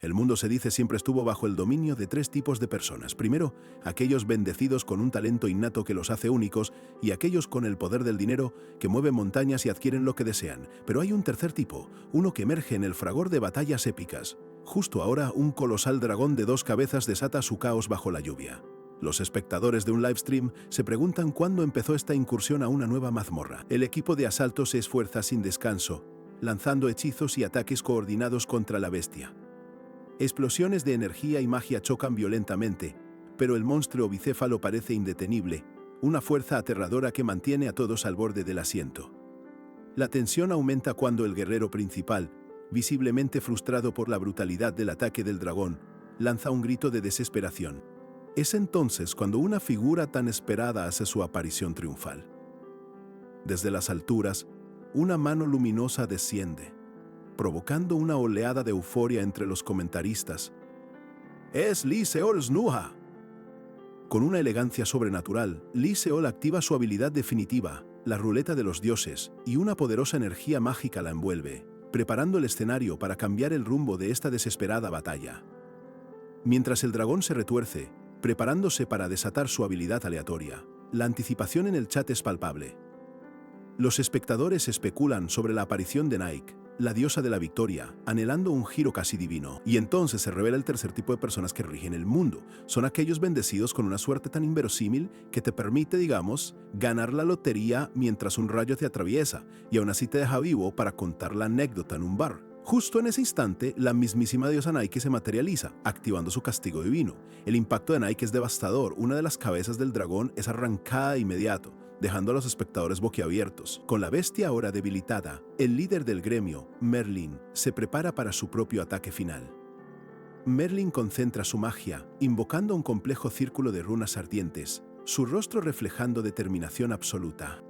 El mundo, se dice, siempre estuvo bajo el dominio de tres tipos de personas. Primero, aquellos bendecidos con un talento innato que los hace únicos, y aquellos con el poder del dinero que mueven montañas y adquieren lo que desean. Pero hay un tercer tipo, uno que emerge en el fragor de batallas épicas. Justo ahora, un colosal dragón de 2 cabezas desata su caos bajo la lluvia. Los espectadores de un livestream se preguntan cuándo empezó esta incursión a una nueva mazmorra. El equipo de asalto se esfuerza sin descanso, lanzando hechizos y ataques coordinados contra la bestia. Explosiones de energía y magia chocan violentamente, pero el monstruo bicéfalo parece indetenible, una fuerza aterradora que mantiene a todos al borde del asiento. La tensión aumenta cuando el guerrero principal, visiblemente frustrado por la brutalidad del ataque del dragón, lanza un grito de desesperación. Es entonces cuando una figura tan esperada hace su aparición triunfal. Desde las alturas, una mano luminosa desciende, provocando una oleada de euforia entre los comentaristas. ¡Es Lee Seol Snuha! Con una elegancia sobrenatural, Lee Seol activa su habilidad definitiva, la ruleta de los dioses, y una poderosa energía mágica la envuelve, preparando el escenario para cambiar el rumbo de esta desesperada batalla. Mientras el dragón se retuerce, preparándose para desatar su habilidad aleatoria, la anticipación en el chat es palpable. Los espectadores especulan sobre la aparición de Nike, la diosa de la victoria, anhelando un giro casi divino. Y entonces se revela el tercer tipo de personas que rigen el mundo. Son aquellos bendecidos con una suerte tan inverosímil que te permite, digamos, ganar la lotería mientras un rayo te atraviesa, y aún así te deja vivo para contar la anécdota en un bar. Justo en ese instante, la mismísima diosa Nike se materializa, activando su castigo divino. El impacto de Nike es devastador. Una de las cabezas del dragón es arrancada de inmediato, dejando a los espectadores boquiabiertos. Con la bestia ahora debilitada, el líder del gremio, Merlin, se prepara para su propio ataque final. Merlin concentra su magia, invocando un complejo círculo de runas ardientes, su rostro reflejando determinación absoluta.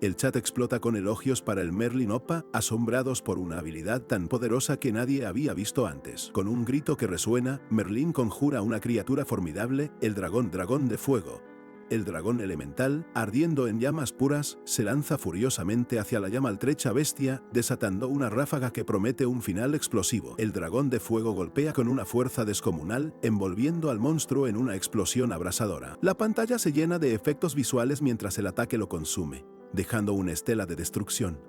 El chat explota con elogios para el Merlin Oppa, asombrados por una habilidad tan poderosa que nadie había visto antes. Con un grito que resuena, Merlin conjura una criatura formidable, el dragón de fuego. El dragón elemental, ardiendo en llamas puras, se lanza furiosamente hacia la ya maltrecha bestia, desatando una ráfaga que promete un final explosivo. El dragón de fuego golpea con una fuerza descomunal, envolviendo al monstruo en una explosión abrasadora. La pantalla se llena de efectos visuales mientras el ataque lo consume, dejando una estela de destrucción.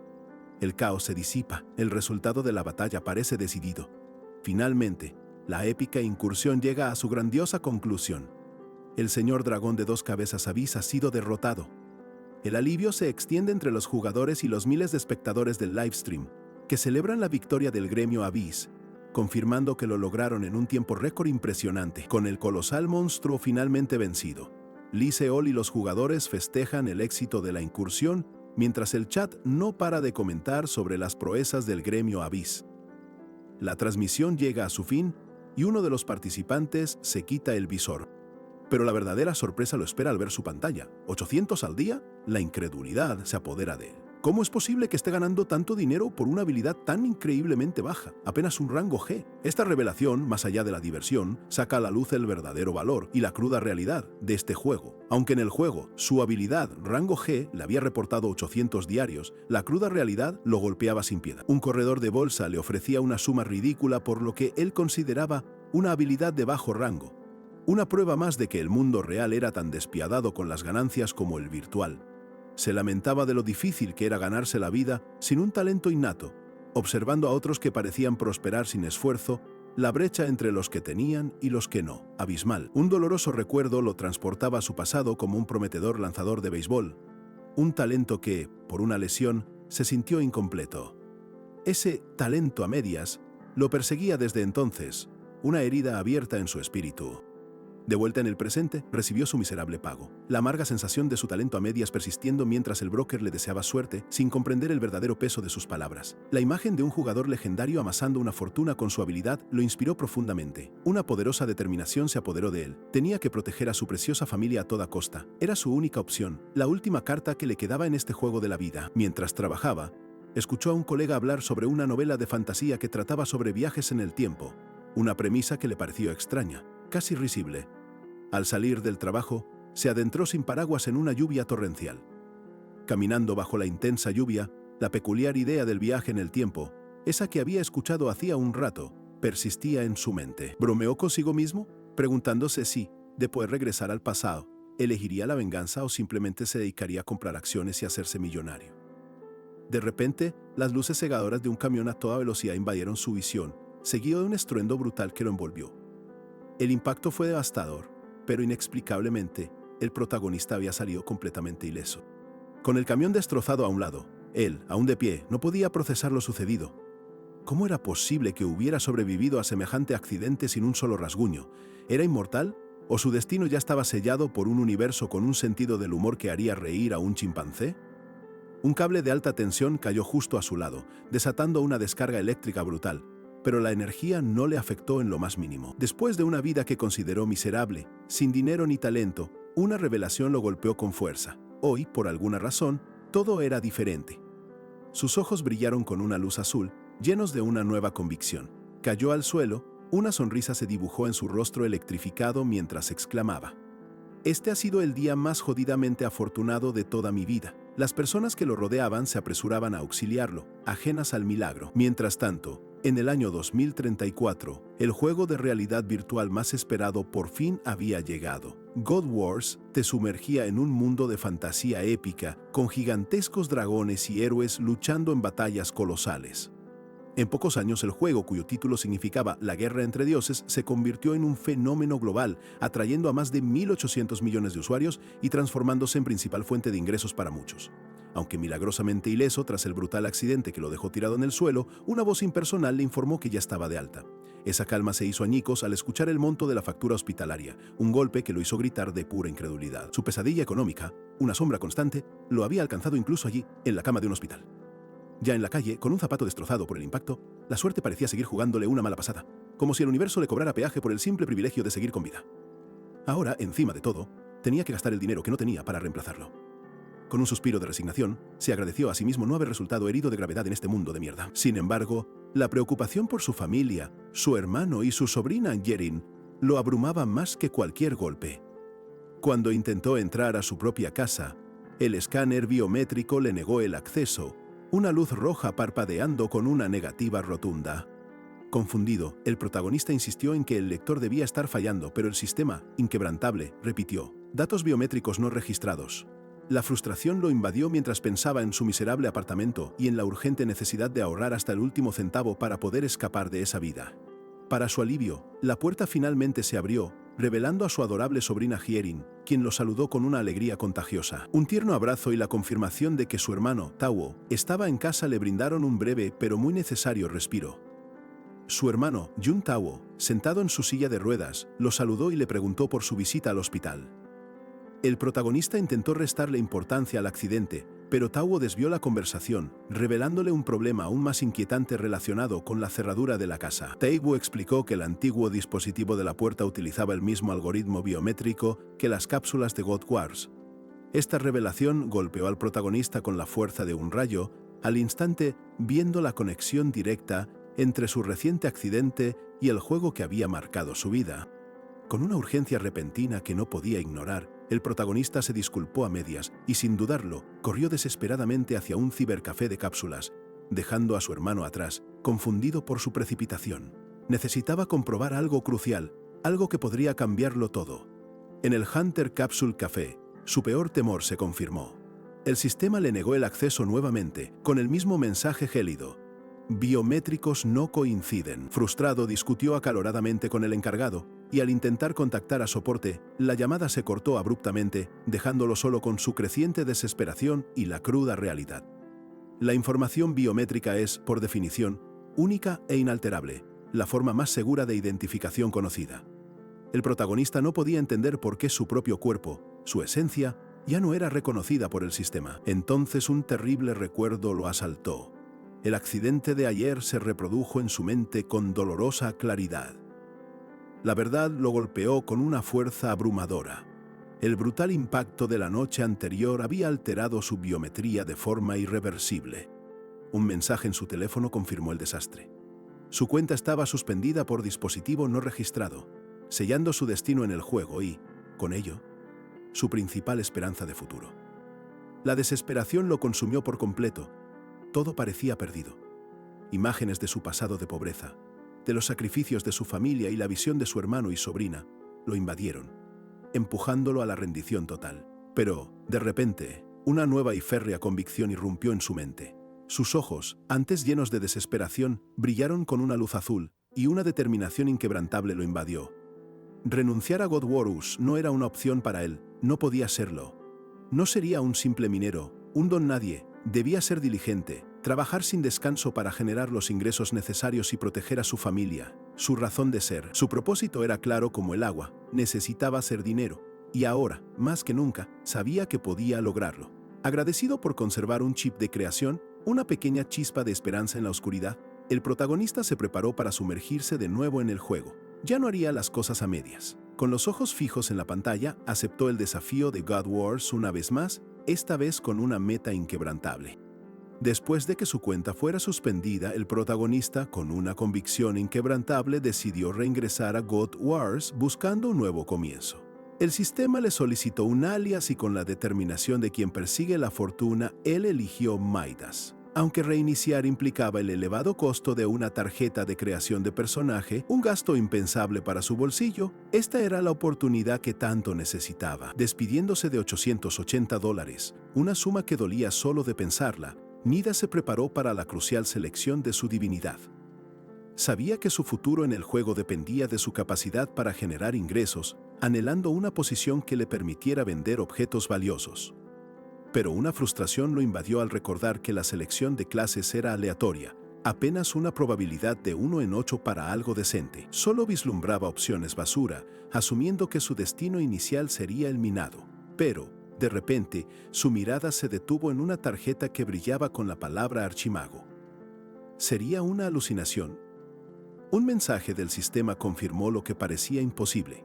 El caos se disipa, el resultado de la batalla parece decidido. Finalmente, la épica incursión llega a su grandiosa conclusión. El señor dragón de 2 cabezas Abyss ha sido derrotado. El alivio se extiende entre los jugadores y los miles de espectadores del livestream, que celebran la victoria del gremio Abyss, confirmando que lo lograron en un tiempo récord impresionante, con el colosal monstruo finalmente vencido. Lee Seol y los jugadores festejan el éxito de la incursión, mientras el chat no para de comentar sobre las proezas del gremio Abyss. La transmisión llega a su fin y uno de los participantes se quita el visor. Pero la verdadera sorpresa lo espera al ver su pantalla. ¿800 al día? La incredulidad se apodera de él. ¿Cómo es posible que esté ganando tanto dinero por una habilidad tan increíblemente baja, apenas un rango G? Esta revelación, más allá de la diversión, saca a la luz el verdadero valor y la cruda realidad de este juego. Aunque en el juego su habilidad rango G le había reportado 800 diarios, la cruda realidad lo golpeaba sin piedad. Un corredor de bolsa le ofrecía una suma ridícula por lo que él consideraba una habilidad de bajo rango. Una prueba más de que el mundo real era tan despiadado con las ganancias como el virtual. Se lamentaba de lo difícil que era ganarse la vida sin un talento innato, observando a otros que parecían prosperar sin esfuerzo, la brecha entre los que tenían y los que no, abismal. Un doloroso recuerdo lo transportaba a su pasado como un prometedor lanzador de béisbol, un talento que, por una lesión, se sintió incompleto. Ese talento a medias lo perseguía desde entonces, una herida abierta en su espíritu. De vuelta en el presente, recibió su miserable pago. La amarga sensación de su talento a medias persistiendo mientras el broker le deseaba suerte, sin comprender el verdadero peso de sus palabras. La imagen de un jugador legendario amasando una fortuna con su habilidad lo inspiró profundamente. Una poderosa determinación se apoderó de él. Tenía que proteger a su preciosa familia a toda costa. Era su única opción, la última carta que le quedaba en este juego de la vida. Mientras trabajaba, escuchó a un colega hablar sobre una novela de fantasía que trataba sobre viajes en el tiempo. Una premisa que le pareció extraña, casi risible. Al salir del trabajo, se adentró sin paraguas en una lluvia torrencial. Caminando bajo la intensa lluvia, la peculiar idea del viaje en el tiempo, esa que había escuchado hacía un rato, persistía en su mente. ¿Bromeó consigo mismo? Preguntándose si, de poder regresar al pasado, elegiría la venganza o simplemente se dedicaría a comprar acciones y hacerse millonario. De repente, las luces cegadoras de un camión a toda velocidad invadieron su visión, seguido de un estruendo brutal que lo envolvió. El impacto fue devastador, pero inexplicablemente, el protagonista había salido completamente ileso. Con el camión destrozado a un lado, él, aún de pie, no podía procesar lo sucedido. ¿Cómo era posible que hubiera sobrevivido a semejante accidente sin un solo rasguño? ¿Era inmortal? ¿O su destino ya estaba sellado por un universo con un sentido del humor que haría reír a un chimpancé? Un cable de alta tensión cayó justo a su lado, desatando una descarga eléctrica brutal, pero la energía no le afectó en lo más mínimo. Después de una vida que consideró miserable, sin dinero ni talento, una revelación lo golpeó con fuerza. Hoy, por alguna razón, todo era diferente. Sus ojos brillaron con una luz azul, llenos de una nueva convicción. Cayó al suelo, una sonrisa se dibujó en su rostro electrificado mientras exclamaba: «Este ha sido el día más jodidamente afortunado de toda mi vida». Las personas que lo rodeaban se apresuraban a auxiliarlo, ajenas al milagro. Mientras tanto, en el año 2034, el juego de realidad virtual más esperado por fin había llegado. God Wars te sumergía en un mundo de fantasía épica, con gigantescos dragones y héroes luchando en batallas colosales. En pocos años, el juego, cuyo título significaba La Guerra entre Dioses, se convirtió en un fenómeno global, atrayendo a más de 1.800 millones de usuarios y transformándose en principal fuente de ingresos para muchos. Aunque milagrosamente ileso tras el brutal accidente que lo dejó tirado en el suelo, una voz impersonal le informó que ya estaba de alta. Esa calma se hizo añicos al escuchar el monto de la factura hospitalaria, un golpe que lo hizo gritar de pura incredulidad. Su pesadilla económica, una sombra constante, lo había alcanzado incluso allí, en la cama de un hospital. Ya en la calle, con un zapato destrozado por el impacto, la suerte parecía seguir jugándole una mala pasada, como si el universo le cobrara peaje por el simple privilegio de seguir con vida. Ahora, encima de todo, tenía que gastar el dinero que no tenía para reemplazarlo. Con un suspiro de resignación, se agradeció a sí mismo no haber resultado herido de gravedad en este mundo de mierda. Sin embargo, la preocupación por su familia, su hermano y su sobrina Yerin lo abrumaba más que cualquier golpe. Cuando intentó entrar a su propia casa, el escáner biométrico le negó el acceso, una luz roja parpadeando con una negativa rotunda. Confundido, el protagonista insistió en que el lector debía estar fallando, pero el sistema, inquebrantable, repitió: «Datos biométricos no registrados». La frustración lo invadió mientras pensaba en su miserable apartamento y en la urgente necesidad de ahorrar hasta el último centavo para poder escapar de esa vida. Para su alivio, la puerta finalmente se abrió, revelando a su adorable sobrina Hierin, quien lo saludó con una alegría contagiosa. Un tierno abrazo y la confirmación de que su hermano, Tauo, estaba en casa le brindaron un breve pero muy necesario respiro. Su hermano, Jun Tauo, sentado en su silla de ruedas, lo saludó y le preguntó por su visita al hospital. El protagonista intentó restarle importancia al accidente, pero Tauo desvió la conversación, revelándole un problema aún más inquietante relacionado con la cerradura de la casa. Tauo explicó que el antiguo dispositivo de la puerta utilizaba el mismo algoritmo biométrico que las cápsulas de God Wars. Esta revelación golpeó al protagonista con la fuerza de un rayo, al instante viendo la conexión directa entre su reciente accidente y el juego que había marcado su vida. Con una urgencia repentina que no podía ignorar, el protagonista se disculpó a medias y, sin dudarlo, corrió desesperadamente hacia un cibercafé de cápsulas, dejando a su hermano atrás, confundido por su precipitación. Necesitaba comprobar algo crucial, algo que podría cambiarlo todo. En el Hunter Capsule Café, su peor temor se confirmó. El sistema le negó el acceso nuevamente, con el mismo mensaje gélido: «Biométricos no coinciden». Frustrado, discutió acaloradamente con el encargado, y al intentar contactar a soporte, la llamada se cortó abruptamente, dejándolo solo con su creciente desesperación y la cruda realidad. La información biométrica es, por definición, única e inalterable, la forma más segura de identificación conocida. El protagonista no podía entender por qué su propio cuerpo, su esencia, ya no era reconocida por el sistema. Entonces un terrible recuerdo lo asaltó. El accidente de ayer se reprodujo en su mente con dolorosa claridad. La verdad lo golpeó con una fuerza abrumadora. El brutal impacto de la noche anterior había alterado su biometría de forma irreversible. Un mensaje en su teléfono confirmó el desastre. Su cuenta estaba suspendida por dispositivo no registrado, sellando su destino en el juego y, con ello, su principal esperanza de futuro. La desesperación lo consumió por completo. Todo parecía perdido. Imágenes de su pasado de pobreza, de los sacrificios de su familia y la visión de su hermano y sobrina, lo invadieron, empujándolo a la rendición total. Pero, de repente, una nueva y férrea convicción irrumpió en su mente. Sus ojos, antes llenos de desesperación, brillaron con una luz azul, y una determinación inquebrantable lo invadió. Renunciar a God Wars no era una opción para él, no podía serlo. No sería un simple minero, un don nadie, debía ser diligente, trabajar sin descanso para generar los ingresos necesarios y proteger a su familia. Su razón de ser, su propósito era claro como el agua, necesitaba hacer dinero, y ahora, más que nunca, sabía que podía lograrlo. Agradecido por conservar un chip de creación, una pequeña chispa de esperanza en la oscuridad, el protagonista se preparó para sumergirse de nuevo en el juego. Ya no haría las cosas a medias. Con los ojos fijos en la pantalla, aceptó el desafío de God Wars una vez más, esta vez con una meta inquebrantable. Después de que su cuenta fuera suspendida, el protagonista, con una convicción inquebrantable, decidió reingresar a God Wars buscando un nuevo comienzo. El sistema le solicitó un alias y con la determinación de quien persigue la fortuna, él eligió Midas. Aunque reiniciar implicaba el elevado costo de una tarjeta de creación de personaje, un gasto impensable para su bolsillo, esta era la oportunidad que tanto necesitaba. Despidiéndose de $880, una suma que dolía solo de pensarla, Midas se preparó para la crucial selección de su divinidad. Sabía que su futuro en el juego dependía de su capacidad para generar ingresos, anhelando una posición que le permitiera vender objetos valiosos. Pero una frustración lo invadió al recordar que la selección de clases era aleatoria, apenas una probabilidad de 1 en 8 para algo decente. Solo vislumbraba opciones basura, asumiendo que su destino inicial sería el minado. Pero, de repente, su mirada se detuvo en una tarjeta que brillaba con la palabra archimago. ¿Sería una alucinación? Un mensaje del sistema confirmó lo que parecía imposible.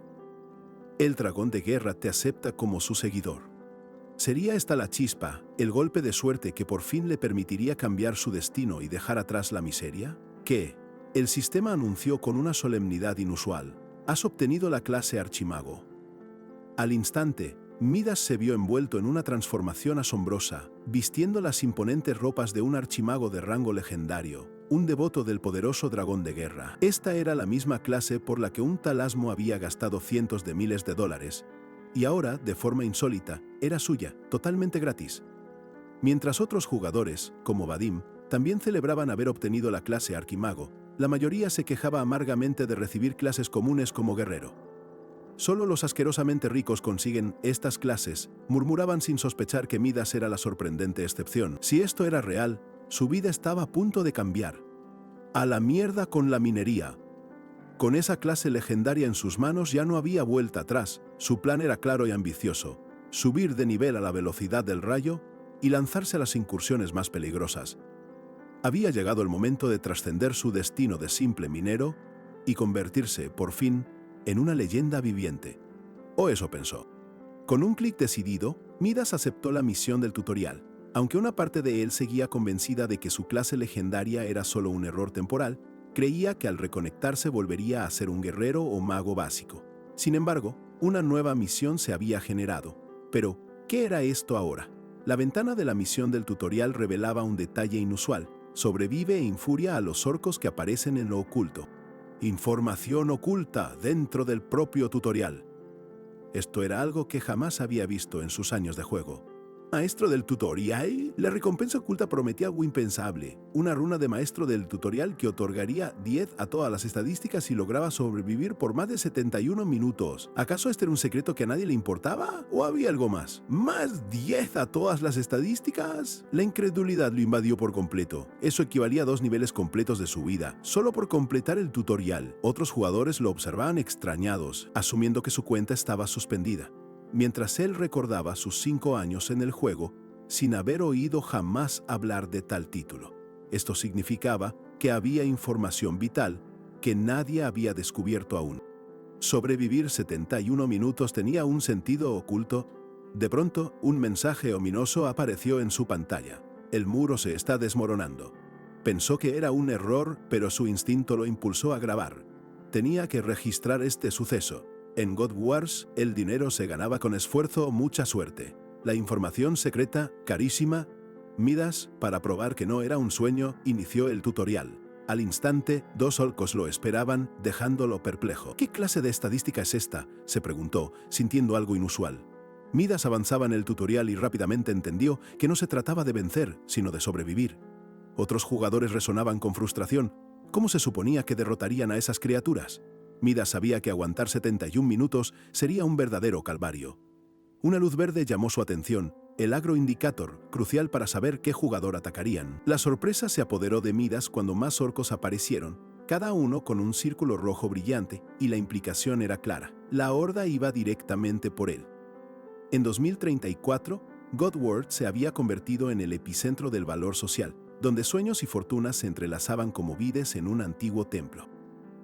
El dragón de guerra te acepta como su seguidor. ¿Sería esta la chispa, el golpe de suerte que por fin le permitiría cambiar su destino y dejar atrás la miseria? ¿Qué? El sistema anunció con una solemnidad inusual. Has obtenido la clase archimago. Al instante, Midas se vio envuelto en una transformación asombrosa, vistiendo las imponentes ropas de un archimago de rango legendario, un devoto del poderoso dragón de guerra. Esta era la misma clase por la que un tal Asmo había gastado cientos de miles de dólares, y ahora, de forma insólita, era suya, totalmente gratis. Mientras otros jugadores, como Vadim, también celebraban haber obtenido la clase archimago, la mayoría se quejaba amargamente de recibir clases comunes como guerrero. Solo los asquerosamente ricos consiguen estas clases, murmuraban sin sospechar que Midas era la sorprendente excepción. Si esto era real, su vida estaba a punto de cambiar. A la mierda con la minería. Con esa clase legendaria en sus manos ya no había vuelta atrás. Su plan era claro y ambicioso: subir de nivel a la velocidad del rayo y lanzarse a las incursiones más peligrosas. Había llegado el momento de trascender su destino de simple minero y convertirse, por fin, en una leyenda viviente. O eso pensó. Con un clic decidido, Midas aceptó la misión del tutorial, aunque una parte de él seguía convencida de que su clase legendaria era solo un error temporal. Creía que al reconectarse volvería a ser un guerrero o mago básico. Sin embargo, una nueva misión se había generado. Pero, ¿qué era esto ahora? La ventana de la misión del tutorial revelaba un detalle inusual: sobrevive e infuria a los orcos que aparecen en lo oculto. Información oculta dentro del propio tutorial. Esto era algo que jamás había visto en sus años de juego. Maestro del tutorial, la recompensa oculta prometía algo impensable, una runa de maestro del tutorial que otorgaría 10 a todas las estadísticas si lograba sobrevivir por más de 71 minutos. ¿Acaso este era un secreto que a nadie le importaba? ¿O había algo más? ¿Más 10 a todas las estadísticas? La incredulidad lo invadió por completo. Eso equivalía a 2 niveles completos de su vida, solo por completar el tutorial. Otros jugadores lo observaban extrañados, asumiendo que su cuenta estaba suspendida, mientras él recordaba sus 5 años en el juego sin haber oído jamás hablar de tal título. Esto significaba que había información vital que nadie había descubierto aún. Sobrevivir 71 minutos tenía un sentido oculto. De pronto, un mensaje ominoso apareció en su pantalla. El muro se está desmoronando. Pensó que era un error, pero su instinto lo impulsó a grabar. Tenía que registrar este suceso. En God Wars, el dinero se ganaba con esfuerzo o mucha suerte. La información secreta, carísima. Midas, para probar que no era un sueño, inició el tutorial. Al instante, 2 orcos lo esperaban, dejándolo perplejo. ¿Qué clase de estadística es esta?, se preguntó, sintiendo algo inusual. Midas avanzaba en el tutorial y rápidamente entendió que no se trataba de vencer, sino de sobrevivir. Otros jugadores resonaban con frustración. ¿Cómo se suponía que derrotarían a esas criaturas? Midas sabía que aguantar 71 minutos sería un verdadero calvario. Una luz verde llamó su atención, el Agro Indicator, crucial para saber qué jugador atacarían. La sorpresa se apoderó de Midas cuando más orcos aparecieron, cada uno con un círculo rojo brillante, y la implicación era clara. La horda iba directamente por él. En 2034, Godward se había convertido en el epicentro del valor social, donde sueños y fortunas se entrelazaban como vides en un antiguo templo.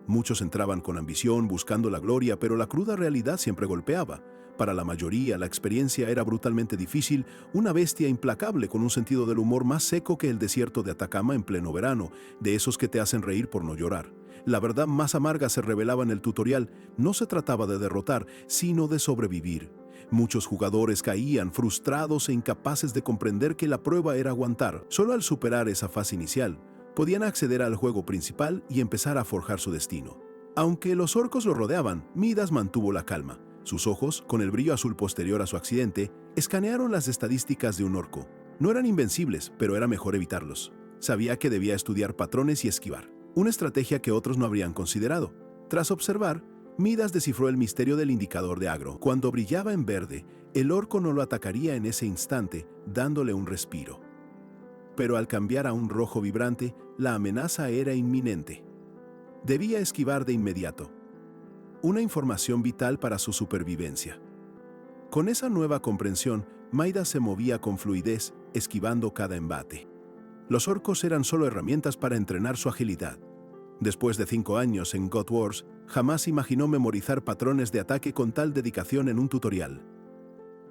Muchos entraban con ambición, buscando la gloria, pero la cruda realidad siempre golpeaba. Para la mayoría, la experiencia era brutalmente difícil, una bestia implacable con un sentido del humor más seco que el desierto de Atacama en pleno verano, de esos que te hacen reír por no llorar. La verdad más amarga se revelaba en el tutorial, no se trataba de derrotar, sino de sobrevivir. Muchos jugadores caían frustrados e incapaces de comprender que la prueba era aguantar. Solo al superar esa fase inicial, podían acceder al juego principal y empezar a forjar su destino. Aunque los orcos lo rodeaban, Midas mantuvo la calma. Sus ojos, con el brillo azul posterior a su accidente, escanearon las estadísticas de un orco. No eran invencibles, pero era mejor evitarlos. Sabía que debía estudiar patrones y esquivar, una estrategia que otros no habrían considerado. Tras observar, Midas descifró el misterio del indicador de agro. Cuando brillaba en verde, el orco no lo atacaría en ese instante, dándole un respiro. Pero al cambiar a un rojo vibrante, la amenaza era inminente. Debía esquivar de inmediato. Una información vital para su supervivencia. Con esa nueva comprensión, Midas se movía con fluidez, esquivando cada embate. Los orcos eran solo herramientas para entrenar su agilidad. Después de 5 años en God Wars, jamás imaginó memorizar patrones de ataque con tal dedicación en un tutorial.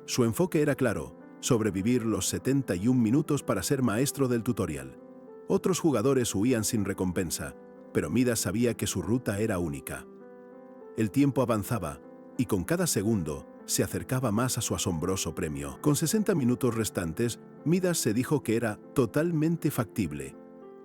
Su enfoque era claro: sobrevivir los 71 minutos para ser maestro del tutorial. Otros jugadores huían sin recompensa, pero Midas sabía que su ruta era única. El tiempo avanzaba, y con cada segundo se acercaba más a su asombroso premio. Con 60 minutos restantes, Midas se dijo que era totalmente factible.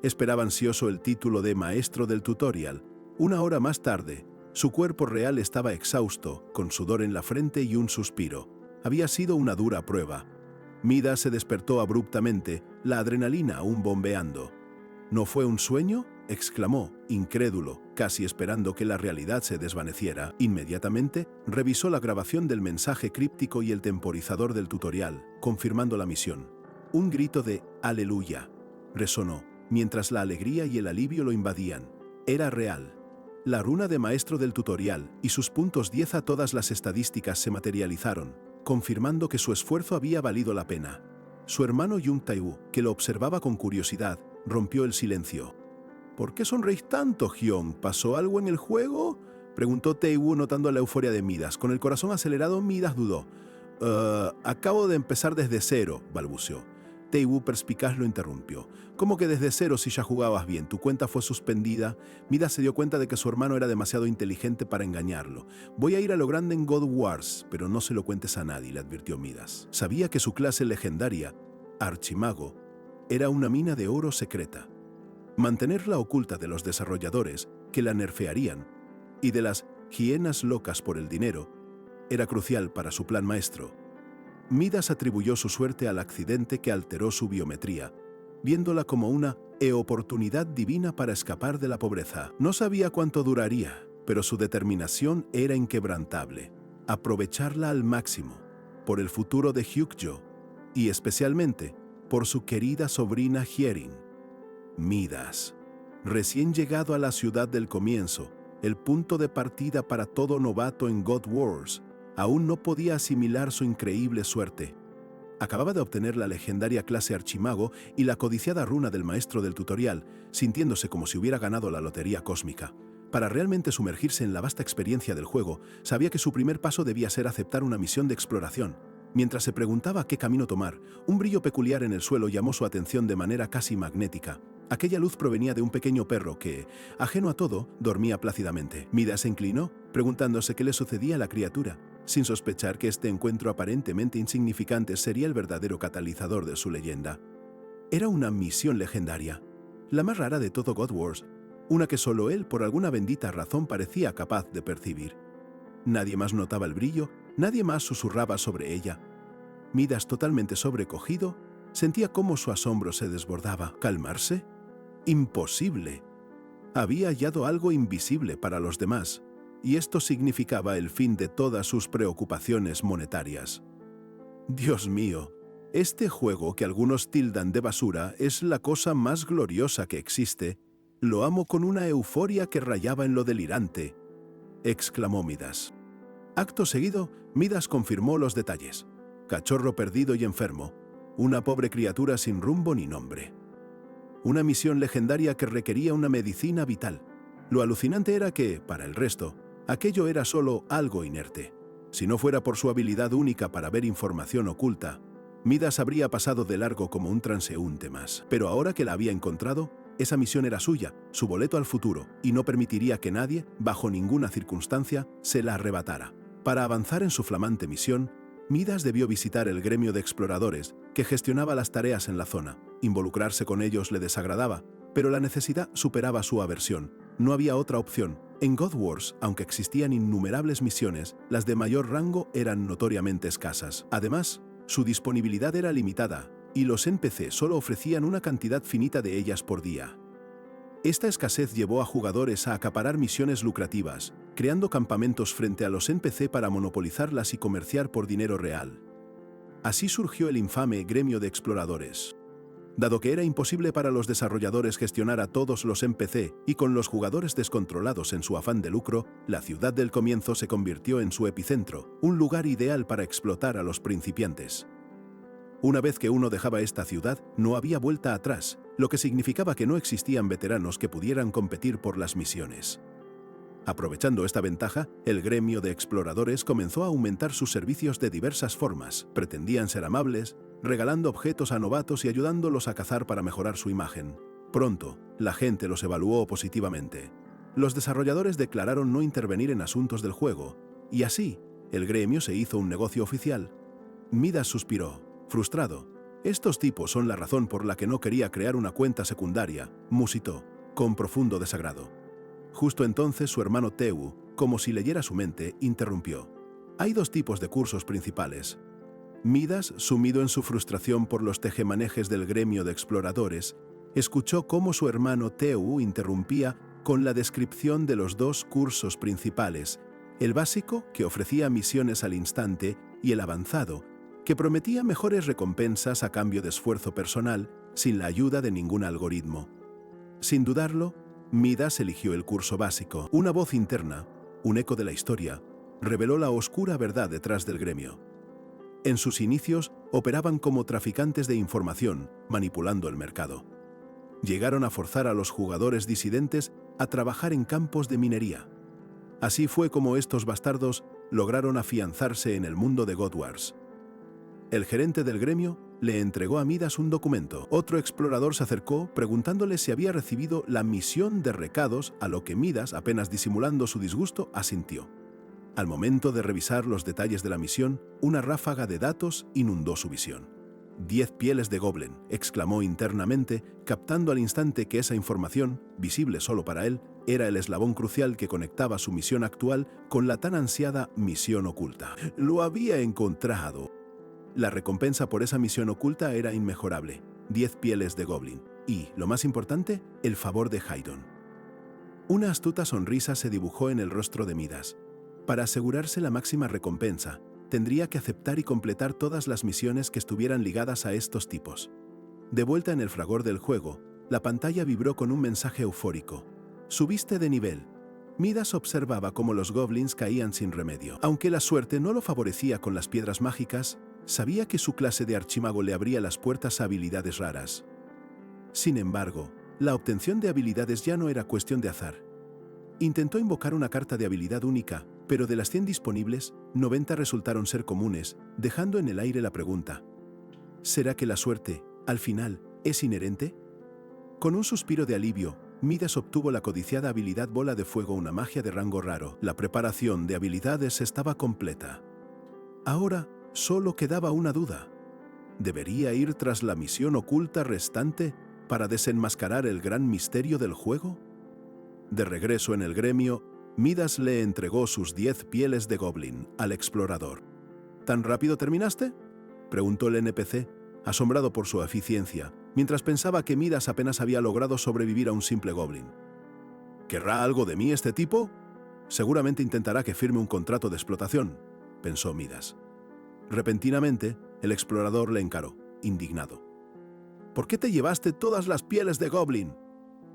Esperaba ansioso el título de maestro del tutorial. Una hora más tarde, su cuerpo real estaba exhausto, con sudor en la frente y un suspiro. Había sido una dura prueba. Midas se despertó abruptamente, la adrenalina aún bombeando. ¿No fue un sueño?, exclamó, incrédulo, casi esperando que la realidad se desvaneciera. Inmediatamente, revisó la grabación del mensaje críptico y el temporizador del tutorial, confirmando la misión. Un grito de «Aleluya» resonó, mientras la alegría y el alivio lo invadían. Era real. La runa de maestro del tutorial y sus puntos 10 a todas las estadísticas se materializaron, confirmando que su esfuerzo había valido la pena. Su hermano Yung Tae-woo, que lo observaba con curiosidad, rompió el silencio. «¿Por qué sonreís tanto, Hyung? ¿Pasó algo en el juego?», preguntó Tae-woo notando la euforia de Midas. Con el corazón acelerado, Midas dudó. Acabo de empezar desde cero», balbuceó. Tae-woo perspicaz lo interrumpió. «¿Cómo que desde cero si ya jugabas bien? ¿Tu cuenta fue suspendida?». Midas se dio cuenta de que su hermano era demasiado inteligente para engañarlo. «Voy a ir a lo grande en God Wars, pero no se lo cuentes a nadie», le advirtió Midas. Sabía que su clase legendaria, Archimago, era una mina de oro secreta. Mantenerla oculta de los desarrolladores, que la nerfearían, y de las hienas locas por el dinero, era crucial para su plan maestro. Midas atribuyó su suerte al accidente que alteró su biometría, viéndola como una oportunidad divina para escapar de la pobreza. No sabía cuánto duraría, pero su determinación era inquebrantable. Aprovecharla al máximo, por el futuro de Hyukjo, y especialmente por su querida sobrina Hyerin. Midas, recién llegado a la ciudad del comienzo, el punto de partida para todo novato en God Wars, aún no podía asimilar su increíble suerte. Acababa de obtener la legendaria clase Archimago y la codiciada runa del maestro del tutorial, sintiéndose como si hubiera ganado la lotería cósmica. Para realmente sumergirse en la vasta experiencia del juego, sabía que su primer paso debía ser aceptar una misión de exploración. Mientras se preguntaba qué camino tomar, un brillo peculiar en el suelo llamó su atención de manera casi magnética. Aquella luz provenía de un pequeño perro que, ajeno a todo, dormía plácidamente. Midas se inclinó, preguntándose qué le sucedía a la criatura, sin sospechar que este encuentro aparentemente insignificante sería el verdadero catalizador de su leyenda. Era una misión legendaria, la más rara de todo God Wars, una que solo él por alguna bendita razón parecía capaz de percibir. Nadie más notaba el brillo, nadie más susurraba sobre ella. Midas, totalmente sobrecogido, sentía cómo su asombro se desbordaba. ¿Calmarse? ¡Imposible! Había hallado algo invisible para los demás, y esto significaba el fin de todas sus preocupaciones monetarias. Dios mío, este juego que algunos tildan de basura es la cosa más gloriosa que existe. Lo amo con una euforia que rayaba en lo delirante, exclamó Midas. Acto seguido, Midas confirmó los detalles. Cachorro perdido y enfermo, una pobre criatura sin rumbo ni nombre. Una misión legendaria que requería una medicina vital. Lo alucinante era que, para el resto, aquello era solo algo inerte. Si no fuera por su habilidad única para ver información oculta, Midas habría pasado de largo como un transeúnte más. Pero ahora que la había encontrado, esa misión era suya, su boleto al futuro, y no permitiría que nadie, bajo ninguna circunstancia, se la arrebatara. Para avanzar en su flamante misión, Midas debió visitar el gremio de exploradores que gestionaba las tareas en la zona. Involucrarse con ellos le desagradaba, pero la necesidad superaba su aversión. No había otra opción. En God Wars, aunque existían innumerables misiones, las de mayor rango eran notoriamente escasas. Además, su disponibilidad era limitada, y los NPC solo ofrecían una cantidad finita de ellas por día. Esta escasez llevó a jugadores a acaparar misiones lucrativas, creando campamentos frente a los NPC para monopolizarlas y comerciar por dinero real. Así surgió el infame gremio de exploradores. Dado que era imposible para los desarrolladores gestionar a todos los NPC y con los jugadores descontrolados en su afán de lucro, la ciudad del comienzo se convirtió en su epicentro, un lugar ideal para explotar a los principiantes. Una vez que uno dejaba esta ciudad, no había vuelta atrás, lo que significaba que no existían veteranos que pudieran competir por las misiones. Aprovechando esta ventaja, el gremio de exploradores comenzó a aumentar sus servicios de diversas formas. Pretendían ser amables, regalando objetos a novatos y ayudándolos a cazar para mejorar su imagen. Pronto, la gente los evaluó positivamente. Los desarrolladores declararon no intervenir en asuntos del juego, y así, el gremio se hizo un negocio oficial. Midas suspiró, frustrado. Estos tipos son la razón por la que no quería crear una cuenta secundaria, musitó, con profundo desagrado. Justo entonces su hermano Teu, como si leyera su mente, interrumpió. Hay dos tipos de cursos principales. Midas, sumido en su frustración por los tejemanejes del gremio de exploradores, escuchó cómo su hermano Teu interrumpía con la descripción de los dos cursos principales, el básico, que ofrecía misiones al instante, y el avanzado, que prometía mejores recompensas a cambio de esfuerzo personal, sin la ayuda de ningún algoritmo. Sin dudarlo, Midas eligió el curso básico. Una voz interna, un eco de la historia, reveló la oscura verdad detrás del gremio. En sus inicios, operaban como traficantes de información, manipulando el mercado. Llegaron a forzar a los jugadores disidentes a trabajar en campos de minería. Así fue como estos bastardos lograron afianzarse en el mundo de God Wars. El gerente del gremio le entregó a Midas un documento. Otro explorador se acercó preguntándole si había recibido la misión de recados, a lo que Midas, apenas disimulando su disgusto, asintió. Al momento de revisar los detalles de la misión, una ráfaga de datos inundó su visión. 10 pieles de goblin, exclamó internamente, captando al instante que esa información, visible solo para él, era el eslabón crucial que conectaba su misión actual con la tan ansiada misión oculta. Lo había encontrado. La recompensa por esa misión oculta era inmejorable, 10 pieles de goblin, y, lo más importante, el favor de Haydon. Una astuta sonrisa se dibujó en el rostro de Midas. Para asegurarse la máxima recompensa, tendría que aceptar y completar todas las misiones que estuvieran ligadas a estos tipos. De vuelta en el fragor del juego, la pantalla vibró con un mensaje eufórico. Subiste de nivel. Midas observaba cómo los goblins caían sin remedio. Aunque la suerte no lo favorecía con las piedras mágicas, sabía que su clase de archimago le abría las puertas a habilidades raras. Sin embargo, la obtención de habilidades ya no era cuestión de azar. Intentó invocar una carta de habilidad única, pero de las 100 disponibles, 90 resultaron ser comunes, dejando en el aire la pregunta: ¿será que la suerte, al final, es inherente? Con un suspiro de alivio, Midas obtuvo la codiciada habilidad Bola de Fuego, una magia de rango raro. La preparación de habilidades estaba completa. Ahora, solo quedaba una duda. ¿Debería ir tras la misión oculta restante para desenmascarar el gran misterio del juego? De regreso en el gremio, Midas le entregó sus 10 pieles de goblin al explorador. ¿Tan rápido terminaste?, preguntó el NPC, asombrado por su eficiencia, mientras pensaba que Midas apenas había logrado sobrevivir a un simple goblin. ¿Querrá algo de mí este tipo? Seguramente intentará que firme un contrato de explotación, pensó Midas. Repentinamente, el explorador le encaró, indignado. ¿Por qué te llevaste todas las pieles de goblin?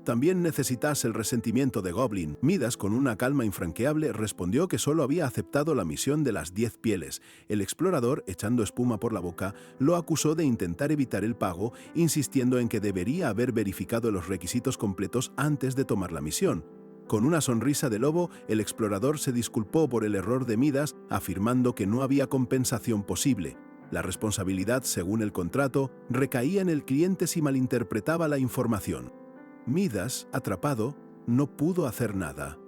También necesitas el resentimiento de goblin. Midas, con una calma infranqueable, respondió que solo había aceptado la misión de las 10 pieles. El explorador, echando espuma por la boca, lo acusó de intentar evitar el pago, insistiendo en que debería haber verificado los requisitos completos antes de tomar la misión. Con una sonrisa de lobo, el explorador se disculpó por el error de Midas, afirmando que no había compensación posible. La responsabilidad, según el contrato, recaía en el cliente si malinterpretaba la información. Midas, atrapado, no pudo hacer nada.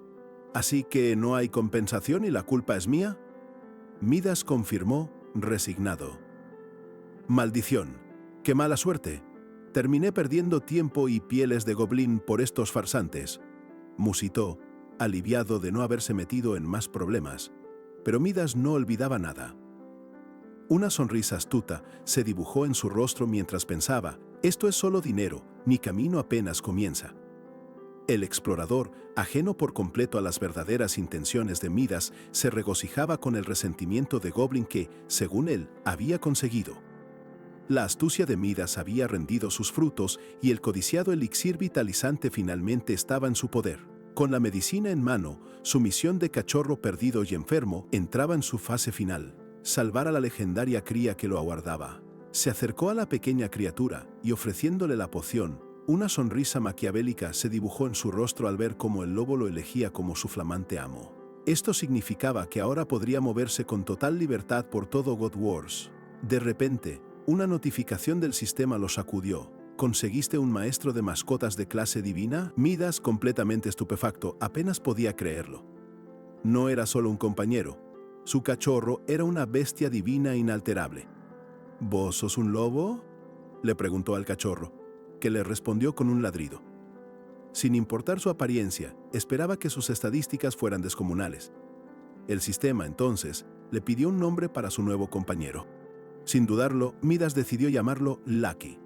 ¿Así que no hay compensación y la culpa es mía? Midas confirmó, resignado. Maldición, qué mala suerte. Terminé perdiendo tiempo y pieles de goblin por estos farsantes, musitó, aliviado de no haberse metido en más problemas. Pero Midas no olvidaba nada. Una sonrisa astuta se dibujó en su rostro mientras pensaba: esto es solo dinero, mi camino apenas comienza. El explorador, ajeno por completo a las verdaderas intenciones de Midas, se regocijaba con el resentimiento de Goblin que, según él, había conseguido. La astucia de Midas había rendido sus frutos y el codiciado elixir vitalizante finalmente estaba en su poder. Con la medicina en mano, su misión de cachorro perdido y enfermo entraba en su fase final: salvar a la legendaria cría que lo aguardaba. Se acercó a la pequeña criatura y, ofreciéndole la poción, una sonrisa maquiavélica se dibujó en su rostro al ver cómo el lobo lo elegía como su flamante amo. Esto significaba que ahora podría moverse con total libertad por todo God Wars. De repente, una notificación del sistema lo sacudió. ¿Conseguiste un maestro de mascotas de clase divina? Midas, completamente estupefacto, apenas podía creerlo. No era solo un compañero. Su cachorro era una bestia divina inalterable. ¿Vos sos un lobo?, le preguntó al cachorro, que le respondió con un ladrido. Sin importar su apariencia, esperaba que sus estadísticas fueran descomunales. El sistema, entonces, le pidió un nombre para su nuevo compañero. Sin dudarlo, Midas decidió llamarlo Lucky.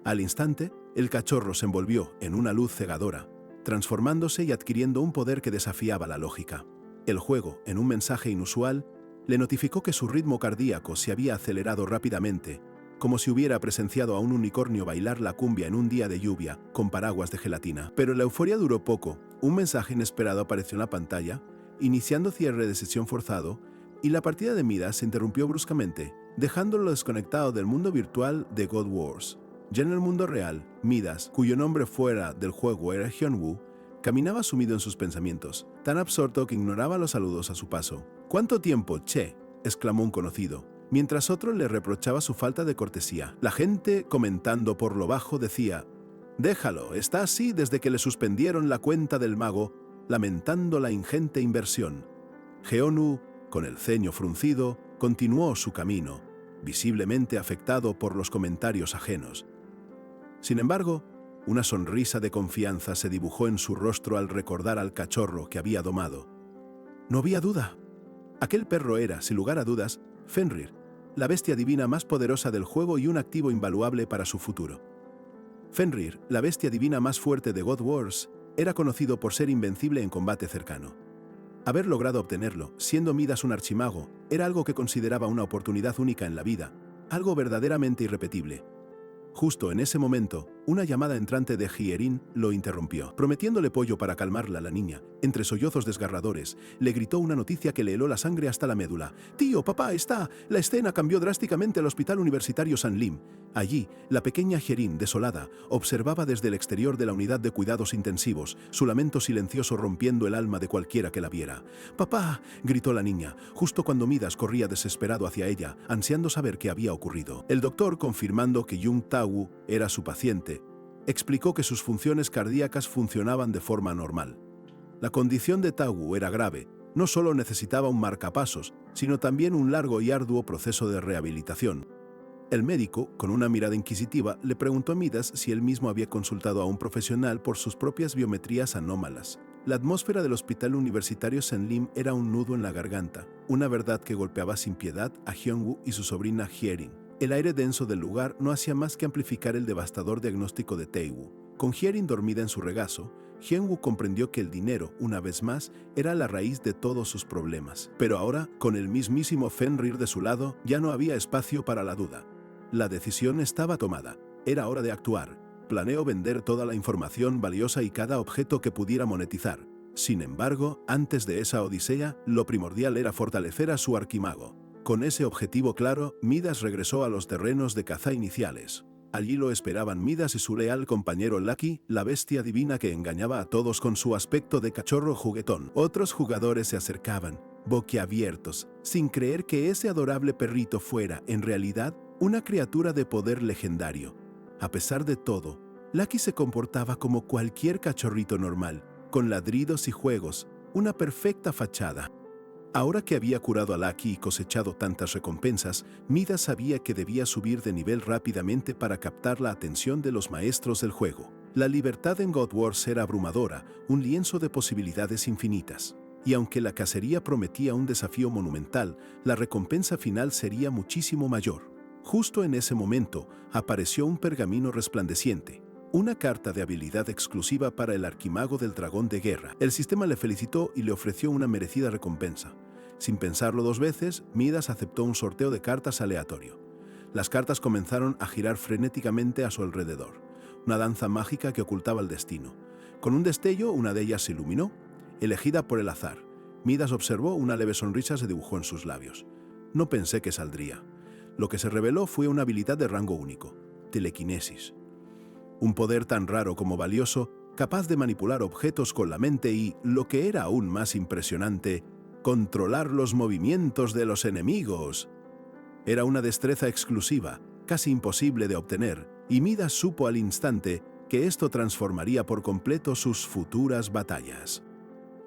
Al instante, el cachorro se envolvió en una luz cegadora, transformándose y adquiriendo un poder que desafiaba la lógica. El juego, en un mensaje inusual, le notificó que su ritmo cardíaco se había acelerado rápidamente, como si hubiera presenciado a un unicornio bailar la cumbia en un día de lluvia con paraguas de gelatina. Pero la euforia duró poco. Un mensaje inesperado apareció en la pantalla, iniciando cierre de sesión forzado, y la partida de Midas se interrumpió bruscamente, dejándolo desconectado del mundo virtual de God Wars. Ya en el mundo real, Midas, cuyo nombre fuera del juego era Hyunwoo, caminaba sumido en sus pensamientos, tan absorto que ignoraba los saludos a su paso. ¿Cuánto tiempo, che?, exclamó un conocido, mientras otro le reprochaba su falta de cortesía. La gente, comentando por lo bajo, decía: «Déjalo, está así desde que le suspendieron la cuenta del mago», lamentando la ingente inversión. Hyunwoo, con el ceño fruncido, continuó su camino, visiblemente afectado por los comentarios ajenos. Sin embargo, una sonrisa de confianza se dibujó en su rostro al recordar al cachorro que había domado. No había duda. Aquel perro era, sin lugar a dudas, Fenrir, la bestia divina más poderosa del juego y un activo invaluable para su futuro. Fenrir, la bestia divina más fuerte de God Wars, era conocido por ser invencible en combate cercano. Haber logrado obtenerlo, siendo Midas un archimago, era algo que consideraba una oportunidad única en la vida, algo verdaderamente irrepetible. Justo en ese momento, una llamada entrante de Hyerin lo interrumpió. Prometiéndole pollo para calmarla, la niña, entre sollozos desgarradores, le gritó una noticia que le heló la sangre hasta la médula. «Tío, papá, está». La escena cambió drásticamente al Hospital Universitario San Lim. Allí, la pequeña Hyerin, desolada, observaba desde el exterior de la unidad de cuidados intensivos, su lamento silencioso rompiendo el alma de cualquiera que la viera. «¡Papá!», gritó la niña, justo cuando Midas corría desesperado hacia ella, ansiando saber qué había ocurrido. El doctor, confirmando que Jung Tae-woo era su paciente, explicó que sus funciones cardíacas funcionaban de forma normal. La condición de Tae-woo era grave, no solo necesitaba un marcapasos, sino también un largo y arduo proceso de rehabilitación. El médico, con una mirada inquisitiva, le preguntó a Midas si él mismo había consultado a un profesional por sus propias biometrías anómalas. La atmósfera del hospital universitario St. Lim era un nudo en la garganta, una verdad que golpeaba sin piedad a Hyun-woo y su sobrina Hyerin. El aire denso del lugar no hacía más que amplificar el devastador diagnóstico de Tae-woo. Con Hyerin dormida en su regazo, Hyun-woo comprendió que el dinero, una vez más, era la raíz de todos sus problemas. Pero ahora, con el mismísimo Fenrir de su lado, ya no había espacio para la duda. La decisión estaba tomada. Era hora de actuar. Planeó vender toda la información valiosa y cada objeto que pudiera monetizar. Sin embargo, antes de esa odisea, lo primordial era fortalecer a su arquimago. Con ese objetivo claro, Midas regresó a los terrenos de caza iniciales. Allí lo esperaban Midas y su leal compañero Lucky, la bestia divina que engañaba a todos con su aspecto de cachorro juguetón. Otros jugadores se acercaban, boquiabiertos, sin creer que ese adorable perrito fuera, en realidad, una criatura de poder legendario. A pesar de todo, Lucky se comportaba como cualquier cachorrito normal, con ladridos y juegos, una perfecta fachada. Ahora que había curado a Lucky y cosechado tantas recompensas, Midas sabía que debía subir de nivel rápidamente para captar la atención de los maestros del juego. La libertad en God Wars era abrumadora, un lienzo de posibilidades infinitas. Y aunque la cacería prometía un desafío monumental, la recompensa final sería muchísimo mayor. Justo en ese momento, apareció un pergamino resplandeciente, una carta de habilidad exclusiva para el arquimago del dragón de guerra. El sistema le felicitó y le ofreció una merecida recompensa. Sin pensarlo dos veces, Midas aceptó un sorteo de cartas aleatorio. Las cartas comenzaron a girar frenéticamente a su alrededor, una danza mágica que ocultaba el destino. Con un destello, una de ellas se iluminó, elegida por el azar. Midas observó, una leve sonrisa se dibujó en sus labios. No pensé que saldría. Lo que se reveló fue una habilidad de rango único, telequinesis. Un poder tan raro como valioso, capaz de manipular objetos con la mente y, lo que era aún más impresionante, controlar los movimientos de los enemigos. Era una destreza exclusiva, casi imposible de obtener, y Midas supo al instante que esto transformaría por completo sus futuras batallas.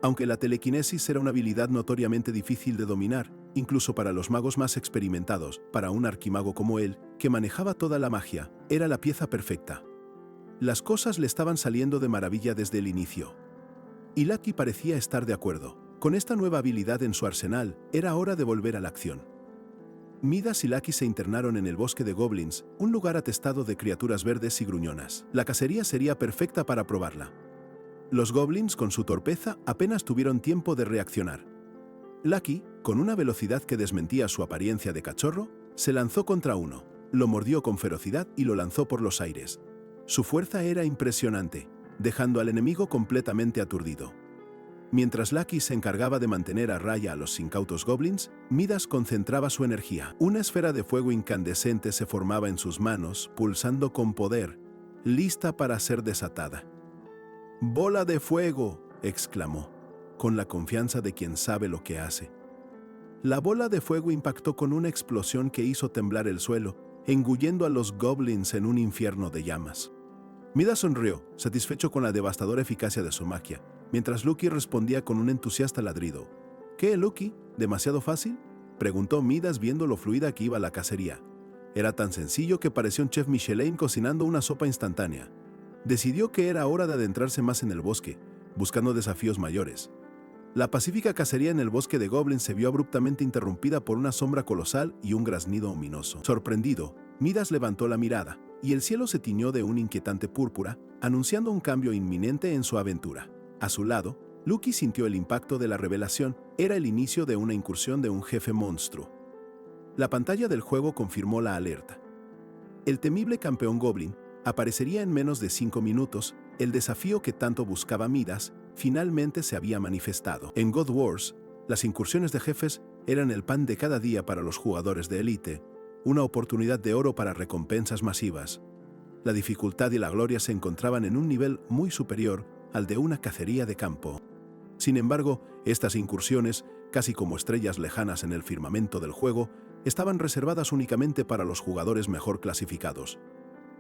Aunque la telequinesis era una habilidad notoriamente difícil de dominar, incluso para los magos más experimentados, para un arquimago como él, que manejaba toda la magia, era la pieza perfecta. Las cosas le estaban saliendo de maravilla desde el inicio. Y Lucky parecía estar de acuerdo. Con esta nueva habilidad en su arsenal, era hora de volver a la acción. Midas y Lucky se internaron en el bosque de goblins, un lugar atestado de criaturas verdes y gruñonas. La cacería sería perfecta para probarla. Los goblins, con su torpeza, apenas tuvieron tiempo de reaccionar. Lucky, con una velocidad que desmentía su apariencia de cachorro, se lanzó contra uno, lo mordió con ferocidad y lo lanzó por los aires. Su fuerza era impresionante, dejando al enemigo completamente aturdido. Mientras Lucky se encargaba de mantener a raya a los incautos goblins, Midas concentraba su energía. Una esfera de fuego incandescente se formaba en sus manos, pulsando con poder, lista para ser desatada. «¡Bola de fuego!», exclamó, con la confianza de quien sabe lo que hace. La bola de fuego impactó con una explosión que hizo temblar el suelo, engullendo a los goblins en un infierno de llamas. Midas sonrió, satisfecho con la devastadora eficacia de su magia, mientras Lucky respondía con un entusiasta ladrido. «¿Qué, Lucky? ¿Demasiado fácil?», preguntó Midas viendo lo fluida que iba la cacería. Era tan sencillo que parecía un chef Michelin cocinando una sopa instantánea. Decidió que era hora de adentrarse más en el bosque, buscando desafíos mayores. La pacífica cacería en el bosque de goblins se vio abruptamente interrumpida por una sombra colosal y un graznido ominoso. Sorprendido, Midas levantó la mirada, y el cielo se tiñó de un inquietante púrpura, anunciando un cambio inminente en su aventura. A su lado, Lucky sintió el impacto de la revelación. Era el inicio de una incursión de un jefe monstruo. La pantalla del juego confirmó la alerta. El temible campeón goblin aparecería en menos de 5 minutos. El desafío que tanto buscaba Midas finalmente se había manifestado. En God Wars, las incursiones de jefes eran el pan de cada día para los jugadores de élite, una oportunidad de oro para recompensas masivas. La dificultad y la gloria se encontraban en un nivel muy superior al de una cacería de campo. Sin embargo, estas incursiones, casi como estrellas lejanas en el firmamento del juego, estaban reservadas únicamente para los jugadores mejor clasificados.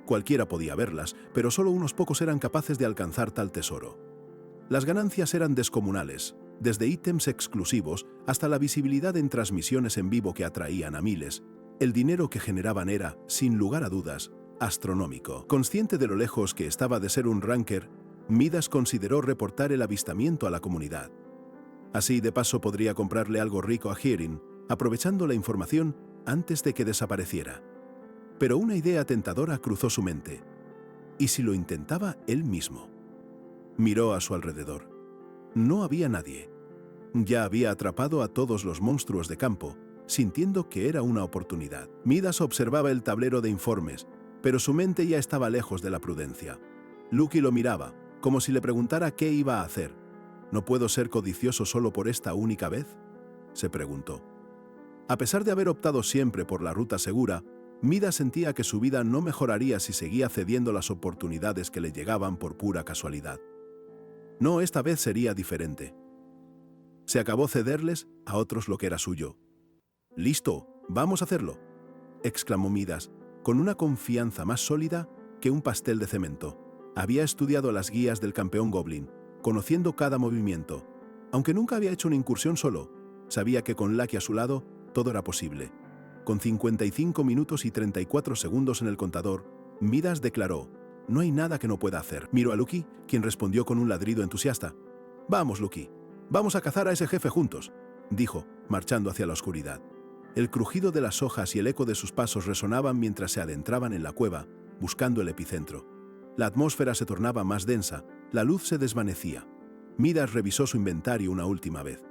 Cualquiera podía verlas, pero solo unos pocos eran capaces de alcanzar tal tesoro. Las ganancias eran descomunales, desde ítems exclusivos hasta la visibilidad en transmisiones en vivo que atraían a miles. El dinero que generaban era, sin lugar a dudas, astronómico. Consciente de lo lejos que estaba de ser un ranker, Midas consideró reportar el avistamiento a la comunidad. Así, de paso, podría comprarle algo rico a Hirin, aprovechando la información antes de que desapareciera. Pero una idea tentadora cruzó su mente. ¿Y si lo intentaba él mismo? Miró a su alrededor. No había nadie. Ya había atrapado a todos los monstruos de campo, sintiendo que era una oportunidad. Midas observaba el tablero de informes, pero su mente ya estaba lejos de la prudencia. Lucky lo miraba, como si le preguntara qué iba a hacer. ¿No puedo ser codicioso solo por esta única vez?, se preguntó. A pesar de haber optado siempre por la ruta segura, Midas sentía que su vida no mejoraría si seguía cediendo las oportunidades que le llegaban por pura casualidad. No, esta vez sería diferente. Se acabó cederles a otros lo que era suyo. «¡Listo! ¡Vamos a hacerlo!», exclamó Midas, con una confianza más sólida que un pastel de cemento. Había estudiado las guías del campeón Goblin, conociendo cada movimiento. Aunque nunca había hecho una incursión solo, sabía que con Lucky a su lado, todo era posible. Con 55 minutos y 34 segundos en el contador, Midas declaró: «No hay nada que no pueda hacer». Miró a Lucky, quien respondió con un ladrido entusiasta. «Vamos, Lucky, vamos a cazar a ese jefe juntos», dijo, marchando hacia la oscuridad. El crujido de las hojas y el eco de sus pasos resonaban mientras se adentraban en la cueva, buscando el epicentro. La atmósfera se tornaba más densa, la luz se desvanecía. Midas revisó su inventario una última vez.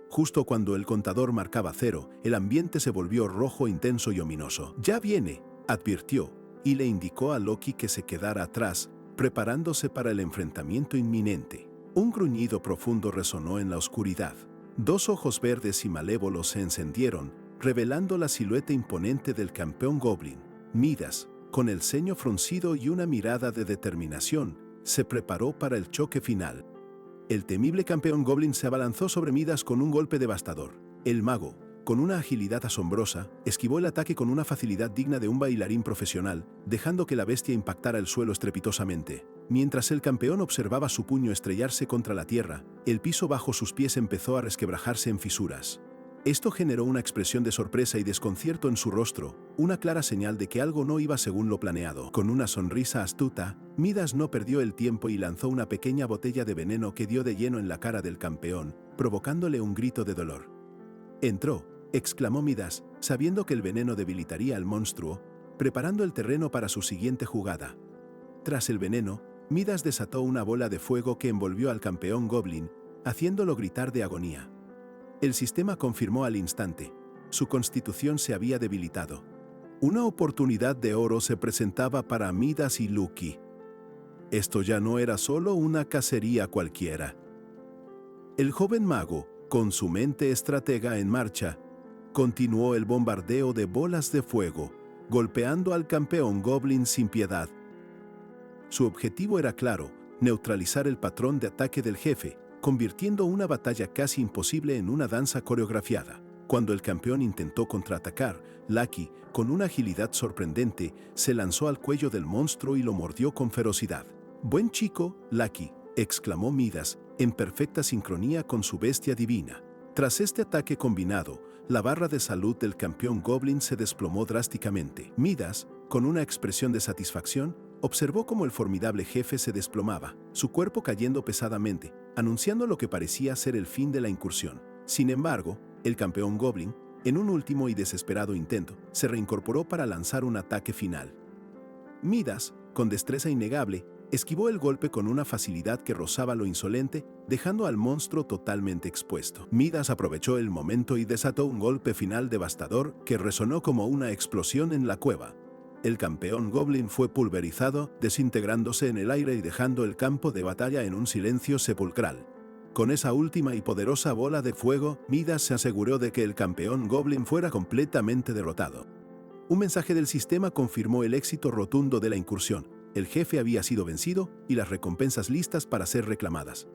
Justo cuando el contador marcaba 0, el ambiente se volvió rojo, intenso y ominoso. «Ya viene», advirtió, y le indicó a Loki que se quedara atrás, preparándose para el enfrentamiento inminente. Un gruñido profundo resonó en la oscuridad. Dos ojos verdes y malévolos se encendieron, revelando la silueta imponente del campeón Goblin. Midas, con el ceño fruncido y una mirada de determinación, se preparó para el choque final. El temible campeón Goblin se abalanzó sobre Midas con un golpe devastador. El mago, con una agilidad asombrosa, esquivó el ataque con una facilidad digna de un bailarín profesional, dejando que la bestia impactara el suelo estrepitosamente. Mientras el campeón observaba su puño estrellarse contra la tierra, el piso bajo sus pies empezó a resquebrajarse en fisuras. Esto generó una expresión de sorpresa y desconcierto en su rostro, una clara señal de que algo no iba según lo planeado. Con una sonrisa astuta, Midas no perdió el tiempo y lanzó una pequeña botella de veneno que dio de lleno en la cara del campeón, provocándole un grito de dolor. «Entró», exclamó Midas, sabiendo que el veneno debilitaría al monstruo, preparando el terreno para su siguiente jugada. Tras el veneno, Midas desató una bola de fuego que envolvió al campeón Goblin, haciéndolo gritar de agonía. El sistema confirmó al instante: su constitución se había debilitado. Una oportunidad de oro se presentaba para Midas y Lucky. Esto ya no era solo una cacería cualquiera. El joven mago, con su mente estratega en marcha, continuó el bombardeo de bolas de fuego, golpeando al campeón Goblin sin piedad. Su objetivo era claro: neutralizar el patrón de ataque del jefe, convirtiendo una batalla casi imposible en una danza coreografiada. Cuando el campeón intentó contraatacar, Lucky, con una agilidad sorprendente, se lanzó al cuello del monstruo y lo mordió con ferocidad. «Buen chico, Lucky», exclamó Midas, en perfecta sincronía con su bestia divina. Tras este ataque combinado, la barra de salud del campeón Goblin se desplomó drásticamente. Midas, con una expresión de satisfacción, observó cómo el formidable jefe se desplomaba, su cuerpo cayendo pesadamente, anunciando lo que parecía ser el fin de la incursión. Sin embargo, el campeón Goblin, en un último y desesperado intento, se reincorporó para lanzar un ataque final. Midas, con destreza innegable, esquivó el golpe con una facilidad que rozaba lo insolente, dejando al monstruo totalmente expuesto. Midas aprovechó el momento y desató un golpe final devastador que resonó como una explosión en la cueva. El campeón Goblin fue pulverizado, desintegrándose en el aire y dejando el campo de batalla en un silencio sepulcral. Con esa última y poderosa bola de fuego, Midas se aseguró de que el campeón Goblin fuera completamente derrotado. Un mensaje del sistema confirmó el éxito rotundo de la incursión. El jefe había sido vencido y las recompensas listas para ser reclamadas.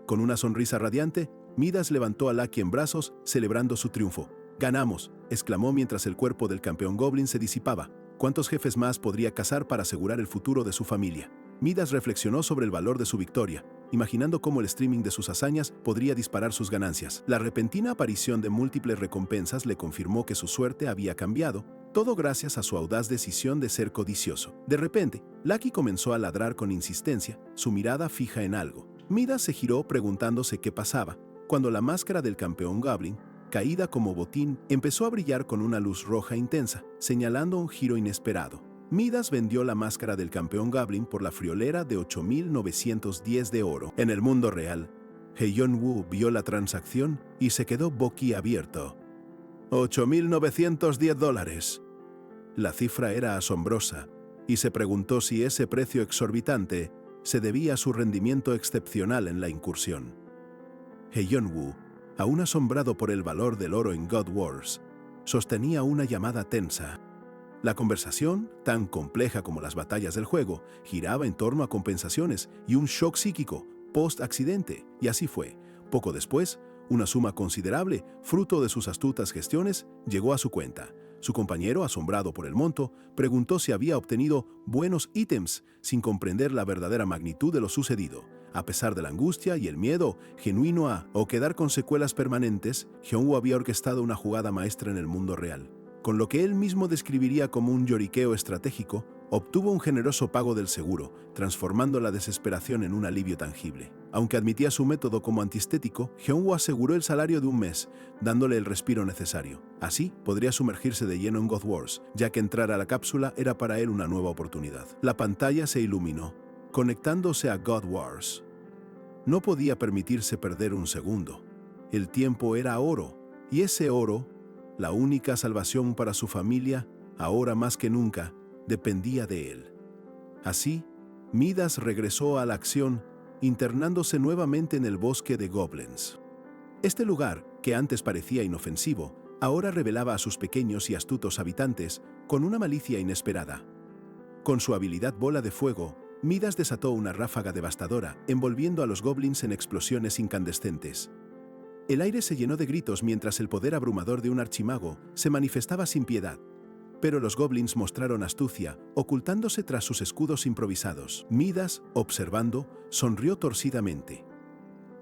Con una sonrisa radiante, Midas levantó a Lucky en brazos, celebrando su triunfo. «¡Ganamos!», exclamó mientras el cuerpo del campeón Goblin se disipaba. ¿Cuántos jefes más podría cazar para asegurar el futuro de su familia? Midas reflexionó sobre el valor de su victoria, imaginando cómo el streaming de sus hazañas podría disparar sus ganancias. La repentina aparición de múltiples recompensas le confirmó que su suerte había cambiado, Todo gracias a su audaz decisión de ser codicioso. De repente, Lucky comenzó a ladrar con insistencia, su mirada fija en algo. Midas se giró preguntándose qué pasaba, cuando la máscara del campeón Goblin, caída como botín, empezó a brillar con una luz roja intensa, señalando un giro inesperado. Midas vendió la máscara del campeón Goblin por la friolera de 8.910 de oro. En el mundo real, Hyeon-woo vio la transacción y se quedó boquiabierto. $8.910. La cifra era asombrosa, y se preguntó si ese precio exorbitante se debía a su rendimiento excepcional en la incursión. Hyeon-woo, aún asombrado por el valor del oro en God Wars, sostenía una llamada tensa. La conversación, tan compleja como las batallas del juego, giraba en torno a compensaciones y un shock psíquico post-accidente, y así fue. Poco después, una suma considerable, fruto de sus astutas gestiones, llegó a su cuenta. Su compañero, asombrado por el monto, preguntó si había obtenido buenos ítems sin comprender la verdadera magnitud de lo sucedido. A pesar de la angustia y el miedo genuino o quedar con secuelas permanentes, Hyun-woo había orquestado una jugada maestra en el mundo real. Con lo que él mismo describiría como un lloriqueo estratégico, obtuvo un generoso pago del seguro, transformando la desesperación en un alivio tangible. Aunque admitía su método como antiestético, Hyun-woo aseguró el salario de un mes, dándole el respiro necesario. Así, podría sumergirse de lleno en God Wars, ya que entrar a la cápsula era para él una nueva oportunidad. La pantalla se iluminó, conectándose a God Wars. No podía permitirse perder un segundo. El tiempo era oro, y ese oro, la única salvación para su familia, ahora más que nunca, dependía de él. Así, Midas regresó a la acción, internándose nuevamente en el bosque de Goblins. Este lugar, que antes parecía inofensivo, ahora revelaba a sus pequeños y astutos habitantes con una malicia inesperada. Con su habilidad bola de fuego, Midas desató una ráfaga devastadora, envolviendo a los goblins en explosiones incandescentes. El aire se llenó de gritos mientras el poder abrumador de un archimago se manifestaba sin piedad. Pero los goblins mostraron astucia, ocultándose tras sus escudos improvisados. Midas, observando, sonrió torcidamente.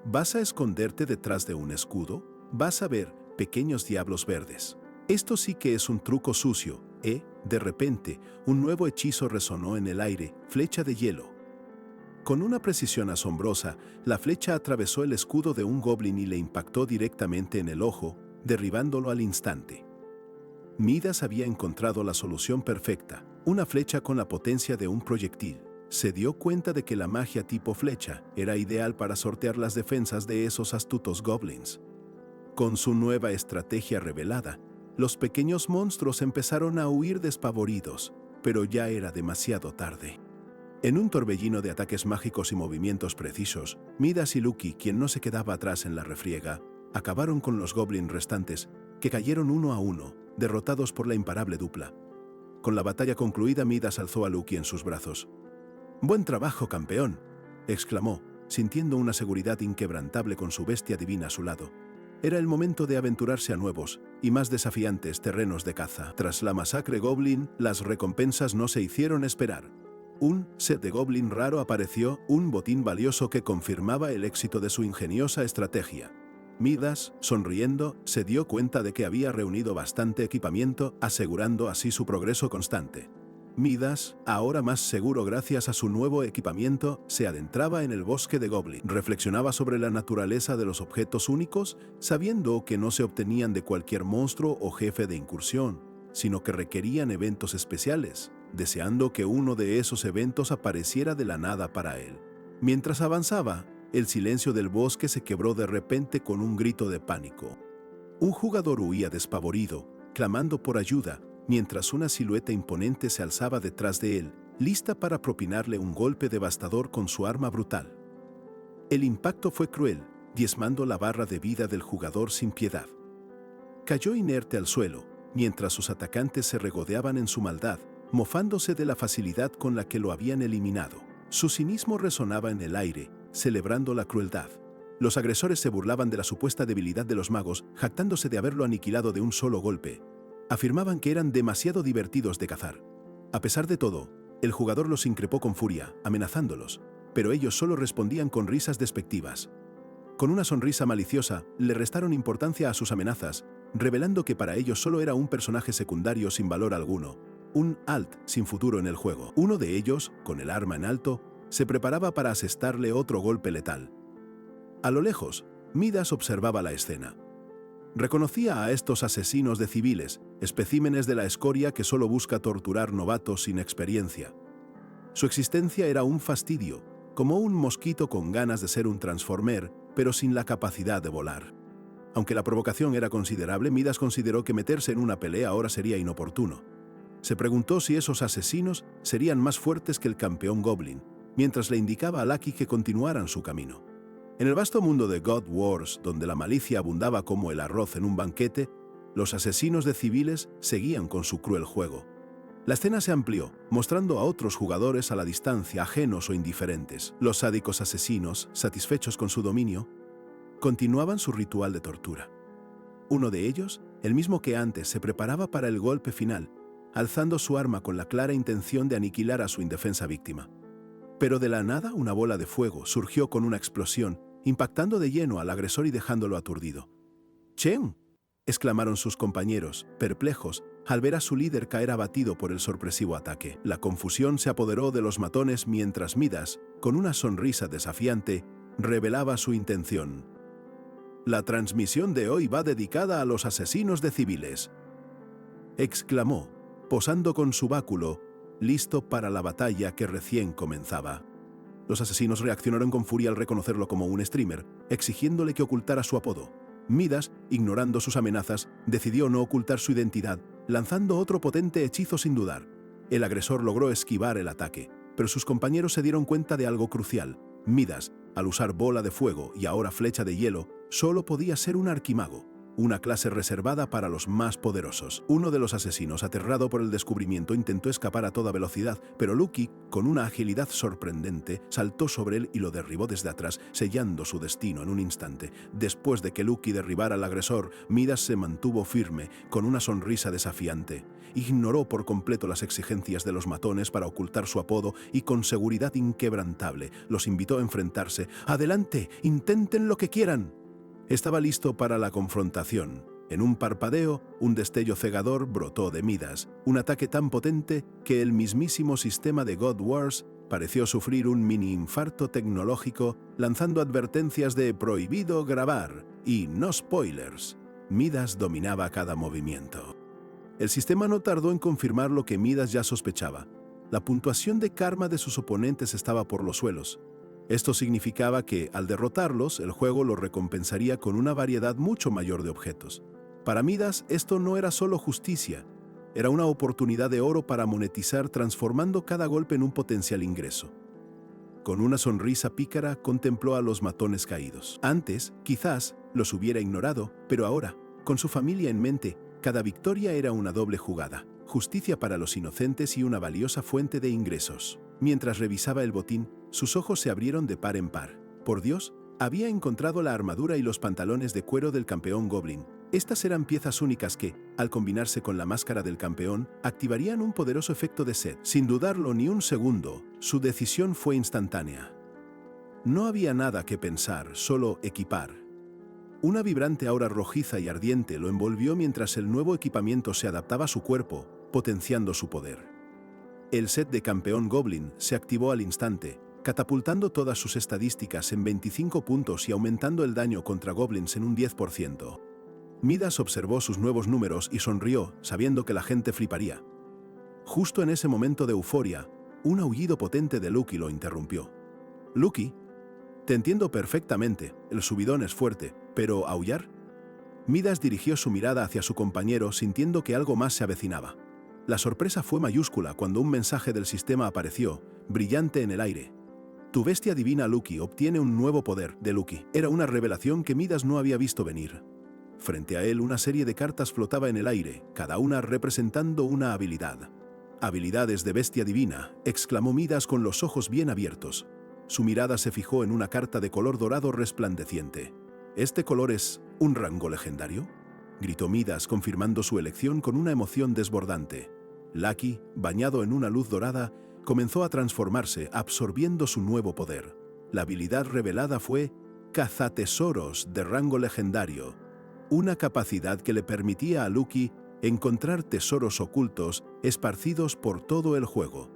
¿Vas a esconderte detrás de un escudo? Vas a ver, pequeños diablos verdes. Esto sí que es un truco sucio, ¿eh? De repente, un nuevo hechizo resonó en el aire, flecha de hielo. Con una precisión asombrosa, la flecha atravesó el escudo de un goblin y le impactó directamente en el ojo, derribándolo al instante. Midas había encontrado la solución perfecta, una flecha con la potencia de un proyectil. Se dio cuenta de que la magia tipo flecha era ideal para sortear las defensas de esos astutos goblins. Con su nueva estrategia revelada, los pequeños monstruos empezaron a huir despavoridos, pero ya era demasiado tarde. En un torbellino de ataques mágicos y movimientos precisos, Midas y Lucky, quien no se quedaba atrás en la refriega, acabaron con los goblins restantes, que cayeron uno a uno, derrotados por la imparable dupla. Con la batalla concluida, Midas alzó a Lucky en sus brazos. «¡Buen trabajo, campeón!», exclamó, sintiendo una seguridad inquebrantable con su bestia divina a su lado. Era el momento de aventurarse a nuevos y más desafiantes terrenos de caza. Tras la masacre goblin, las recompensas no se hicieron esperar. Un set de goblin raro apareció, un botín valioso que confirmaba el éxito de su ingeniosa estrategia. Midas, sonriendo, se dio cuenta de que había reunido bastante equipamiento, asegurando así su progreso constante. Midas, ahora más seguro gracias a su nuevo equipamiento, se adentraba en el bosque de Goblin. Reflexionaba sobre la naturaleza de los objetos únicos, sabiendo que no se obtenían de cualquier monstruo o jefe de incursión, sino que requerían eventos especiales, deseando que uno de esos eventos apareciera de la nada para él. Mientras avanzaba, el silencio del bosque se quebró de repente con un grito de pánico. Un jugador huía despavorido, clamando por ayuda, mientras una silueta imponente se alzaba detrás de él, lista para propinarle un golpe devastador con su arma brutal. El impacto fue cruel, diezmando la barra de vida del jugador sin piedad. Cayó inerte al suelo, mientras sus atacantes se regodeaban en su maldad, mofándose de la facilidad con la que lo habían eliminado. Su cinismo resonaba en el aire, celebrando la crueldad. Los agresores se burlaban de la supuesta debilidad de los magos, jactándose de haberlo aniquilado de un solo golpe. Afirmaban que eran demasiado divertidos de cazar. A pesar de todo, el jugador los increpó con furia, amenazándolos, pero ellos solo respondían con risas despectivas. Con una sonrisa maliciosa, le restaron importancia a sus amenazas, revelando que para ellos solo era un personaje secundario sin valor alguno, un alt sin futuro en el juego. Uno de ellos, con el arma en alto, se preparaba para asestarle otro golpe letal. A lo lejos, Midas observaba la escena. Reconocía a estos asesinos de civiles, especímenes de la escoria que solo busca torturar novatos sin experiencia. Su existencia era un fastidio, como un mosquito con ganas de ser un transformer, pero sin la capacidad de volar. Aunque la provocación era considerable, Midas consideró que meterse en una pelea ahora sería inoportuno. Se preguntó si esos asesinos serían más fuertes que el campeón Goblin, mientras le indicaba a Lucky que continuaran su camino. En el vasto mundo de God Wars, donde la malicia abundaba como el arroz en un banquete, los asesinos de civiles seguían con su cruel juego. La escena se amplió, mostrando a otros jugadores a la distancia, ajenos o indiferentes. Los sádicos asesinos, satisfechos con su dominio, continuaban su ritual de tortura. Uno de ellos, el mismo que antes, se preparaba para el golpe final, alzando su arma con la clara intención de aniquilar a su indefensa víctima. Pero de la nada, una bola de fuego surgió con una explosión, impactando de lleno al agresor y dejándolo aturdido. «¡Chen!», exclamaron sus compañeros, perplejos, al ver a su líder caer abatido por el sorpresivo ataque. La confusión se apoderó de los matones mientras Midas, con una sonrisa desafiante, revelaba su intención. «La transmisión de hoy va dedicada a los asesinos de civiles», exclamó, posando con su báculo, listo para la batalla que recién comenzaba. Los asesinos reaccionaron con furia al reconocerlo como un streamer, exigiéndole que ocultara su apodo. Midas, ignorando sus amenazas, decidió no ocultar su identidad, lanzando otro potente hechizo sin dudar. El agresor logró esquivar el ataque, pero sus compañeros se dieron cuenta de algo crucial. Midas, al usar bola de fuego y ahora flecha de hielo, solo podía ser un arquimago, una clase reservada para los más poderosos. Uno de los asesinos, aterrado por el descubrimiento, intentó escapar a toda velocidad, pero Lucky, con una agilidad sorprendente, saltó sobre él y lo derribó desde atrás, sellando su destino en un instante. Después de que Lucky derribara al agresor, Midas se mantuvo firme, con una sonrisa desafiante. Ignoró por completo las exigencias de los matones para ocultar su apodo y con seguridad inquebrantable los invitó a enfrentarse. «¡Adelante! ¡Intenten lo que quieran!». Estaba listo para la confrontación. En un parpadeo, un destello cegador brotó de Midas, un ataque tan potente que el mismísimo sistema de God Wars pareció sufrir un mini infarto tecnológico, lanzando advertencias de «prohibido grabar» y «no spoilers». Midas dominaba cada movimiento. El sistema no tardó en confirmar lo que Midas ya sospechaba. La puntuación de karma de sus oponentes estaba por los suelos. Esto significaba que, al derrotarlos, el juego los recompensaría con una variedad mucho mayor de objetos. Para Midas, esto no era solo justicia, era una oportunidad de oro para monetizar, transformando cada golpe en un potencial ingreso. Con una sonrisa pícara, contempló a los matones caídos. Antes, quizás, los hubiera ignorado, pero ahora, con su familia en mente, cada victoria era una doble jugada, justicia para los inocentes y una valiosa fuente de ingresos. Mientras revisaba el botín, sus ojos se abrieron de par en par. Por Dios, había encontrado la armadura y los pantalones de cuero del campeón Goblin. Estas eran piezas únicas que, al combinarse con la máscara del campeón, activarían un poderoso efecto de sed. Sin dudarlo ni un segundo, su decisión fue instantánea. No había nada que pensar, solo equipar. Una vibrante aura rojiza y ardiente lo envolvió mientras el nuevo equipamiento se adaptaba a su cuerpo, potenciando su poder. El set de campeón Goblin se activó al instante, catapultando todas sus estadísticas en 25 puntos y aumentando el daño contra goblins en un 10%. Midas observó sus nuevos números y sonrió, sabiendo que la gente fliparía. Justo en ese momento de euforia, un aullido potente de Lucky lo interrumpió. «Lucky, te entiendo perfectamente, el subidón es fuerte, pero ¿aullar?». Midas dirigió su mirada hacia su compañero, sintiendo que algo más se avecinaba. La sorpresa fue mayúscula cuando un mensaje del sistema apareció, brillante en el aire. «Tu bestia divina Lucky obtiene un nuevo poder de Lucky». Era una revelación que Midas no había visto venir. Frente a él, una serie de cartas flotaba en el aire, cada una representando una habilidad. «Habilidades de bestia divina», exclamó Midas con los ojos bien abiertos. Su mirada se fijó en una carta de color dorado resplandeciente. «¿Este color es un rango legendario?», gritó Midas, confirmando su elección con una emoción desbordante. Lucky, bañado en una luz dorada, comenzó a transformarse, absorbiendo su nuevo poder. La habilidad revelada fue «Cazatesoros de rango legendario». una capacidad que le permitía a Lucky encontrar tesoros ocultos esparcidos por todo el juego.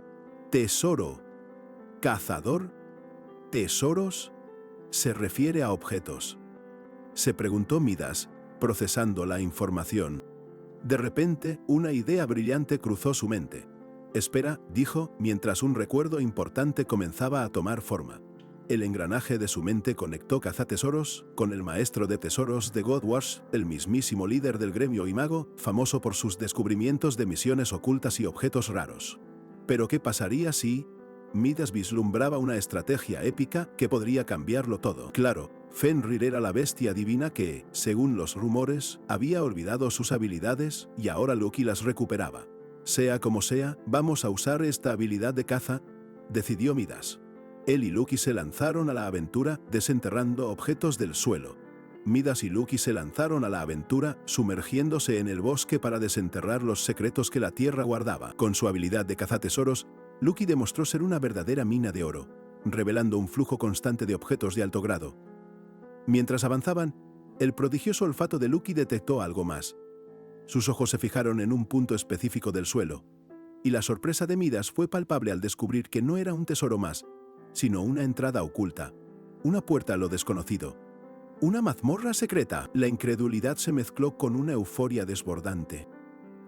¿Tesoro? ¿Cazador? ¿Tesoros? Se refiere a objetos. Se preguntó Midas, procesando la información. De repente, una idea brillante cruzó su mente. «Espera», dijo, mientras un recuerdo importante comenzaba a tomar forma. El engranaje de su mente conectó cazatesoros con el maestro de tesoros de God Wars, el mismísimo líder del gremio y mago, famoso por sus descubrimientos de misiones ocultas y objetos raros. Pero ¿qué pasaría si...? Midas vislumbraba una estrategia épica que podría cambiarlo todo. Claro, Fenrir era la bestia divina que, según los rumores, había olvidado sus habilidades y ahora Lucky las recuperaba. Sea como sea, vamos a usar esta habilidad de caza, decidió Midas. Él y Lucky se lanzaron a la aventura desenterrando objetos del suelo. Midas y Lucky se lanzaron a la aventura sumergiéndose en el bosque para desenterrar los secretos que la tierra guardaba. Con su habilidad de cazatesoros, Lucky demostró ser una verdadera mina de oro, revelando un flujo constante de objetos de alto grado. Mientras avanzaban, el prodigioso olfato de Lucky detectó algo más. Sus ojos se fijaron en un punto específico del suelo, y la sorpresa de Midas fue palpable al descubrir que no era un tesoro más, sino una entrada oculta, una puerta a lo desconocido. ¡Una mazmorra secreta! La incredulidad se mezcló con una euforia desbordante.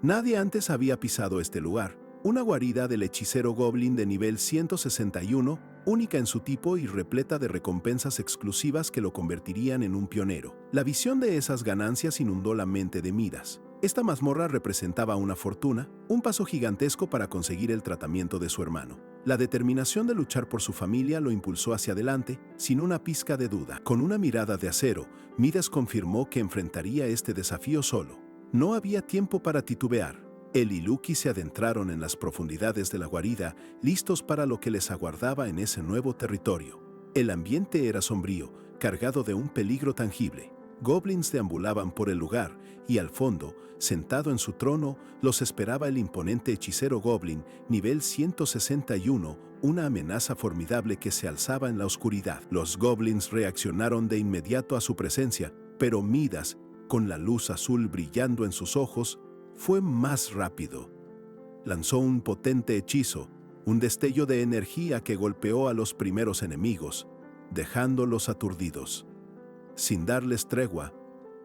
Nadie antes había pisado este lugar. Una guarida del hechicero Goblin de nivel 161, única en su tipo y repleta de recompensas exclusivas que lo convertirían en un pionero. La visión de esas ganancias inundó la mente de Midas. Esta mazmorra representaba una fortuna, un paso gigantesco para conseguir el tratamiento de su hermano. La determinación de luchar por su familia lo impulsó hacia adelante, sin una pizca de duda. Con una mirada de acero, Midas confirmó que enfrentaría este desafío solo. No había tiempo para titubear. Él y Lucky se adentraron en las profundidades de la guarida, listos para lo que les aguardaba en ese nuevo territorio. El ambiente era sombrío, cargado de un peligro tangible. Goblins deambulaban por el lugar, y al fondo, sentado en su trono, los esperaba el imponente hechicero Goblin, nivel 161, una amenaza formidable que se alzaba en la oscuridad. Los Goblins reaccionaron de inmediato a su presencia, pero Midas, con la luz azul brillando en sus ojos, fue más rápido. Lanzó un potente hechizo, un destello de energía que golpeó a los primeros enemigos, dejándolos aturdidos. Sin darles tregua,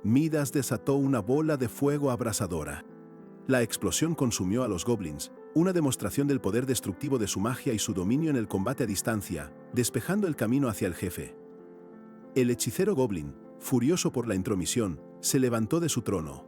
Midas desató una bola de fuego abrasadora. La explosión consumió a los goblins, una demostración del poder destructivo de su magia y su dominio en el combate a distancia, despejando el camino hacia el jefe. El hechicero goblin, furioso por la intromisión, se levantó de su trono.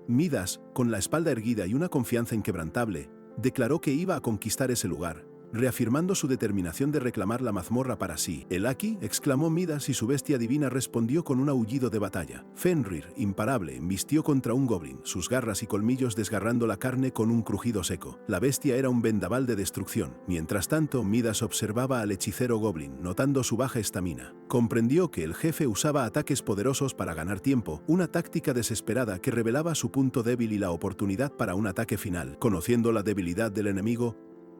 Midas, con la espalda erguida y una confianza inquebrantable, declaró que iba a conquistar ese lugar, reafirmando su determinación de reclamar la mazmorra para sí. «¿El aquí?», exclamó Midas y su bestia divina respondió con un aullido de batalla. Fenrir, imparable, embistió contra un goblin, sus garras y colmillos desgarrando la carne con un crujido seco. La bestia era un vendaval de destrucción. Mientras tanto, Midas observaba al hechicero goblin, notando su baja estamina. Comprendió que el jefe usaba ataques poderosos para ganar tiempo, una táctica desesperada que revelaba su punto débil y la oportunidad para un ataque final. Conociendo la debilidad del enemigo,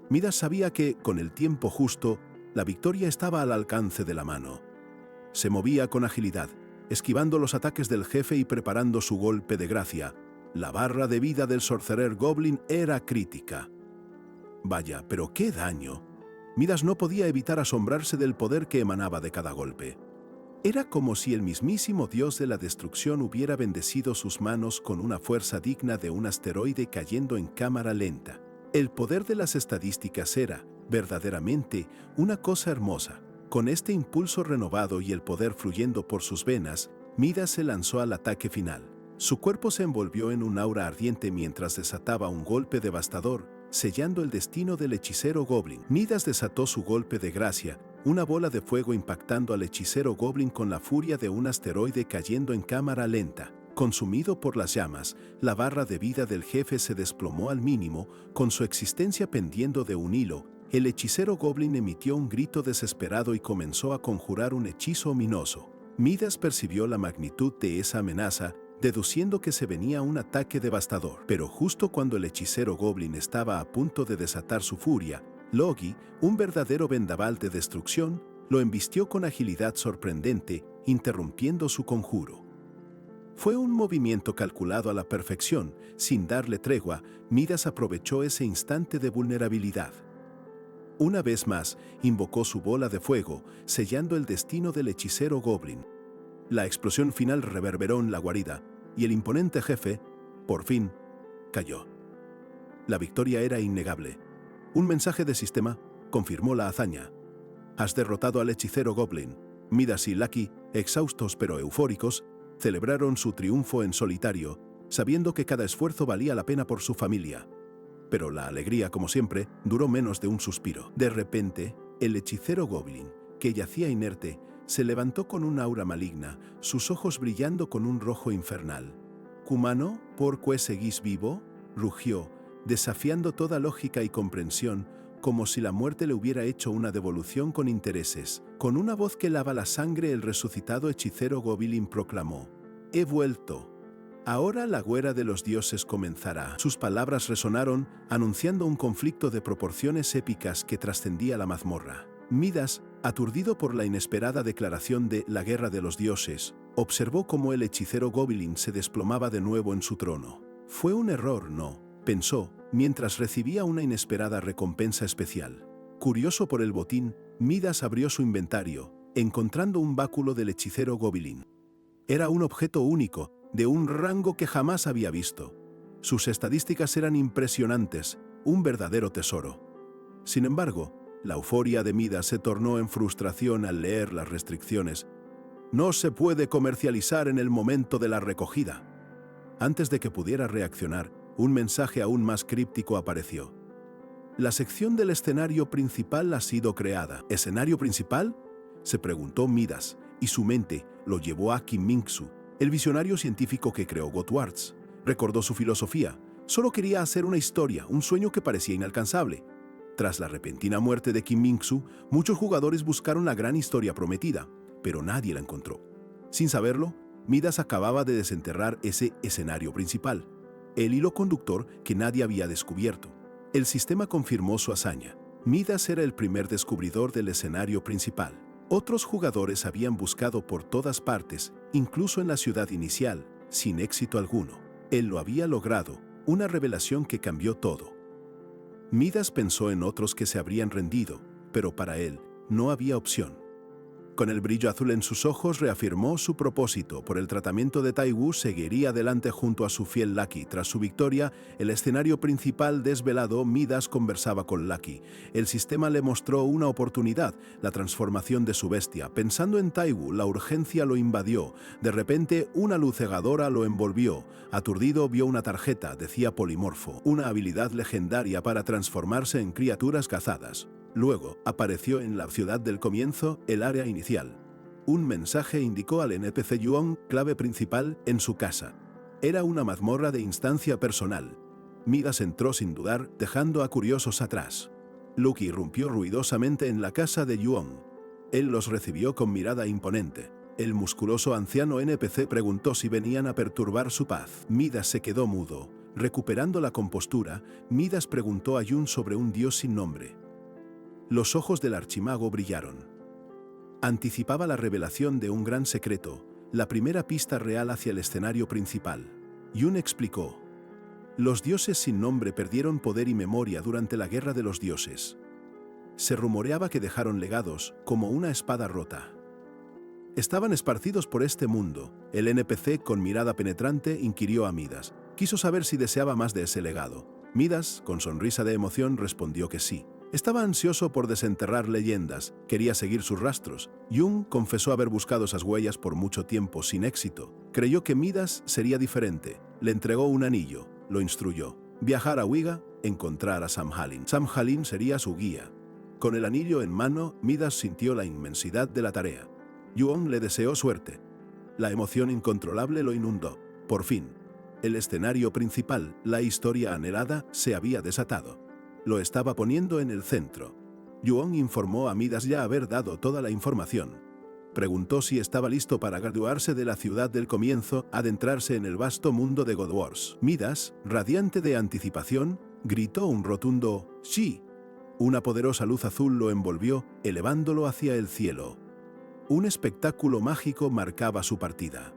Midas sabía que, con el tiempo justo, la victoria estaba al alcance de la mano. Se movía con agilidad, esquivando los ataques del jefe y preparando su golpe de gracia. La barra de vida del sorcerer Goblin era crítica. Vaya, pero qué daño. Midas no podía evitar asombrarse del poder que emanaba de cada golpe. Era como si el mismísimo dios de la destrucción hubiera bendecido sus manos con una fuerza digna de un asteroide cayendo en cámara lenta. El poder de las estadísticas era, verdaderamente, una cosa hermosa. Con este impulso renovado y el poder fluyendo por sus venas, Midas se lanzó al ataque final. Su cuerpo se envolvió en un aura ardiente mientras desataba un golpe devastador, sellando el destino del hechicero Goblin. Midas desató su golpe de gracia, una bola de fuego impactando al hechicero Goblin con la furia de un asteroide cayendo en cámara lenta. Consumido por las llamas, la barra de vida del jefe se desplomó al mínimo, con su existencia pendiendo de un hilo. El hechicero Goblin emitió un grito desesperado y comenzó a conjurar un hechizo ominoso. Midas percibió la magnitud de esa amenaza, deduciendo que se venía un ataque devastador. Pero justo cuando el hechicero Goblin estaba a punto de desatar su furia, Logi, un verdadero vendaval de destrucción, lo embistió con agilidad sorprendente, interrumpiendo su conjuro. Fue un movimiento calculado a la perfección. Sin darle tregua, Midas aprovechó ese instante de vulnerabilidad. Una vez más, invocó su bola de fuego, sellando el destino del hechicero Goblin. La explosión final reverberó en la guarida, y el imponente jefe, por fin, cayó. La victoria era innegable. Un mensaje de sistema confirmó la hazaña. Has derrotado al hechicero Goblin. Midas y Lucky, exhaustos pero eufóricos, celebraron su triunfo en solitario, sabiendo que cada esfuerzo valía la pena por su familia. Pero la alegría, como siempre, duró menos de un suspiro. De repente, el hechicero Goblin, que yacía inerte, se levantó con un aura maligna, sus ojos brillando con un rojo infernal. «¿Cumano, por qué seguís vivo?», rugió, desafiando toda lógica y comprensión, como si la muerte le hubiera hecho una devolución con intereses. Con una voz que lava la sangre, el resucitado hechicero Goblin proclamó: «He vuelto. Ahora la guerra de los dioses comenzará». Sus palabras resonaron, anunciando un conflicto de proporciones épicas que trascendía la mazmorra. Midas, aturdido por la inesperada declaración de la guerra de los dioses, observó cómo el hechicero Goblin se desplomaba de nuevo en su trono. Fue un error, ¿no?, pensó, mientras recibía una inesperada recompensa especial. Curioso por el botín, Midas abrió su inventario, encontrando un báculo del hechicero Goblin. Era un objeto único, de un rango que jamás había visto. Sus estadísticas eran impresionantes, un verdadero tesoro. Sin embargo, la euforia de Midas se tornó en frustración al leer las restricciones. «No se puede comercializar en el momento de la recogida». Antes de que pudiera reaccionar, un mensaje aún más críptico apareció. «La sección del escenario principal ha sido creada». ¿Escenario principal?, se preguntó Midas, y su mente lo llevó a Kim Ming-Su, el visionario científico que creó Godwards. Recordó su filosofía. Solo quería hacer una historia, un sueño que parecía inalcanzable. Tras la repentina muerte de Kim Ming-Su, muchos jugadores buscaron la gran historia prometida, pero nadie la encontró. Sin saberlo, Midas acababa de desenterrar ese escenario principal, el hilo conductor que nadie había descubierto. El sistema confirmó su hazaña. Midas era el primer descubridor del escenario principal. Otros jugadores habían buscado por todas partes, incluso en la ciudad inicial, sin éxito alguno. Él lo había logrado, una revelación que cambió todo. Midas pensó en otros que se habrían rendido, pero para él no había opción. Con el brillo azul en sus ojos reafirmó su propósito. Por el tratamiento de Tai Wu seguiría adelante junto a su fiel Lucky. Tras su victoria, el escenario principal desvelado, Midas conversaba con Lucky. El sistema le mostró una oportunidad, la transformación de su bestia. Pensando en Tai Wu, la urgencia lo invadió. De repente, una luz cegadora lo envolvió. Aturdido, vio una tarjeta, decía polimorfo, una habilidad legendaria para transformarse en criaturas cazadas. Luego, apareció en la ciudad del comienzo, el área inicial. Un mensaje indicó al NPC Yuan, clave principal, en su casa. Era una mazmorra de instancia personal. Midas entró sin dudar, dejando a curiosos atrás. Lucky irrumpió ruidosamente en la casa de Yuan. Él los recibió con mirada imponente. El musculoso anciano NPC preguntó si venían a perturbar su paz. Midas se quedó mudo. Recuperando la compostura, Midas preguntó a Yun sobre un dios sin nombre. Los ojos del archimago brillaron. Anticipaba la revelación de un gran secreto, la primera pista real hacia el escenario principal. Yun explicó: los dioses sin nombre perdieron poder y memoria durante la Guerra de los Dioses. Se rumoreaba que dejaron legados, como una espada rota. Estaban esparcidos por este mundo. El NPC, con mirada penetrante, inquirió a Midas. Quiso saber si deseaba más de ese legado. Midas, con sonrisa de emoción, respondió que sí. Estaba ansioso por desenterrar leyendas, quería seguir sus rastros. Yun confesó haber buscado esas huellas por mucho tiempo, sin éxito. Creyó que Midas sería diferente. Le entregó un anillo, lo instruyó. Viajar a Wiga, encontrar a Samhain. Samhain sería su guía. Con el anillo en mano, Midas sintió la inmensidad de la tarea. Yun le deseó suerte. La emoción incontrolable lo inundó. Por fin, el escenario principal, la historia anhelada, se había desatado. Lo estaba poniendo en el centro. Yuan informó a Midas ya haber dado toda la información. Preguntó si estaba listo para graduarse de la ciudad del comienzo, adentrarse en el vasto mundo de Godwars. Midas, radiante de anticipación, gritó un rotundo «sí». Una poderosa luz azul lo envolvió, elevándolo hacia el cielo. Un espectáculo mágico marcaba su partida.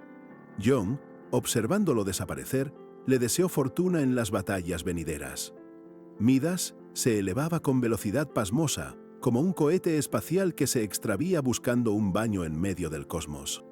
John, Observándolo desaparecer, le deseó fortuna en las batallas venideras. Midas se elevaba con velocidad pasmosa, como un cohete espacial que se extravía buscando un baño en medio del cosmos.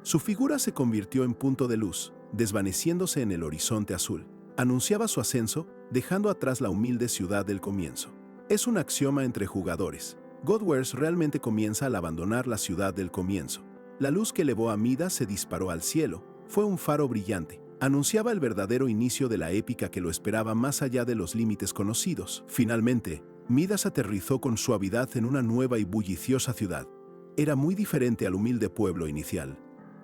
Su figura se convirtió en punto de luz, desvaneciéndose en el horizonte azul. Anunciaba su ascenso, dejando atrás la humilde ciudad del comienzo. Es un axioma entre jugadores. Godwars realmente comienza al abandonar la ciudad del comienzo. La luz que elevó a Midas se disparó al cielo. Fue un faro brillante. Anunciaba el verdadero inicio de la épica que lo esperaba más allá de los límites conocidos. Finalmente, Midas aterrizó con suavidad en una nueva y bulliciosa ciudad. Era muy diferente al humilde pueblo inicial.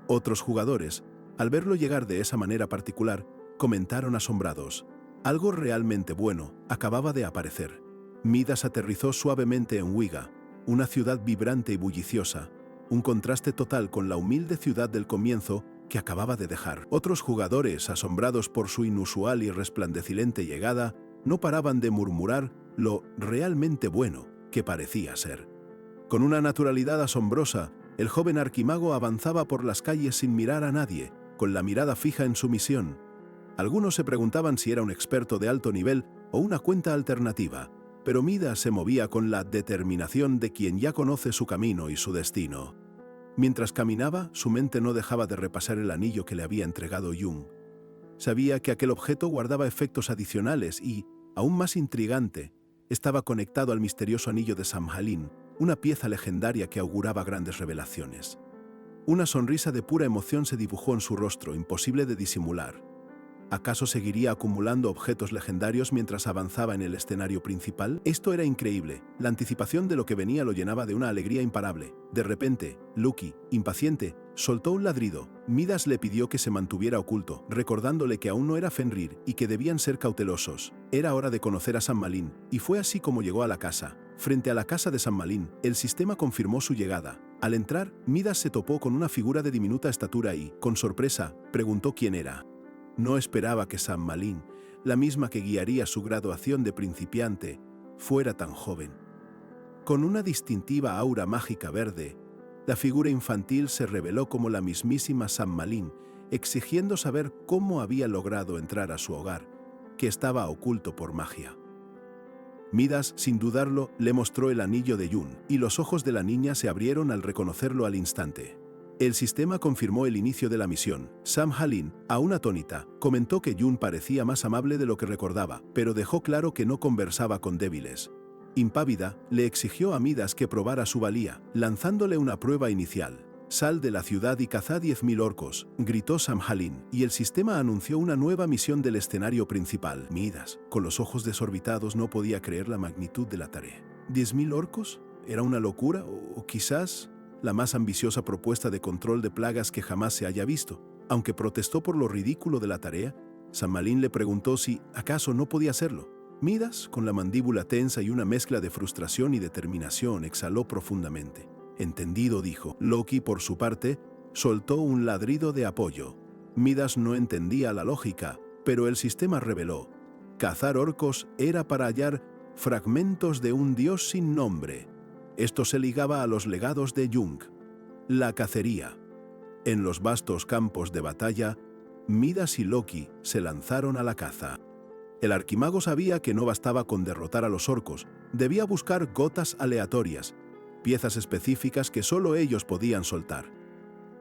Otros jugadores, al verlo llegar de esa manera particular, comentaron asombrados: algo realmente bueno acababa de aparecer. Midas aterrizó suavemente en Wiga, una ciudad vibrante y bulliciosa, un contraste total con la humilde ciudad del comienzo que acababa de dejar. Otros jugadores, asombrados por su inusual y resplandeciente llegada, no paraban de murmurar lo realmente bueno que parecía ser. Con una naturalidad asombrosa, el joven arquimago avanzaba por las calles sin mirar a nadie, con la mirada fija en su misión. Algunos se preguntaban si era un experto de alto nivel o una cuenta alternativa, pero Midas se movía con la determinación de quien ya conoce su camino y su destino. Mientras caminaba, su mente no dejaba de repasar el anillo que le había entregado Jung. Sabía que aquel objeto guardaba efectos adicionales y, aún más intrigante, estaba conectado al misterioso anillo de Samhain, una pieza legendaria que auguraba grandes revelaciones. Una sonrisa de pura emoción se dibujó en su rostro, imposible de disimular. ¿Acaso seguiría acumulando objetos legendarios mientras avanzaba en el escenario principal? Esto era increíble. La anticipación de lo que venía lo llenaba de una alegría imparable. De repente, Lucky, impaciente, soltó un ladrido. Midas le pidió que se mantuviera oculto, recordándole que aún no era Fenrir y que debían ser cautelosos. Era hora de conocer a San Malín, y fue así como llegó a la casa. Frente a la casa de San Malín, el sistema confirmó su llegada. Al entrar, Midas se topó con una figura de diminuta estatura y, con sorpresa, preguntó quién era. No esperaba que San Malín, la misma que guiaría su graduación de principiante, fuera tan joven. Con una distintiva aura mágica verde, la figura infantil se reveló como la mismísima San Malín, exigiendo saber cómo había logrado entrar a su hogar, que estaba oculto por magia. Midas, sin dudarlo, le mostró el anillo de Yun, y los ojos de la niña se abrieron al reconocerlo al instante. El sistema confirmó el inicio de la misión. Samhain, aún atónita, comentó que Yun parecía más amable de lo que recordaba, pero dejó claro que no conversaba con débiles. Impávida, le exigió a Midas que probara su valía, lanzándole una prueba inicial. «Sal de la ciudad y cazá 10.000 orcos», gritó Samhain, y el sistema anunció una nueva misión del escenario principal. Midas, con los ojos desorbitados, no podía creer la magnitud de la tarea. ¿10.000 orcos? ¿Era una locura? ¿O quizás la más ambiciosa propuesta de control de plagas que jamás se haya visto? Aunque protestó por lo ridículo de la tarea, Samhain le preguntó si acaso no podía hacerlo. Midas, con la mandíbula tensa y una mezcla de frustración y determinación, exhaló profundamente. «Entendido», dijo. Loki, por su parte, soltó un ladrido de apoyo. Midas no entendía la lógica, pero el sistema reveló: cazar orcos era para hallar fragmentos de un dios sin nombre. Esto se ligaba a los legados de Jung. La cacería. En los vastos campos de batalla, Midas y Loki se lanzaron a la caza. El arquimago sabía que no bastaba con derrotar a los orcos, debía buscar gotas aleatorias, piezas específicas que solo ellos podían soltar.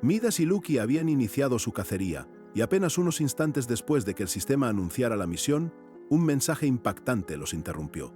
Midas y Loki habían iniciado su cacería, y apenas unos instantes después de que el sistema anunciara la misión, un mensaje impactante los interrumpió.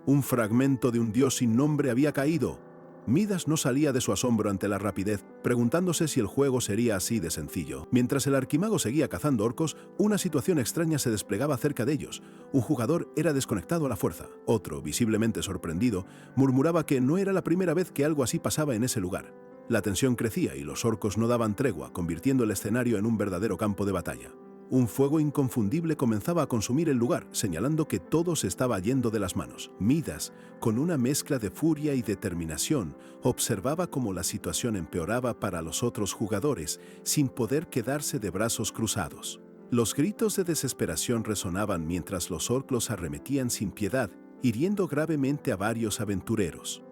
Un fragmento de un dios sin nombre había caído. Midas no salía de su asombro ante la rapidez, preguntándose si el juego sería así de sencillo. Mientras el arquimago seguía cazando orcos, una situación extraña se desplegaba cerca de ellos. Un jugador era desconectado a la fuerza. Otro, visiblemente sorprendido, murmuraba que no era la primera vez que algo así pasaba en ese lugar. La tensión crecía y los orcos no daban tregua, convirtiendo el escenario en un verdadero campo de batalla. Un fuego inconfundible comenzaba a consumir el lugar, señalando que todo se estaba yendo de las manos. Midas, con una mezcla de furia y determinación, observaba cómo la situación empeoraba para los otros jugadores, sin poder quedarse de brazos cruzados. Los gritos de desesperación resonaban mientras los orcos arremetían sin piedad, hiriendo gravemente a varios aventureros.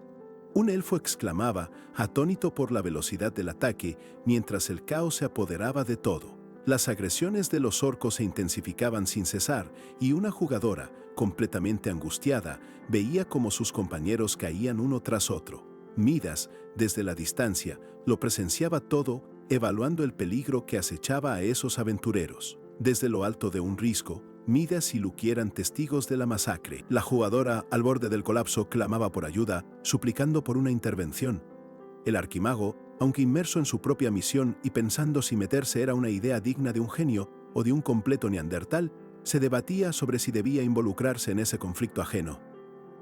Un elfo exclamaba, atónito por la velocidad del ataque, mientras el caos se apoderaba de todo. Las agresiones de los orcos se intensificaban sin cesar y una jugadora, completamente angustiada, veía cómo sus compañeros caían uno tras otro. Midas, desde la distancia, lo presenciaba todo, evaluando el peligro que acechaba a esos aventureros. Desde lo alto de un risco, Midas y Lucky eran testigos de la masacre. La jugadora, al borde del colapso, clamaba por ayuda, suplicando por una intervención. El arquimago, aunque inmerso en su propia misión y pensando si meterse era una idea digna de un genio o de un completo neandertal, se debatía sobre si debía involucrarse en ese conflicto ajeno.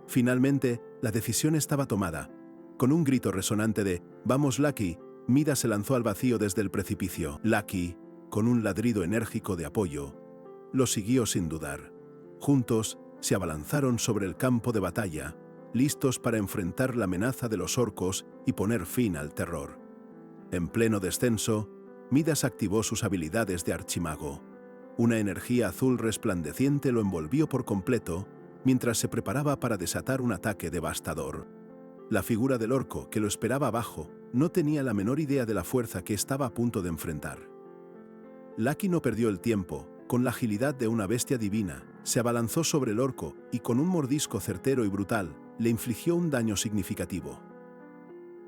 Finalmente, la decisión estaba tomada. Con un grito resonante de «¡Vamos, Lucky!», Midas se lanzó al vacío desde el precipicio. Lucky, con un ladrido enérgico de apoyo, lo siguió sin dudar. Juntos, se abalanzaron sobre el campo de batalla, listos para enfrentar la amenaza de los orcos y poner fin al terror. En pleno descenso, Midas activó sus habilidades de archimago. Una energía azul resplandeciente lo envolvió por completo mientras se preparaba para desatar un ataque devastador. La figura del orco, que lo esperaba abajo, no tenía la menor idea de la fuerza que estaba a punto de enfrentar. Lucky no perdió el tiempo. Con la agilidad de una bestia divina, se abalanzó sobre el orco y con un mordisco certero y brutal, le infligió un daño significativo.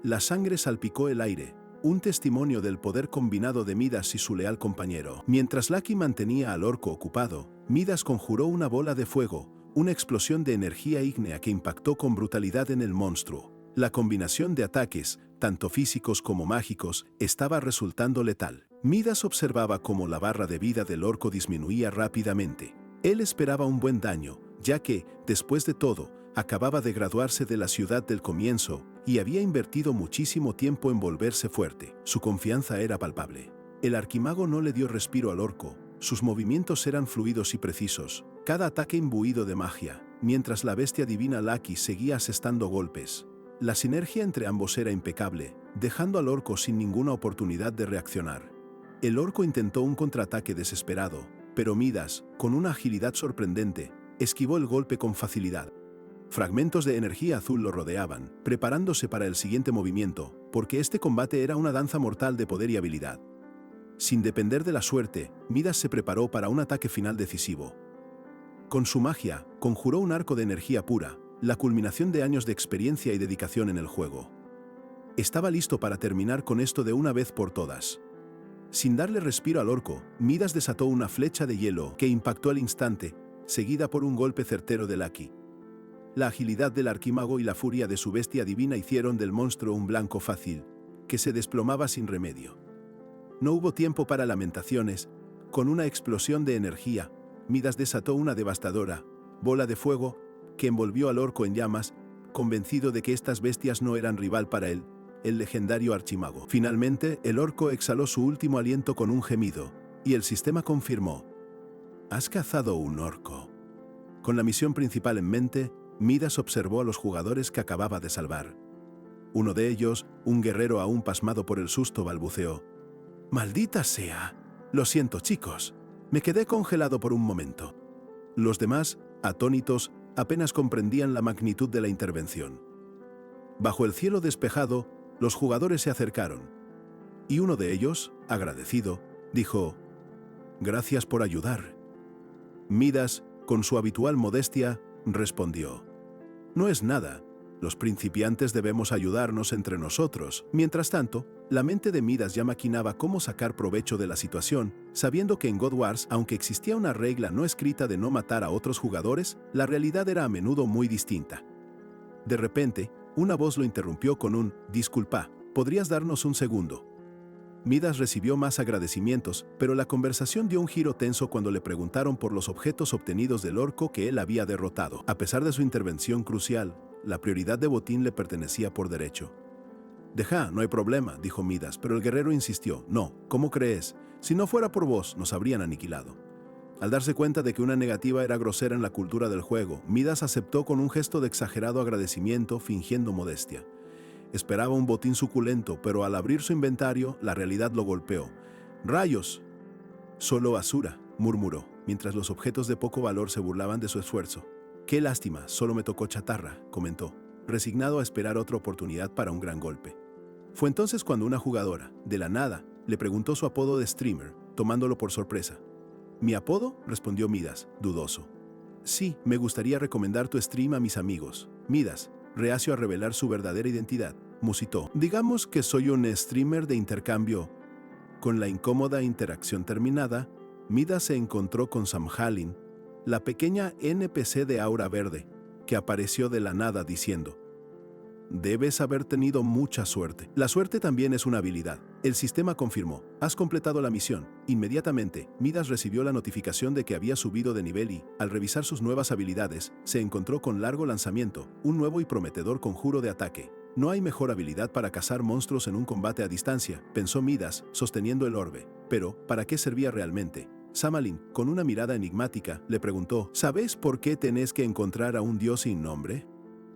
La sangre salpicó el aire, un testimonio del poder combinado de Midas y su leal compañero. Mientras Lucky mantenía al orco ocupado, Midas conjuró una bola de fuego, una explosión de energía ígnea que impactó con brutalidad en el monstruo. La combinación de ataques, tanto físicos como mágicos, estaba resultando letal. Midas observaba cómo la barra de vida del orco disminuía rápidamente. Él esperaba un buen daño, ya que, después de todo, acababa de graduarse de la ciudad del comienzo y había invertido muchísimo tiempo en volverse fuerte. Su confianza era palpable. El arquimago no le dio respiro al orco. Sus movimientos eran fluidos y precisos, cada ataque imbuido de magia, mientras la bestia divina Lucky seguía asestando golpes. La sinergia entre ambos era impecable, dejando al orco sin ninguna oportunidad de reaccionar. El orco intentó un contraataque desesperado, pero Midas, con una agilidad sorprendente, esquivó el golpe con facilidad. Fragmentos de energía azul lo rodeaban, preparándose para el siguiente movimiento, porque este combate era una danza mortal de poder y habilidad. Sin depender de la suerte, Midas se preparó para un ataque final decisivo. Con su magia, conjuró un arco de energía pura, la culminación de años de experiencia y dedicación en el juego. Estaba listo para terminar con esto de una vez por todas. Sin darle respiro al orco, Midas desató una flecha de hielo que impactó al instante, seguida por un golpe certero de Lucky. La agilidad del arquimago y la furia de su bestia divina hicieron del monstruo un blanco fácil, que se desplomaba sin remedio. No hubo tiempo para lamentaciones. Con una explosión de energía, Midas desató una devastadora bola de fuego que envolvió al orco en llamas, convencido de que estas bestias no eran rival para él, el legendario archimago. Finalmente, el orco exhaló su último aliento con un gemido, y el sistema confirmó: «Has cazado un orco». Con la misión principal en mente, Midas observó a los jugadores que acababa de salvar. Uno de ellos, un guerrero aún pasmado por el susto, balbuceó: «¡Maldita sea! Lo siento, chicos. Me quedé congelado por un momento». Los demás, atónitos, apenas comprendían la magnitud de la intervención. Bajo el cielo despejado, los jugadores se acercaron, y uno de ellos, agradecido, dijo: «Gracias por ayudar». Midas, con su habitual modestia, respondió: «No es nada. Los principiantes debemos ayudarnos entre nosotros». Mientras tanto, la mente de Midas ya maquinaba cómo sacar provecho de la situación, sabiendo que en God Wars, aunque existía una regla no escrita de no matar a otros jugadores, la realidad era a menudo muy distinta. De repente, una voz lo interrumpió con un «Disculpa, ¿podrías darnos un segundo?». Midas recibió más agradecimientos, pero la conversación dio un giro tenso cuando le preguntaron por los objetos obtenidos del orco que él había derrotado. A pesar de su intervención crucial, la prioridad de botín le pertenecía por derecho. «Deja, no hay problema», dijo Midas, pero el guerrero insistió: «No, ¿cómo crees? Si no fuera por vos, nos habrían aniquilado». Al darse cuenta de que una negativa era grosera en la cultura del juego, Midas aceptó con un gesto de exagerado agradecimiento, fingiendo modestia. Esperaba un botín suculento, pero al abrir su inventario, la realidad lo golpeó. «¡Rayos!». «Solo basura», murmuró, mientras los objetos de poco valor se burlaban de su esfuerzo. «Qué lástima, solo me tocó chatarra», comentó, resignado a esperar otra oportunidad para un gran golpe. Fue entonces cuando una jugadora, de la nada, le preguntó su apodo de streamer, tomándolo por sorpresa. ¿Mi apodo?, respondió Midas, dudoso. Sí, me gustaría recomendar tu stream a mis amigos. Midas, reacio a revelar su verdadera identidad, musitó. Digamos que soy un streamer de intercambio. Con la incómoda interacción terminada, Midas se encontró con Samhain, la pequeña NPC de aura verde, que apareció de la nada diciendo: debes haber tenido mucha suerte. La suerte también es una habilidad. El sistema confirmó: has completado la misión. Inmediatamente, Midas recibió la notificación de que había subido de nivel y, al revisar sus nuevas habilidades, se encontró con largo lanzamiento, un nuevo y prometedor conjuro de ataque. No hay mejor habilidad para cazar monstruos en un combate a distancia, pensó Midas, sosteniendo el orbe. Pero, ¿para qué servía realmente? Samhain, con una mirada enigmática, le preguntó: ¿sabes por qué tenés que encontrar a un dios sin nombre?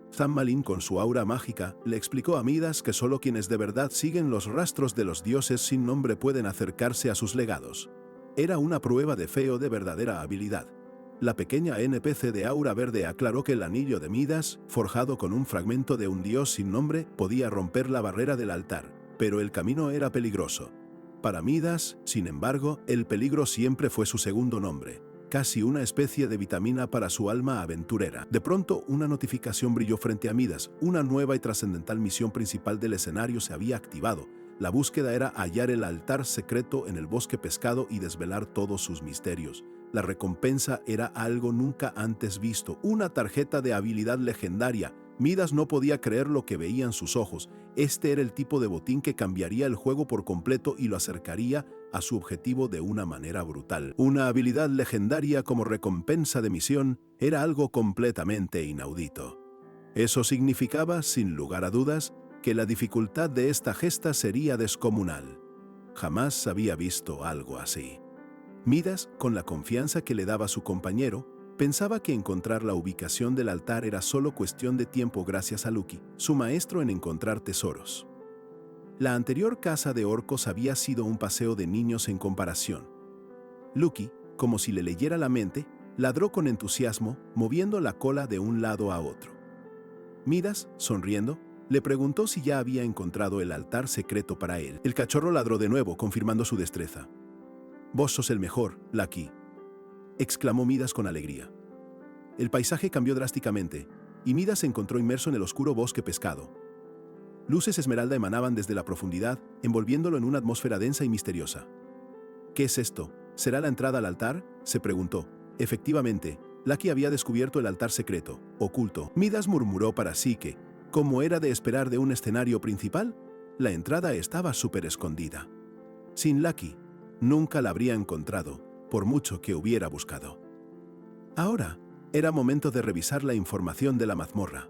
Samhain, con su aura mágica, le explicó a Midas que solo quienes de verdad siguen los rastros de los dioses sin nombre pueden acercarse a sus legados. Era una prueba de fe o de verdadera habilidad. La pequeña NPC de aura verde aclaró que el anillo de Midas, forjado con un fragmento de un dios sin nombre, podía romper la barrera del altar, pero el camino era peligroso. Para Midas, sin embargo, el peligro siempre fue su segundo nombre, casi una especie de vitamina para su alma aventurera. De pronto, una notificación brilló frente a Midas. Una nueva y trascendental misión principal del escenario se había activado. La búsqueda era hallar el altar secreto en el bosque pescado y desvelar todos sus misterios. La recompensa era algo nunca antes visto, una tarjeta de habilidad legendaria. Midas no podía creer lo que veían sus ojos. Este era el tipo de botín que cambiaría el juego por completo y lo acercaría a su objetivo de una manera brutal. Una habilidad legendaria como recompensa de misión era algo completamente inaudito. Eso significaba, sin lugar a dudas, que la dificultad de esta gesta sería descomunal. Jamás había visto algo así. Midas, con la confianza que le daba su compañero, pensaba que encontrar la ubicación del altar era solo cuestión de tiempo gracias a Lucky, su maestro en encontrar tesoros. La anterior caza de orcos había sido un paseo de niños en comparación. Lucky, como si le leyera la mente, ladró con entusiasmo, moviendo la cola de un lado a otro. Midas, sonriendo, le preguntó si ya había encontrado el altar secreto para él. El cachorro ladró de nuevo, confirmando su destreza. «Vos sos el mejor, Lucky», exclamó Midas con alegría. El paisaje cambió drásticamente, y Midas se encontró inmerso en el oscuro bosque pescado. Luces esmeralda emanaban desde la profundidad, envolviéndolo en una atmósfera densa y misteriosa. «¿Qué es esto? ¿Será la entrada al altar?», se preguntó. Efectivamente, Lucky había descubierto el altar secreto, oculto. Midas murmuró para sí que, como era de esperar de un escenario principal, la entrada estaba súper escondida. Sin Lucky, nunca la habría encontrado, por mucho que hubiera buscado. Ahora, era momento de revisar la información de la mazmorra.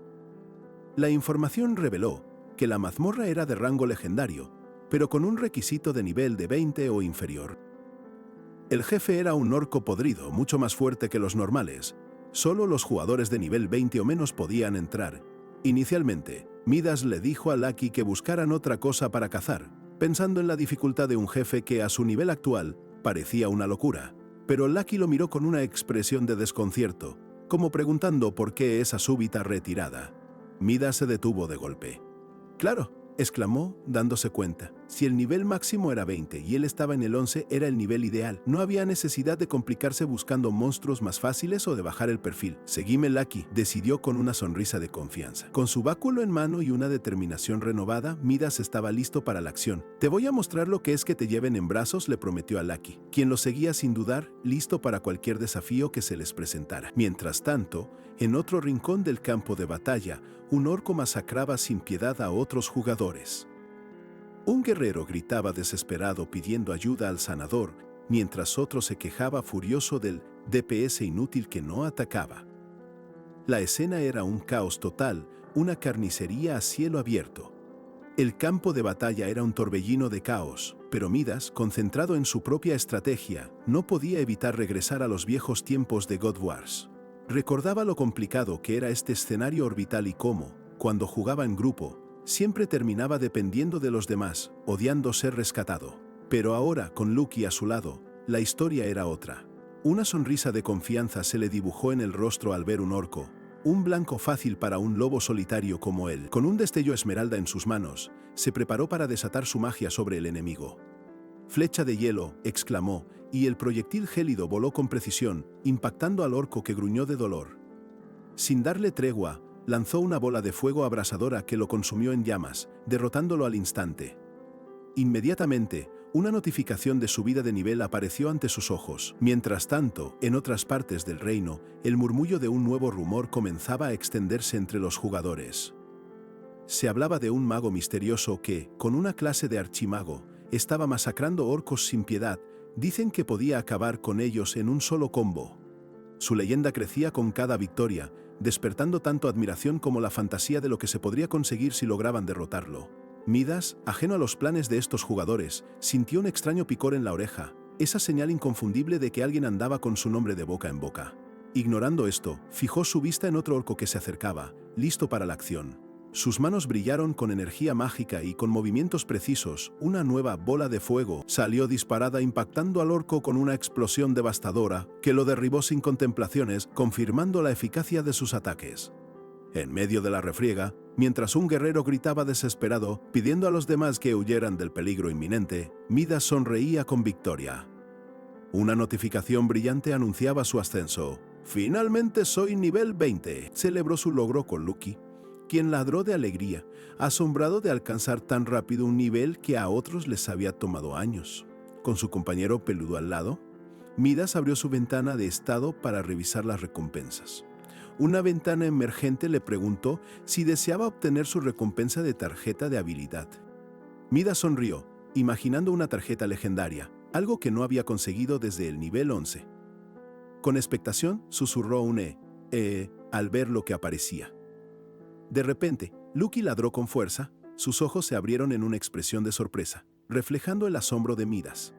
La información reveló que la mazmorra era de rango legendario, pero con un requisito de nivel de 20 o inferior. El jefe era un orco podrido, mucho más fuerte que los normales. Solo los jugadores de nivel 20 o menos podían entrar. Inicialmente, Midas le dijo a Lucky que buscaran otra cosa para cazar, pensando en la dificultad de un jefe que a su nivel actual parecía una locura. Pero Lucky lo miró con una expresión de desconcierto, como preguntando por qué esa súbita retirada. Midas se detuvo de golpe. «Claro», exclamó, dándose cuenta. Si el nivel máximo era 20 y él estaba en el 11, era el nivel ideal. No había necesidad de complicarse buscando monstruos más fáciles o de bajar el perfil. «Seguime, Lucky», decidió con una sonrisa de confianza. Con su báculo en mano y una determinación renovada, Midas estaba listo para la acción. «Te voy a mostrar lo que es que te lleven en brazos», le prometió a Lucky, quien lo seguía sin dudar, listo para cualquier desafío que se les presentara. Mientras tanto, en otro rincón del campo de batalla, un orco masacraba sin piedad a otros jugadores. Un guerrero gritaba desesperado pidiendo ayuda al sanador, mientras otro se quejaba furioso del DPS inútil que no atacaba. La escena era un caos total, una carnicería a cielo abierto. El campo de batalla era un torbellino de caos, pero Midas, concentrado en su propia estrategia, no podía evitar regresar a los viejos tiempos de God Wars. Recordaba lo complicado que era este escenario orbital y cómo, cuando jugaba en grupo, siempre terminaba dependiendo de los demás, odiando ser rescatado. Pero ahora, con Lucky a su lado, la historia era otra. Una sonrisa de confianza se le dibujó en el rostro al ver un orco, un blanco fácil para un lobo solitario como él. Con un destello esmeralda en sus manos, se preparó para desatar su magia sobre el enemigo. Flecha de hielo, exclamó, y el proyectil gélido voló con precisión, impactando al orco que gruñó de dolor. Sin darle tregua, lanzó una bola de fuego abrasadora que lo consumió en llamas, derrotándolo al instante. Inmediatamente, una notificación de subida de nivel apareció ante sus ojos. Mientras tanto, en otras partes del reino, el murmullo de un nuevo rumor comenzaba a extenderse entre los jugadores. Se hablaba de un mago misterioso que, con una clase de archimago, estaba masacrando orcos sin piedad. Dicen que podía acabar con ellos en un solo combo. Su leyenda crecía con cada victoria, despertando tanto admiración como la fantasía de lo que se podría conseguir si lograban derrotarlo. Midas, ajeno a los planes de estos jugadores, sintió un extraño picor en la oreja, esa señal inconfundible de que alguien andaba con su nombre de boca en boca. Ignorando esto, fijó su vista en otro orco que se acercaba, listo para la acción. Sus manos brillaron con energía mágica y con movimientos precisos, una nueva bola de fuego salió disparada impactando al orco con una explosión devastadora que lo derribó sin contemplaciones, confirmando la eficacia de sus ataques. En medio de la refriega, mientras un guerrero gritaba desesperado, pidiendo a los demás que huyeran del peligro inminente, Midas sonreía con victoria. Una notificación brillante anunciaba su ascenso. «Finalmente soy nivel 20», celebró su logro con Lucky, quien ladró de alegría, asombrado de alcanzar tan rápido un nivel que a otros les había tomado años. Con su compañero peludo al lado, Midas abrió su ventana de estado para revisar las recompensas. Una ventana emergente le preguntó si deseaba obtener su recompensa de tarjeta de habilidad. Midas sonrió, imaginando una tarjeta legendaria, algo que no había conseguido desde el nivel 11. Con expectación, susurró un al ver lo que aparecía. De repente, Lucky ladró con fuerza, sus ojos se abrieron en una expresión de sorpresa, reflejando el asombro de Midas.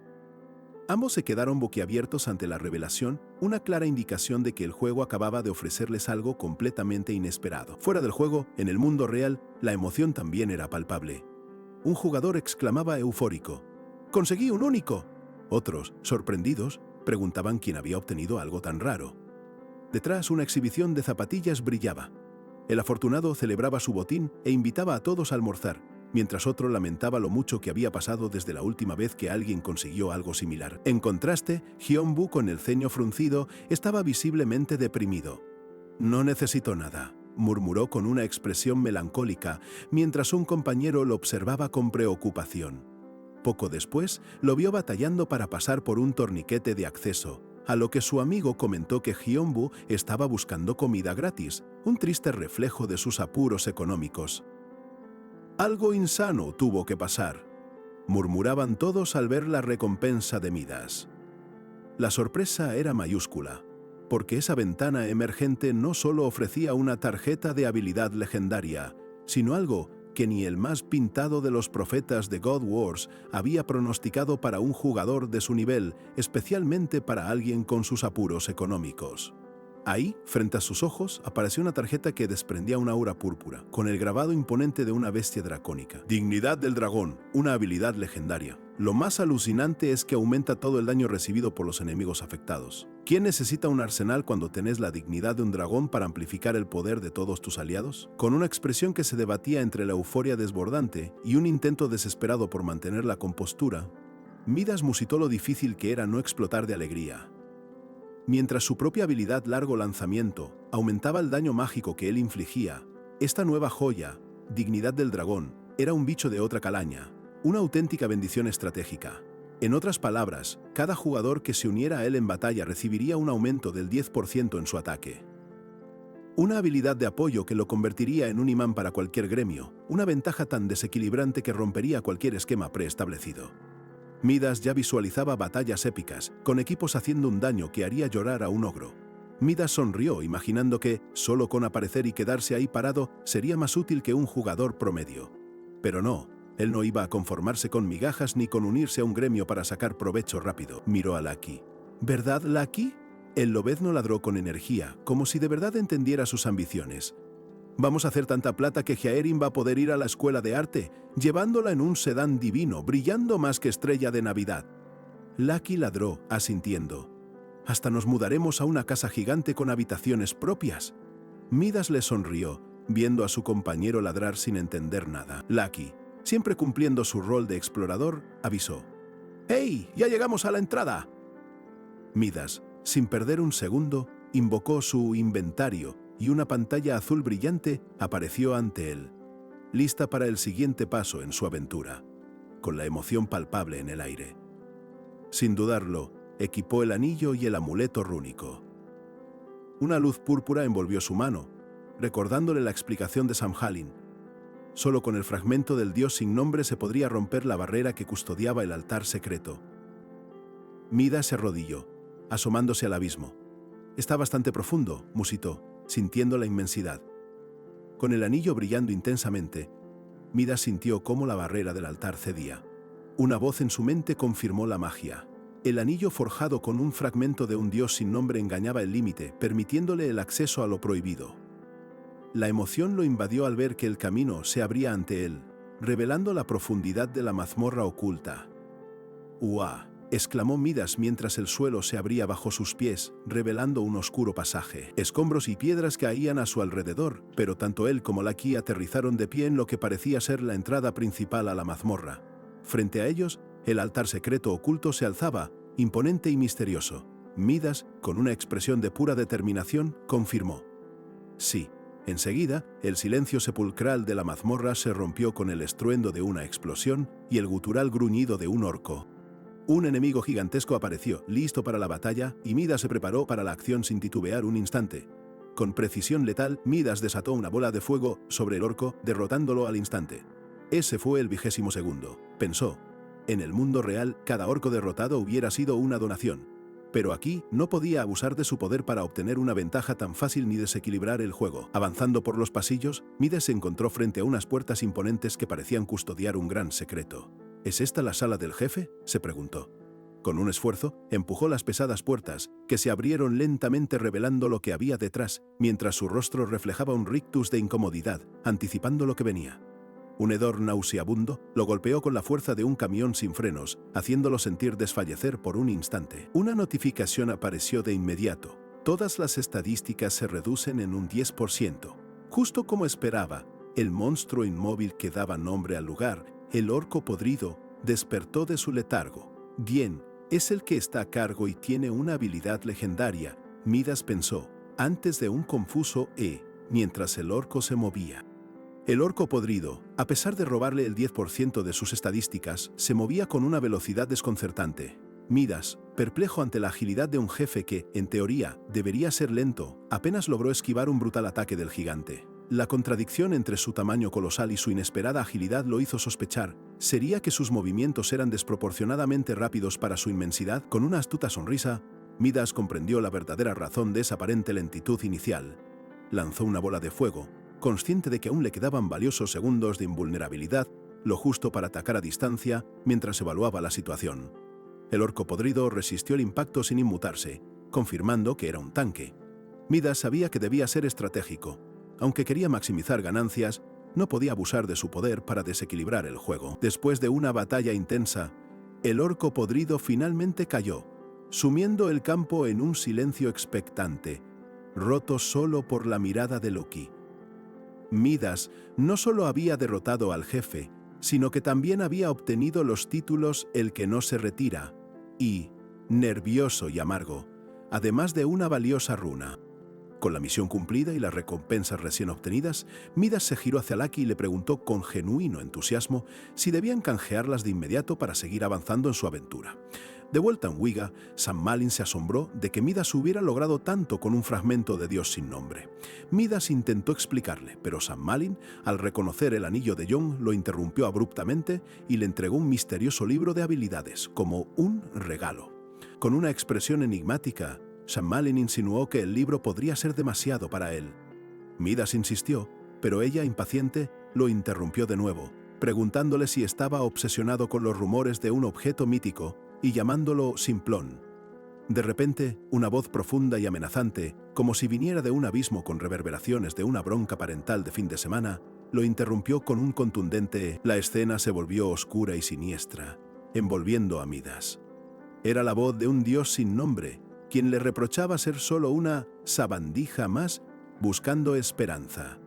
Ambos se quedaron boquiabiertos ante la revelación, una clara indicación de que el juego acababa de ofrecerles algo completamente inesperado. Fuera del juego, en el mundo real, la emoción también era palpable. Un jugador exclamaba eufórico: «¡Conseguí un único!». Otros, sorprendidos, preguntaban quién había obtenido algo tan raro. Detrás, una exhibición de zapatillas brillaba. El afortunado celebraba su botín e invitaba a todos a almorzar, mientras otro lamentaba lo mucho que había pasado desde la última vez que alguien consiguió algo similar. En contraste, Hyun-bu, con el ceño fruncido, estaba visiblemente deprimido. «No necesito nada», murmuró con una expresión melancólica, mientras un compañero lo observaba con preocupación. Poco después, lo vio batallando para pasar por un torniquete de acceso, a lo que su amigo comentó que Hyun-bu estaba buscando comida gratis, un triste reflejo de sus apuros económicos. «Algo insano tuvo que pasar», murmuraban todos al ver la recompensa de Midas. La sorpresa era mayúscula, porque esa ventana emergente no solo ofrecía una tarjeta de habilidad legendaria, sino algo que ni el más pintado de los profetas de God Wars había pronosticado para un jugador de su nivel, especialmente para alguien con sus apuros económicos. Ahí, frente a sus ojos, apareció una tarjeta que desprendía una aura púrpura, con el grabado imponente de una bestia dracónica. Dignidad del dragón, una habilidad legendaria. Lo más alucinante es que aumenta todo el daño recibido por los enemigos afectados. ¿Quién necesita un arsenal cuando tenés la dignidad de un dragón para amplificar el poder de todos tus aliados? Con una expresión que se debatía entre la euforia desbordante y un intento desesperado por mantener la compostura, Midas musitó lo difícil que era no explotar de alegría. Mientras su propia habilidad largo lanzamiento aumentaba el daño mágico que él infligía, esta nueva joya, Dignidad del Dragón, era un bicho de otra calaña, una auténtica bendición estratégica. En otras palabras, cada jugador que se uniera a él en batalla recibiría un aumento del 10% en su ataque. Una habilidad de apoyo que lo convertiría en un imán para cualquier gremio, una ventaja tan desequilibrante que rompería cualquier esquema preestablecido. Midas ya visualizaba batallas épicas, con equipos haciendo un daño que haría llorar a un ogro. Midas sonrió, imaginando que, solo con aparecer y quedarse ahí parado, sería más útil que un jugador promedio. Pero no, él no iba a conformarse con migajas ni con unirse a un gremio para sacar provecho rápido. Miró a Lucky. «¿Verdad, Lucky?». El lobezno ladró con energía, como si de verdad entendiera sus ambiciones. «Vamos a hacer tanta plata que Jaerin va a poder ir a la escuela de arte, llevándola en un sedán divino, brillando más que estrella de Navidad». Lucky ladró, asintiendo. «Hasta nos mudaremos a una casa gigante con habitaciones propias». Midas le sonrió, viendo a su compañero ladrar sin entender nada. Lucky, siempre cumpliendo su rol de explorador, avisó: ¡Hey! ¡Ya llegamos a la entrada! Midas, sin perder un segundo, invocó su inventario y una pantalla azul brillante apareció ante él, lista para el siguiente paso en su aventura, con la emoción palpable en el aire. Sin dudarlo, equipó el anillo y el amuleto rúnico. Una luz púrpura envolvió su mano, recordándole la explicación de Samhain. Solo con el fragmento del dios sin nombre se podría romper la barrera que custodiaba el altar secreto. Midas se arrodilló, asomándose al abismo. Está bastante profundo, musitó, sintiendo la inmensidad. Con el anillo brillando intensamente, Midas sintió cómo la barrera del altar cedía. Una voz en su mente confirmó la magia. El anillo forjado con un fragmento de un dios sin nombre engañaba el límite, permitiéndole el acceso a lo prohibido. La emoción lo invadió al ver que el camino se abría ante él, revelando la profundidad de la mazmorra oculta. ¡Uah!, exclamó Midas mientras el suelo se abría bajo sus pies, revelando un oscuro pasaje. Escombros y piedras caían a su alrededor, pero tanto él como Lucky aterrizaron de pie en lo que parecía ser la entrada principal a la mazmorra. Frente a ellos, el altar secreto oculto se alzaba, imponente y misterioso. Midas, con una expresión de pura determinación, confirmó. Sí. Enseguida, el silencio sepulcral de la mazmorra se rompió con el estruendo de una explosión y el gutural gruñido de un orco. Un enemigo gigantesco apareció, listo para la batalla, y Midas se preparó para la acción sin titubear un instante. Con precisión letal, Midas desató una bola de fuego sobre el orco, derrotándolo al instante. Ese fue el 22º, pensó. En el mundo real, cada orco derrotado hubiera sido una donación. Pero aquí no podía abusar de su poder para obtener una ventaja tan fácil ni desequilibrar el juego. Avanzando por los pasillos, Midas se encontró frente a unas puertas imponentes que parecían custodiar un gran secreto. ¿Es esta la sala del jefe?, se preguntó. Con un esfuerzo, empujó las pesadas puertas, que se abrieron lentamente revelando lo que había detrás, mientras su rostro reflejaba un rictus de incomodidad, anticipando lo que venía. Un hedor nauseabundo lo golpeó con la fuerza de un camión sin frenos, haciéndolo sentir desfallecer por un instante. Una notificación apareció de inmediato. Todas las estadísticas se reducen en un 10%. Justo como esperaba, el monstruo inmóvil que daba nombre al lugar, el orco podrido, despertó de su letargo. Bien, es el que está a cargo y tiene una habilidad legendaria, Midas pensó, antes de un confuso mientras el orco se movía. El orco podrido, a pesar de robarle el 10% de sus estadísticas, se movía con una velocidad desconcertante. Midas, perplejo ante la agilidad de un jefe que, en teoría, debería ser lento, apenas logró esquivar un brutal ataque del gigante. La contradicción entre su tamaño colosal y su inesperada agilidad lo hizo sospechar. ¿Sería que sus movimientos eran desproporcionadamente rápidos para su inmensidad? Con una astuta sonrisa, Midas comprendió la verdadera razón de esa aparente lentitud inicial. Lanzó una bola de fuego, consciente de que aún le quedaban valiosos segundos de invulnerabilidad, lo justo para atacar a distancia mientras evaluaba la situación. El orco podrido resistió el impacto sin inmutarse, confirmando que era un tanque. Midas sabía que debía ser estratégico. Aunque quería maximizar ganancias, no podía abusar de su poder para desequilibrar el juego. Después de una batalla intensa, el orco podrido finalmente cayó, sumiendo el campo en un silencio expectante, roto solo por la mirada de Lucky. Midas no solo había derrotado al jefe, sino que también había obtenido los títulos El que no se retira y Nervioso y amargo, además de una valiosa runa. Con la misión cumplida y las recompensas recién obtenidas, Midas se giró hacia Lucky y le preguntó con genuino entusiasmo si debían canjearlas de inmediato para seguir avanzando en su aventura. De vuelta en Wiga, Samhain se asombró de que Midas hubiera logrado tanto con un fragmento de Dios sin nombre. Midas intentó explicarle, pero Samhain, al reconocer el anillo de Young, lo interrumpió abruptamente y le entregó un misterioso libro de habilidades, como un regalo. Con una expresión enigmática, Samhain insinuó que el libro podría ser demasiado para él. Midas insistió, pero ella, impaciente, lo interrumpió de nuevo, preguntándole si estaba obsesionado con los rumores de un objeto mítico y llamándolo simplón. De repente, una voz profunda y amenazante, como si viniera de un abismo con reverberaciones de una bronca parental de fin de semana, lo interrumpió con un contundente. La escena se volvió oscura y siniestra, envolviendo a Midas. Era la voz de un dios sin nombre, quien le reprochaba ser solo una sabandija más buscando esperanza.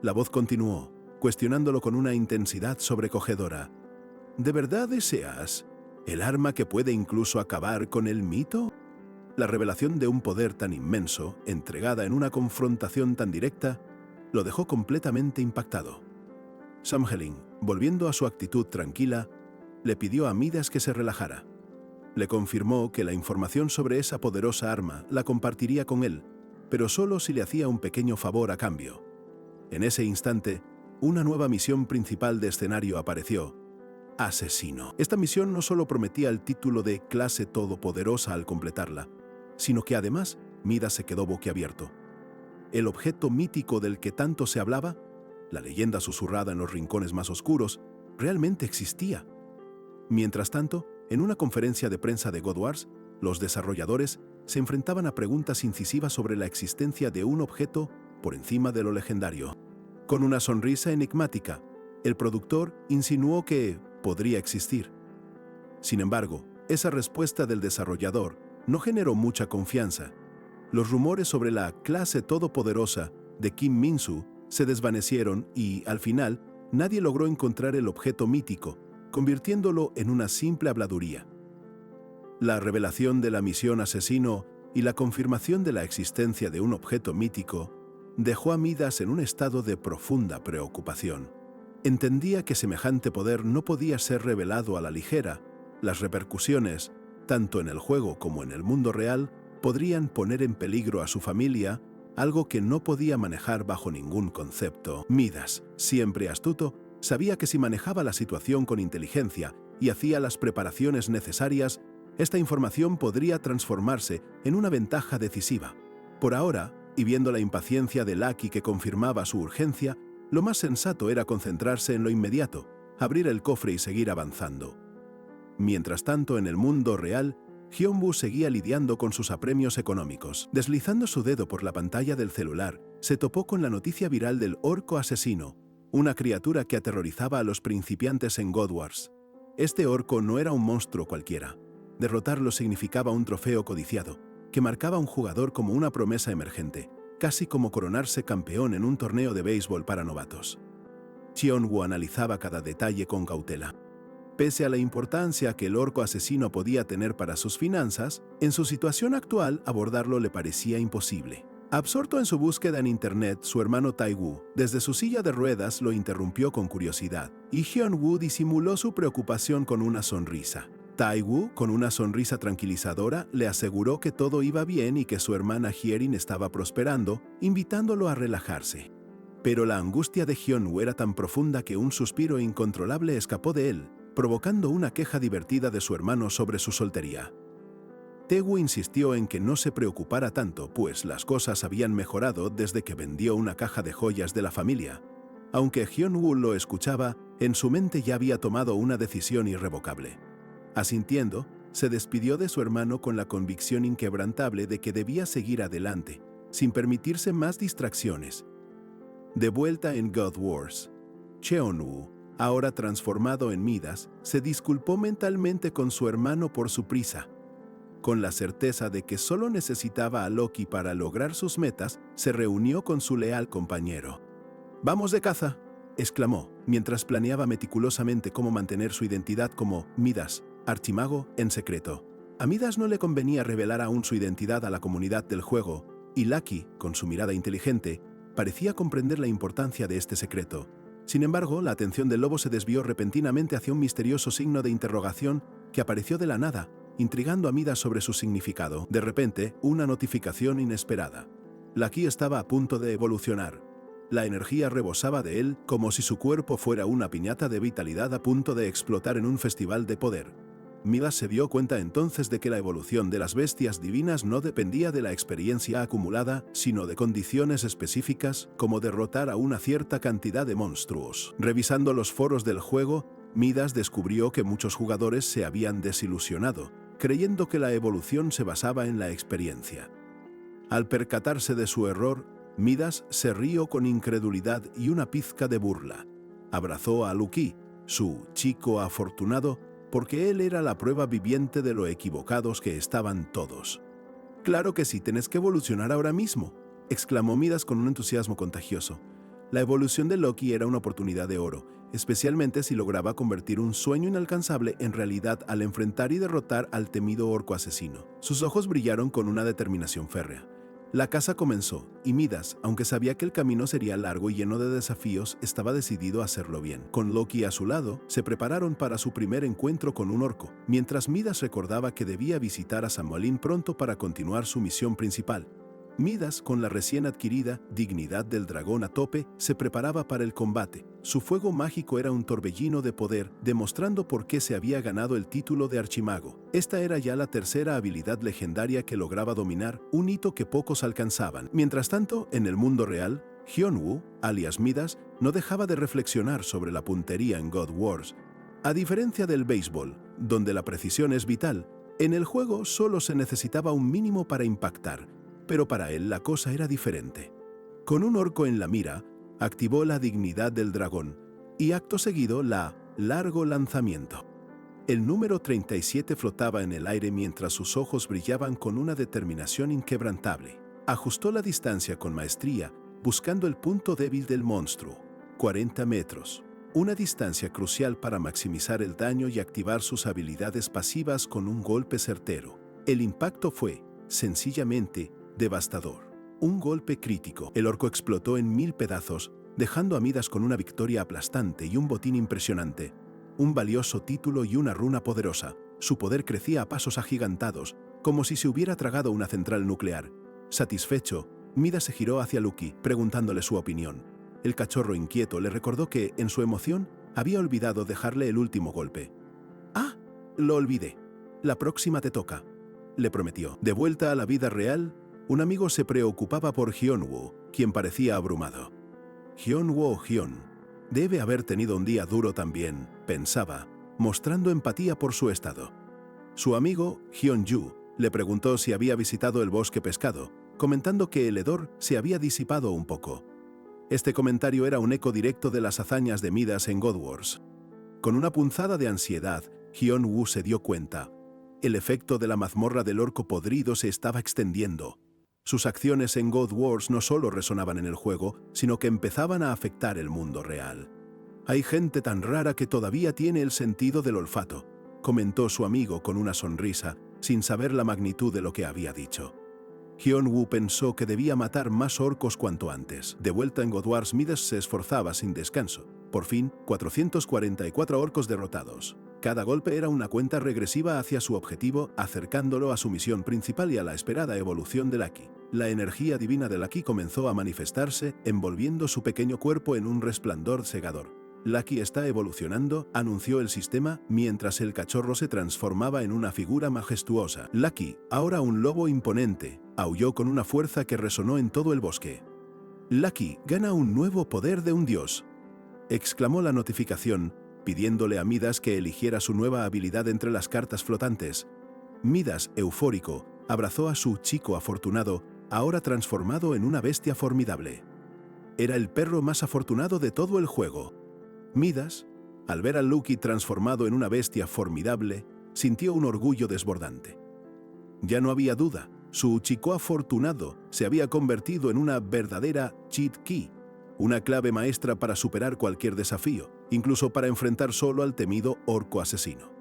La voz continuó, cuestionándolo con una intensidad sobrecogedora. ¿De verdad deseas ¿El arma que puede incluso acabar con el mito? La revelación de un poder tan inmenso, entregada en una confrontación tan directa, lo dejó completamente impactado. Samhain, volviendo a su actitud tranquila, le pidió a Midas que se relajara. Le confirmó que la información sobre esa poderosa arma la compartiría con él, pero solo si le hacía un pequeño favor a cambio. En ese instante, una nueva misión principal de escenario apareció: Asesino. Esta misión no solo prometía el título de clase todopoderosa al completarla, sino que además Midas se quedó boquiabierto. El objeto mítico del que tanto se hablaba, la leyenda susurrada en los rincones más oscuros, realmente existía. Mientras tanto, en una conferencia de prensa de God Wars, los desarrolladores se enfrentaban a preguntas incisivas sobre la existencia de un objeto por encima de lo legendario. Con una sonrisa enigmática, el productor insinuó que podría existir. Sin embargo, esa respuesta del desarrollador no generó mucha confianza. Los rumores sobre la clase todopoderosa de Kim Min-soo se desvanecieron y, al final, nadie logró encontrar el objeto mítico, convirtiéndolo en una simple habladuría. La revelación de la misión asesino y la confirmación de la existencia de un objeto mítico dejó a Midas en un estado de profunda preocupación. Entendía que semejante poder no podía ser revelado a la ligera. Las repercusiones, tanto en el juego como en el mundo real, podrían poner en peligro a su familia, algo que no podía manejar bajo ningún concepto. Midas, siempre astuto, sabía que si manejaba la situación con inteligencia y hacía las preparaciones necesarias, esta información podría transformarse en una ventaja decisiva. Por ahora, y viendo la impaciencia de Lucky que confirmaba su urgencia, lo más sensato era concentrarse en lo inmediato, abrir el cofre y seguir avanzando. Mientras tanto, en el mundo real, Hyunwoo seguía lidiando con sus apremios económicos. Deslizando su dedo por la pantalla del celular, se topó con la noticia viral del orco asesino, una criatura que aterrorizaba a los principiantes en God Wars. Este orco no era un monstruo cualquiera. Derrotarlo significaba un trofeo codiciado, que marcaba a un jugador como una promesa emergente, casi como coronarse campeón en un torneo de béisbol para novatos. Hyunwoo analizaba cada detalle con cautela. Pese a la importancia que el orco asesino podía tener para sus finanzas, en su situación actual abordarlo le parecía imposible. Absorto en su búsqueda en internet, su hermano Tae-woo, desde su silla de ruedas, lo interrumpió con curiosidad, y Hyunwoo disimuló su preocupación con una sonrisa. Tae-woo, con una sonrisa tranquilizadora, le aseguró que todo iba bien y que su hermana Hyerin estaba prosperando, invitándolo a relajarse. Pero la angustia de Hyunwoo era tan profunda que un suspiro incontrolable escapó de él, provocando una queja divertida de su hermano sobre su soltería. Tae-woo insistió en que no se preocupara tanto, pues las cosas habían mejorado desde que vendió una caja de joyas de la familia. Aunque Hyunwoo lo escuchaba, en su mente ya había tomado una decisión irrevocable. Asintiendo, se despidió de su hermano con la convicción inquebrantable de que debía seguir adelante, sin permitirse más distracciones. De vuelta en God Wars, Cheonwoo, ahora transformado en Midas, se disculpó mentalmente con su hermano por su prisa. Con la certeza de que solo necesitaba a Loki para lograr sus metas, se reunió con su leal compañero. «¡Vamos de caza!», exclamó, mientras planeaba meticulosamente cómo mantener su identidad como Midas, archimago, en secreto. A Midas no le convenía revelar aún su identidad a la comunidad del juego, y Lucky, con su mirada inteligente, parecía comprender la importancia de este secreto. Sin embargo, la atención del lobo se desvió repentinamente hacia un misterioso signo de interrogación que apareció de la nada, intrigando a Midas sobre su significado. De repente, una notificación inesperada. Lucky estaba a punto de evolucionar. La energía rebosaba de él como si su cuerpo fuera una piñata de vitalidad a punto de explotar en un festival de poder. Midas se dio cuenta entonces de que la evolución de las bestias divinas no dependía de la experiencia acumulada, sino de condiciones específicas, como derrotar a una cierta cantidad de monstruos. Revisando los foros del juego, Midas descubrió que muchos jugadores se habían desilusionado, creyendo que la evolución se basaba en la experiencia. Al percatarse de su error, Midas se rió con incredulidad y una pizca de burla. Abrazó a Lucky, su chico afortunado, porque él era la prueba viviente de lo equivocados que estaban todos. «Claro que sí, tienes que evolucionar ahora mismo», exclamó Midas con un entusiasmo contagioso. La evolución de Loki era una oportunidad de oro, especialmente si lograba convertir un sueño inalcanzable en realidad al enfrentar y derrotar al temido orco asesino. Sus ojos brillaron con una determinación férrea. La caza comenzó, y Midas, aunque sabía que el camino sería largo y lleno de desafíos, estaba decidido a hacerlo bien. Con Loki a su lado, se prepararon para su primer encuentro con un orco, mientras Midas recordaba que debía visitar a Samuelín pronto para continuar su misión principal. Midas, con la recién adquirida dignidad del dragón a tope, se preparaba para el combate. Su fuego mágico era un torbellino de poder, demostrando por qué se había ganado el título de archimago. Esta era ya la tercera habilidad legendaria que lograba dominar, un hito que pocos alcanzaban. Mientras tanto, en el mundo real, Hyunwoo, alias Midas, no dejaba de reflexionar sobre la puntería en God Wars. A diferencia del béisbol, donde la precisión es vital, en el juego solo se necesitaba un mínimo para impactar. Pero para él la cosa era diferente. Con un orco en la mira, activó la dignidad del dragón y acto seguido la largo lanzamiento. El número 37 flotaba en el aire mientras sus ojos brillaban con una determinación inquebrantable. Ajustó la distancia con maestría, buscando el punto débil del monstruo, 40 metros. Una distancia crucial para maximizar el daño y activar sus habilidades pasivas con un golpe certero. El impacto fue, sencillamente, devastador. Un golpe crítico. El orco explotó en 1000 pedazos, dejando a Midas con una victoria aplastante y un botín impresionante. Un valioso título y una runa poderosa. Su poder crecía a pasos agigantados, como si se hubiera tragado una central nuclear. Satisfecho, Midas se giró hacia Loki, preguntándole su opinión. El cachorro inquieto le recordó que, en su emoción, había olvidado dejarle el último golpe. «Ah, lo olvidé. La próxima te toca», le prometió. De vuelta a la vida real, un amigo se preocupaba por Hyunwoo, quien parecía abrumado. Hyun debe haber tenido un día duro también, pensaba, mostrando empatía por su estado. Su amigo, Hyunju, le preguntó si había visitado el bosque pescado, comentando que el hedor se había disipado un poco. Este comentario era un eco directo de las hazañas de Midas en God Wars. Con una punzada de ansiedad, Hyunwoo se dio cuenta. El efecto de la mazmorra del orco podrido se estaba extendiendo. Sus acciones en God Wars no solo resonaban en el juego, sino que empezaban a afectar el mundo real. «Hay gente tan rara que todavía tiene el sentido del olfato», comentó su amigo con una sonrisa, sin saber la magnitud de lo que había dicho. Hyunwoo pensó que debía matar más orcos cuanto antes. De vuelta en God Wars, Midas se esforzaba sin descanso. Por fin, 444 orcos derrotados. Cada golpe era una cuenta regresiva hacia su objetivo, acercándolo a su misión principal y a la esperada evolución de Lucky. La energía divina de Lucky comenzó a manifestarse, envolviendo su pequeño cuerpo en un resplandor cegador. «Lucky está evolucionando», anunció el sistema, mientras el cachorro se transformaba en una figura majestuosa. Lucky, ahora un lobo imponente, aulló con una fuerza que resonó en todo el bosque. «Lucky gana un nuevo poder de un dios», exclamó la notificación, pidiéndole a Midas que eligiera su nueva habilidad entre las cartas flotantes. Midas, eufórico, abrazó a su chico afortunado, ahora transformado en una bestia formidable. Era el perro más afortunado de todo el juego. Midas, al ver a Loki transformado en una bestia formidable, sintió un orgullo desbordante. Ya no había duda, su chico afortunado se había convertido en una verdadera cheat key, una clave maestra para superar cualquier desafío, incluso para enfrentar solo al temido orco asesino.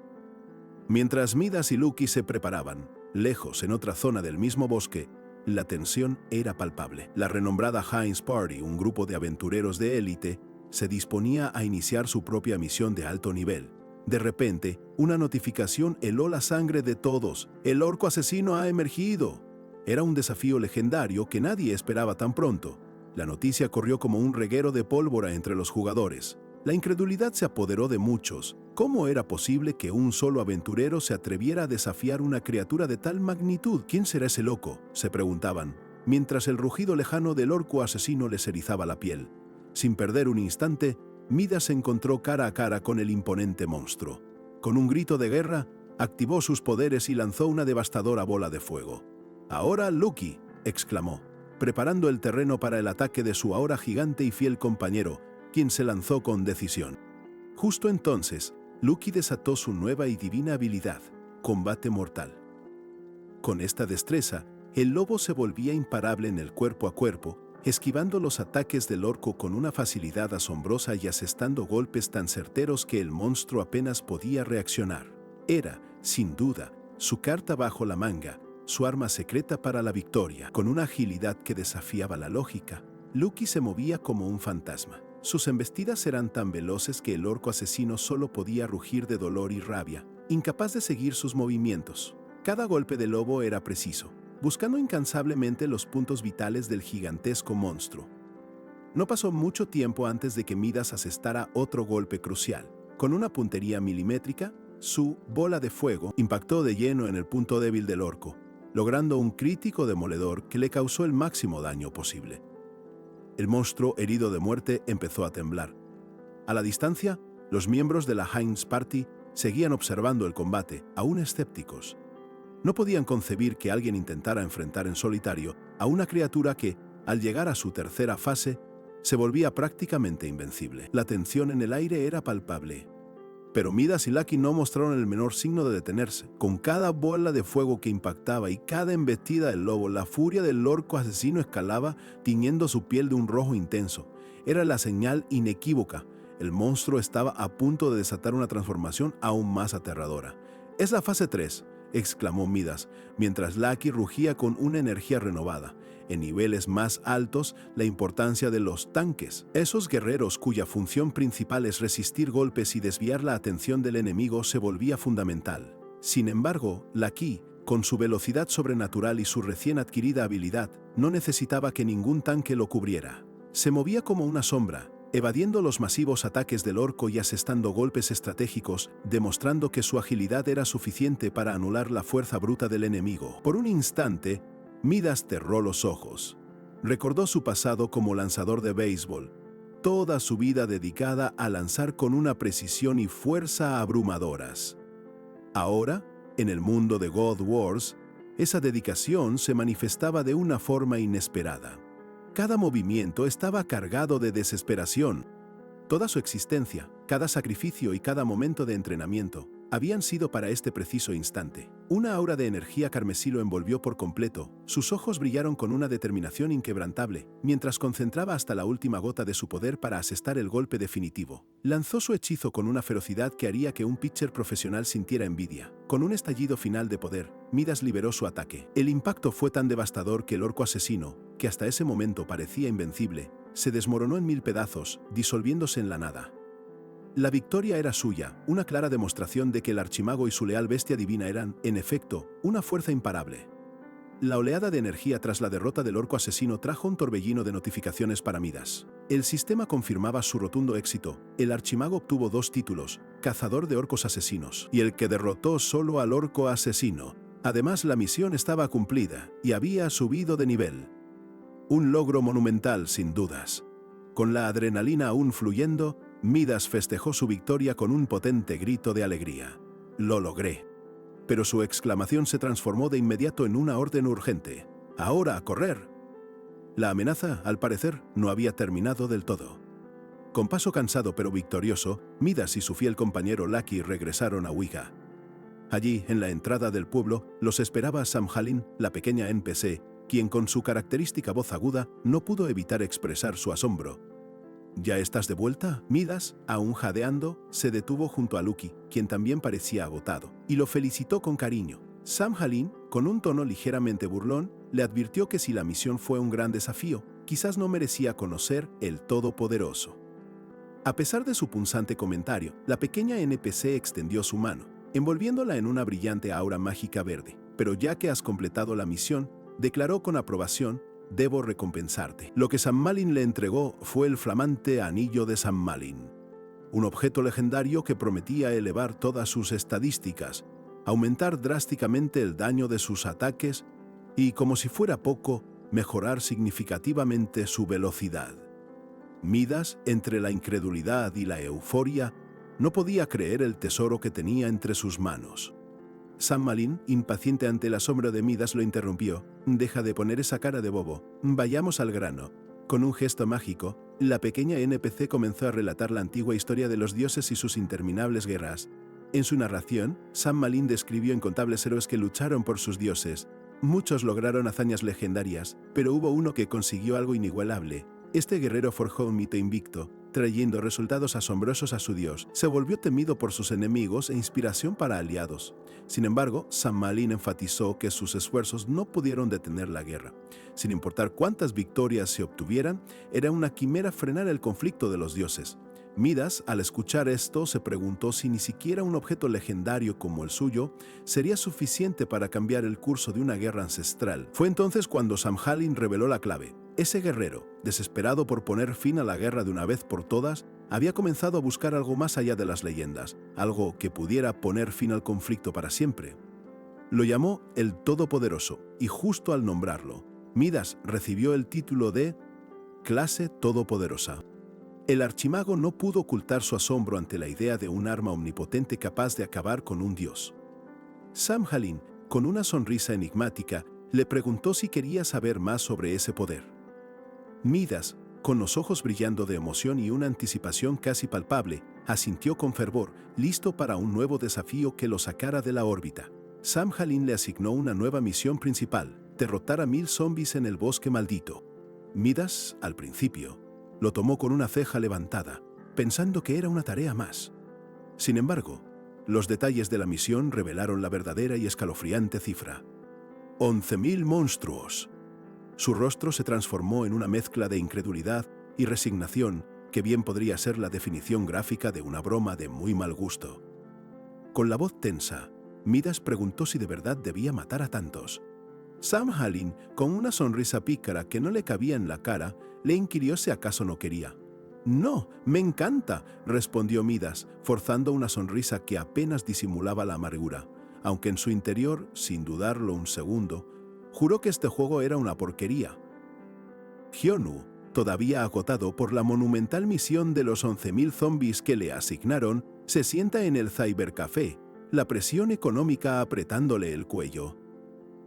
Mientras Midas y Loki se preparaban, lejos en otra zona del mismo bosque, la tensión era palpable. La renombrada Heinz Party, un grupo de aventureros de élite, se disponía a iniciar su propia misión de alto nivel. De repente, una notificación heló la sangre de todos. «El orco asesino ha emergido». Era un desafío legendario que nadie esperaba tan pronto. La noticia corrió como un reguero de pólvora entre los jugadores. La incredulidad se apoderó de muchos. ¿Cómo era posible que un solo aventurero se atreviera a desafiar una criatura de tal magnitud? ¿Quién será ese loco?, se preguntaban, mientras el rugido lejano del orco asesino les erizaba la piel. Sin perder un instante, Midas se encontró cara a cara con el imponente monstruo. Con un grito de guerra, activó sus poderes y lanzó una devastadora bola de fuego. «Ahora, Loki», exclamó, preparando el terreno para el ataque de su ahora gigante y fiel compañero, quien se lanzó con decisión. Justo entonces, Loki desató su nueva y divina habilidad, combate mortal. Con esta destreza, el lobo se volvía imparable en el cuerpo a cuerpo, esquivando los ataques del orco con una facilidad asombrosa y asestando golpes tan certeros que el monstruo apenas podía reaccionar. Era, sin duda, su carta bajo la manga, su arma secreta para la victoria. Con una agilidad que desafiaba la lógica, Lucky se movía como un fantasma. Sus embestidas eran tan veloces que el orco asesino solo podía rugir de dolor y rabia, incapaz de seguir sus movimientos. Cada golpe de lobo era preciso, buscando incansablemente los puntos vitales del gigantesco monstruo. No pasó mucho tiempo antes de que Midas asestara otro golpe crucial. Con una puntería milimétrica, su bola de fuego impactó de lleno en el punto débil del orco, logrando un crítico demoledor que le causó el máximo daño posible. El monstruo, herido de muerte, empezó a temblar. A la distancia, los miembros de la Heinz Party seguían observando el combate, aún escépticos. No podían concebir que alguien intentara enfrentar en solitario a una criatura que, al llegar a su tercera fase, se volvía prácticamente invencible. La tensión en el aire era palpable. Pero Midas y Lucky no mostraron el menor signo de detenerse. Con cada bola de fuego que impactaba y cada embestida del lobo, la furia del orco asesino escalaba, tiñendo su piel de un rojo intenso. Era la señal inequívoca. El monstruo estaba a punto de desatar una transformación aún más aterradora. «Es la fase 3», exclamó Midas, mientras Lucky rugía con una energía renovada. En niveles más altos, la importancia de los tanques, esos guerreros cuya función principal es resistir golpes y desviar la atención del enemigo, se volvía fundamental. Sin embargo, Lucky, con su velocidad sobrenatural y su recién adquirida habilidad, no necesitaba que ningún tanque lo cubriera. Se movía como una sombra, evadiendo los masivos ataques del orco y asestando golpes estratégicos, demostrando que su agilidad era suficiente para anular la fuerza bruta del enemigo. Por un instante, Midas cerró los ojos. Recordó su pasado como lanzador de béisbol, toda su vida dedicada a lanzar con una precisión y fuerza abrumadoras. Ahora, en el mundo de God Wars, esa dedicación se manifestaba de una forma inesperada. Cada movimiento estaba cargado de desesperación. Toda su existencia, cada sacrificio y cada momento de entrenamiento habían sido para este preciso instante. Una aura de energía carmesí lo envolvió por completo. Sus ojos brillaron con una determinación inquebrantable, mientras concentraba hasta la última gota de su poder para asestar el golpe definitivo. Lanzó su hechizo con una ferocidad que haría que un pitcher profesional sintiera envidia. Con un estallido final de poder, Midas liberó su ataque. El impacto fue tan devastador que el orco asesino, que hasta ese momento parecía invencible, se desmoronó en 1000 pedazos, disolviéndose en la nada. La victoria era suya, una clara demostración de que el archimago y su leal bestia divina eran, en efecto, una fuerza imparable. La oleada de energía tras la derrota del orco asesino trajo un torbellino de notificaciones para Midas. El sistema confirmaba su rotundo éxito. El archimago obtuvo 2 títulos, cazador de orcos asesinos, y el que derrotó solo al orco asesino. Además, la misión estaba cumplida y había subido de nivel. Un logro monumental, sin dudas. Con la adrenalina aún fluyendo, Midas festejó su victoria con un potente grito de alegría. «Lo logré». Pero su exclamación se transformó de inmediato en una orden urgente. «¡Ahora, a correr!». La amenaza, al parecer, no había terminado del todo. Con paso cansado pero victorioso, Midas y su fiel compañero Lucky regresaron a Wigga. Allí, en la entrada del pueblo, los esperaba Sam Hallin, la pequeña NPC, quien con su característica voz aguda no pudo evitar expresar su asombro. «¿Ya estás de vuelta?». Midas, aún jadeando, se detuvo junto a Lucky, quien también parecía agotado, y lo felicitó con cariño. Sam Hallin, con un tono ligeramente burlón, le advirtió que si la misión fue un gran desafío, quizás no merecía conocer el Todopoderoso. A pesar de su punzante comentario, la pequeña NPC extendió su mano, envolviéndola en una brillante aura mágica verde. «Pero ya que has completado la misión», declaró con aprobación, «debo recompensarte». Lo que Sam Malin le entregó fue el flamante anillo de Sam Malin, un objeto legendario que prometía elevar todas sus estadísticas, aumentar drásticamente el daño de sus ataques y, como si fuera poco, mejorar significativamente su velocidad. Midas, entre la incredulidad y la euforia, no podía creer el tesoro que tenía entre sus manos. Sam Malin, impaciente ante el asombro de Midas, lo interrumpió. «Deja de poner esa cara de bobo. Vayamos al grano». Con un gesto mágico, la pequeña NPC comenzó a relatar la antigua historia de los dioses y sus interminables guerras. En su narración, Sam Malin describió incontables héroes que lucharon por sus dioses, Muchos lograron hazañas legendarias, pero hubo uno que consiguió algo inigualable. Este guerrero forjó un mito invicto, trayendo resultados asombrosos a su dios. Se volvió temido por sus enemigos e inspiración para aliados. Sin embargo, Sam Malin enfatizó que sus esfuerzos no pudieron detener la guerra. Sin importar cuántas victorias se obtuvieran, era una quimera frenar el conflicto de los dioses. Midas, al escuchar esto, se preguntó si ni siquiera un objeto legendario como el suyo sería suficiente para cambiar el curso de una guerra ancestral. Fue entonces cuando Samhain reveló la clave. Ese guerrero, desesperado por poner fin a la guerra de una vez por todas, había comenzado a buscar algo más allá de las leyendas, algo que pudiera poner fin al conflicto para siempre. Lo llamó el Todopoderoso, y justo al nombrarlo, Midas recibió el título de Clase Todopoderosa. El archimago no pudo ocultar su asombro ante la idea de un arma omnipotente capaz de acabar con un dios. Samhain, con una sonrisa enigmática, le preguntó si quería saber más sobre ese poder. Midas, con los ojos brillando de emoción y una anticipación casi palpable, asintió con fervor, listo para un nuevo desafío que lo sacara de la órbita. Samhain le asignó una nueva misión principal: derrotar a 1000 zombies en el bosque maldito. Midas, al principio, lo tomó con una ceja levantada, pensando que era una tarea más. Sin embargo, los detalles de la misión revelaron la verdadera y escalofriante cifra: 11.000 monstruos. Su rostro se transformó en una mezcla de incredulidad y resignación que bien podría ser la definición gráfica de una broma de muy mal gusto. Con la voz tensa, Midas preguntó si de verdad debía matar a tantos. Samhain, con una sonrisa pícara que no le cabía en la cara, le inquirió si acaso no quería. «No, me encanta», respondió Midas, forzando una sonrisa que apenas disimulaba la amargura, aunque en su interior, sin dudarlo un segundo, juró que este juego era una porquería. Hyonu, todavía agotado por la monumental misión de los 11.000 zombies que le asignaron, se sienta en el cybercafé, la presión económica apretándole el cuello.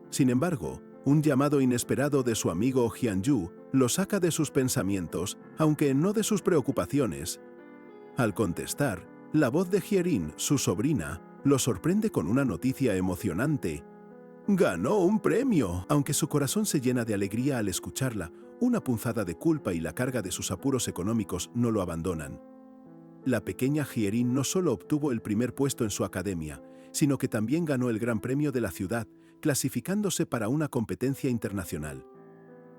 Sin embargo, un llamado inesperado de su amigo Hyunju lo saca de sus pensamientos, aunque no de sus preocupaciones. Al contestar, la voz de Hyerin, su sobrina, lo sorprende con una noticia emocionante. ¡Ganó un premio! Aunque su corazón se llena de alegría al escucharla, una punzada de culpa y la carga de sus apuros económicos no lo abandonan. La pequeña Hyerin no solo obtuvo el primer puesto en su academia, sino que también ganó el gran premio de la ciudad, clasificándose para una competencia internacional.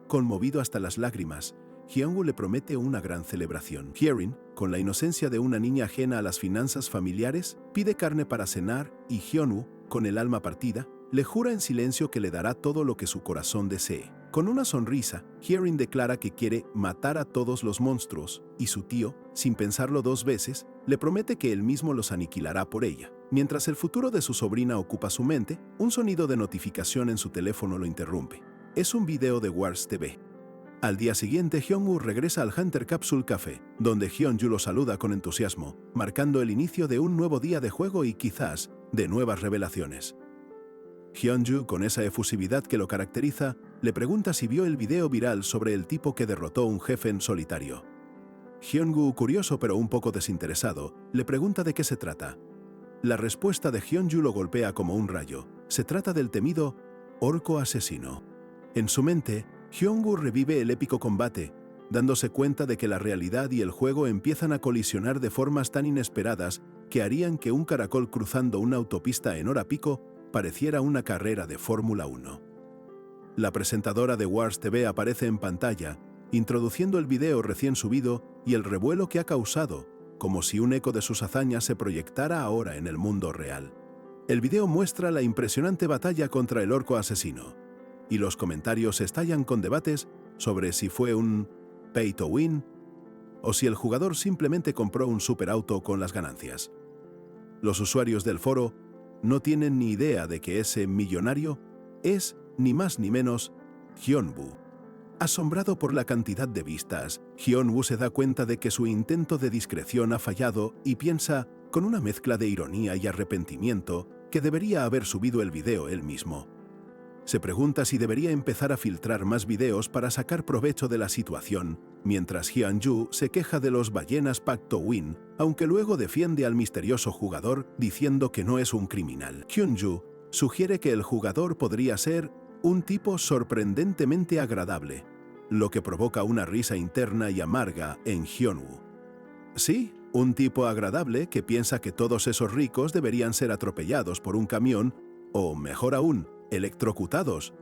Conmovido hasta las lágrimas, Hyunwoo le promete una gran celebración. Hyerin, con la inocencia de una niña ajena a las finanzas familiares, pide carne para cenar y Hyunwoo, con el alma partida, le jura en silencio que le dará todo lo que su corazón desee. Con una sonrisa, Hyerin declara que quiere matar a todos los monstruos y su tío, sin pensarlo 2 veces, le promete que él mismo los aniquilará por ella. Mientras el futuro de su sobrina ocupa su mente, un sonido de notificación en su teléfono lo interrumpe. Es un video de Wars TV. Al día siguiente, Hyunwoo regresa al Hunter Capsule Café, donde Hyunju lo saluda con entusiasmo, marcando el inicio de un nuevo día de juego y quizás de nuevas revelaciones. Hyunju, con esa efusividad que lo caracteriza, le pregunta si vio el video viral sobre el tipo que derrotó a un jefe en solitario. Hyunwoo, curioso pero un poco desinteresado, le pregunta de qué se trata. La respuesta de Hyunju lo golpea como un rayo. Se trata del temido orco asesino. En su mente, Hyunwoo revive el épico combate, dándose cuenta de que la realidad y el juego empiezan a colisionar de formas tan inesperadas que harían que un caracol cruzando una autopista en hora pico pareciera una carrera de Fórmula 1. La presentadora de Wars TV aparece en pantalla, introduciendo el video recién subido y el revuelo que ha causado, como si un eco de sus hazañas se proyectara ahora en el mundo real. El video muestra la impresionante batalla contra el orco asesino, y los comentarios estallan con debates sobre si fue un pay to win o si el jugador simplemente compró un superauto con las ganancias. Los usuarios del foro no tienen ni idea de que ese millonario es, ni más ni menos, Hyunwoo. Asombrado por la cantidad de vistas, Hyunwoo se da cuenta de que su intento de discreción ha fallado y piensa, con una mezcla de ironía y arrepentimiento, que debería haber subido el video él mismo. Se pregunta si debería empezar a filtrar más videos para sacar provecho de la situación, mientras Hyunju se queja de los ballenas Pack to Win, aunque luego defiende al misterioso jugador diciendo que no es un criminal. Hyunju sugiere que el jugador podría ser Un tipo sorprendentemente agradable, lo que provoca una risa interna y amarga en Hyunwoo. Sí, un tipo agradable que piensa que todos esos ricos deberían ser atropellados por un camión o, mejor aún, electrocutados.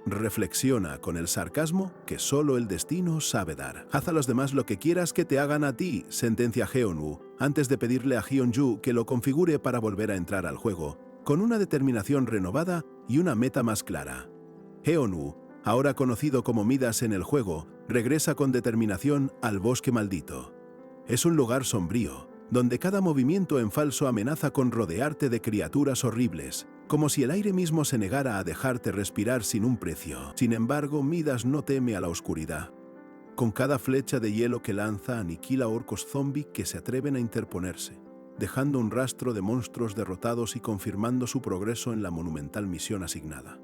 Reflexiona con el sarcasmo que solo el destino sabe dar. Haz a los demás lo que quieras que te hagan a ti, sentencia Hyunwoo, antes de pedirle a Hyunju que lo configure para volver a entrar al juego, con una determinación renovada y una meta más clara. Hyunwoo, ahora conocido como Midas en el juego, regresa con determinación al bosque maldito. Es un lugar sombrío, donde cada movimiento en falso amenaza con rodearte de criaturas horribles, como si el aire mismo se negara a dejarte respirar sin un precio. Sin embargo, Midas no teme a la oscuridad. Con cada flecha de hielo que lanza, aniquila orcos zombie que se atreven a interponerse, dejando un rastro de monstruos derrotados y confirmando su progreso en la monumental misión asignada.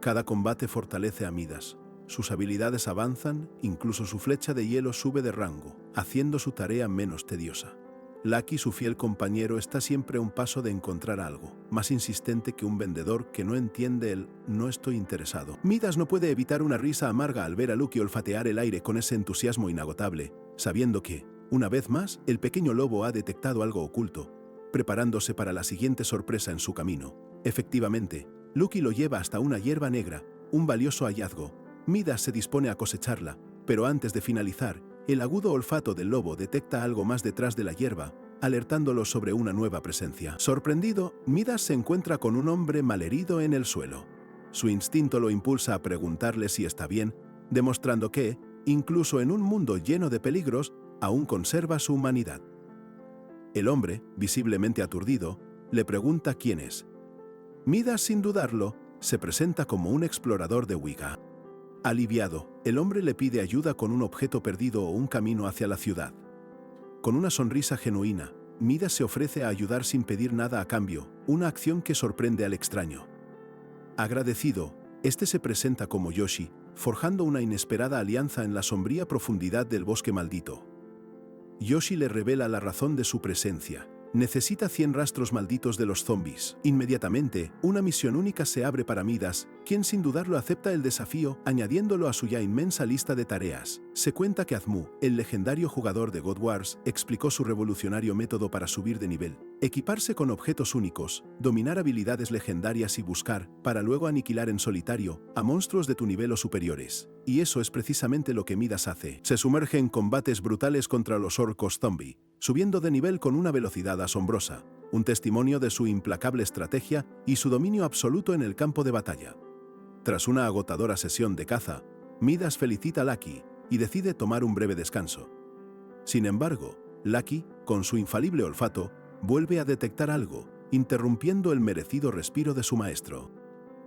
Cada combate fortalece a Midas. Sus habilidades avanzan, incluso su flecha de hielo sube de rango, haciendo su tarea menos tediosa. Lucky, su fiel compañero, está siempre a un paso de encontrar algo, más insistente que un vendedor que no entiende el «no estoy interesado». Midas no puede evitar una risa amarga al ver a Lucky olfatear el aire con ese entusiasmo inagotable, sabiendo que, una vez más, el pequeño lobo ha detectado algo oculto, preparándose para la siguiente sorpresa en su camino. Efectivamente, Lucky lo lleva hasta una hierba negra, un valioso hallazgo. Midas se dispone a cosecharla, pero antes de finalizar, el agudo olfato del lobo detecta algo más detrás de la hierba, alertándolo sobre una nueva presencia. Sorprendido, Midas se encuentra con un hombre malherido en el suelo. Su instinto lo impulsa a preguntarle si está bien, demostrando que, incluso en un mundo lleno de peligros, aún conserva su humanidad. El hombre, visiblemente aturdido, le pregunta quién es. Midas, sin dudarlo, se presenta como un explorador de Wiga. Aliviado, el hombre le pide ayuda con un objeto perdido o un camino hacia la ciudad. Con una sonrisa genuina, Midas se ofrece a ayudar sin pedir nada a cambio, una acción que sorprende al extraño. Agradecido, este se presenta como Yoshi, forjando una inesperada alianza en la sombría profundidad del bosque maldito. Yoshi le revela la razón de su presencia. Necesita 100 rastros malditos de los zombies. Inmediatamente, una misión única se abre para Midas, quien sin dudarlo acepta el desafío, añadiéndolo a su ya inmensa lista de tareas. Se cuenta que Azmu, el legendario jugador de God Wars, explicó su revolucionario método para subir de nivel: equiparse con objetos únicos, dominar habilidades legendarias y buscar, para luego aniquilar en solitario, a monstruos de tu nivel o superiores. Y eso es precisamente lo que Midas hace. Se sumerge en combates brutales contra los orcos zombie, subiendo de nivel con una velocidad asombrosa, un testimonio de su implacable estrategia y su dominio absoluto en el campo de batalla. Tras una agotadora sesión de caza, Midas felicita a Lucky y decide tomar un breve descanso. Sin embargo, Lucky, con su infalible olfato, vuelve a detectar algo, interrumpiendo el merecido respiro de su maestro.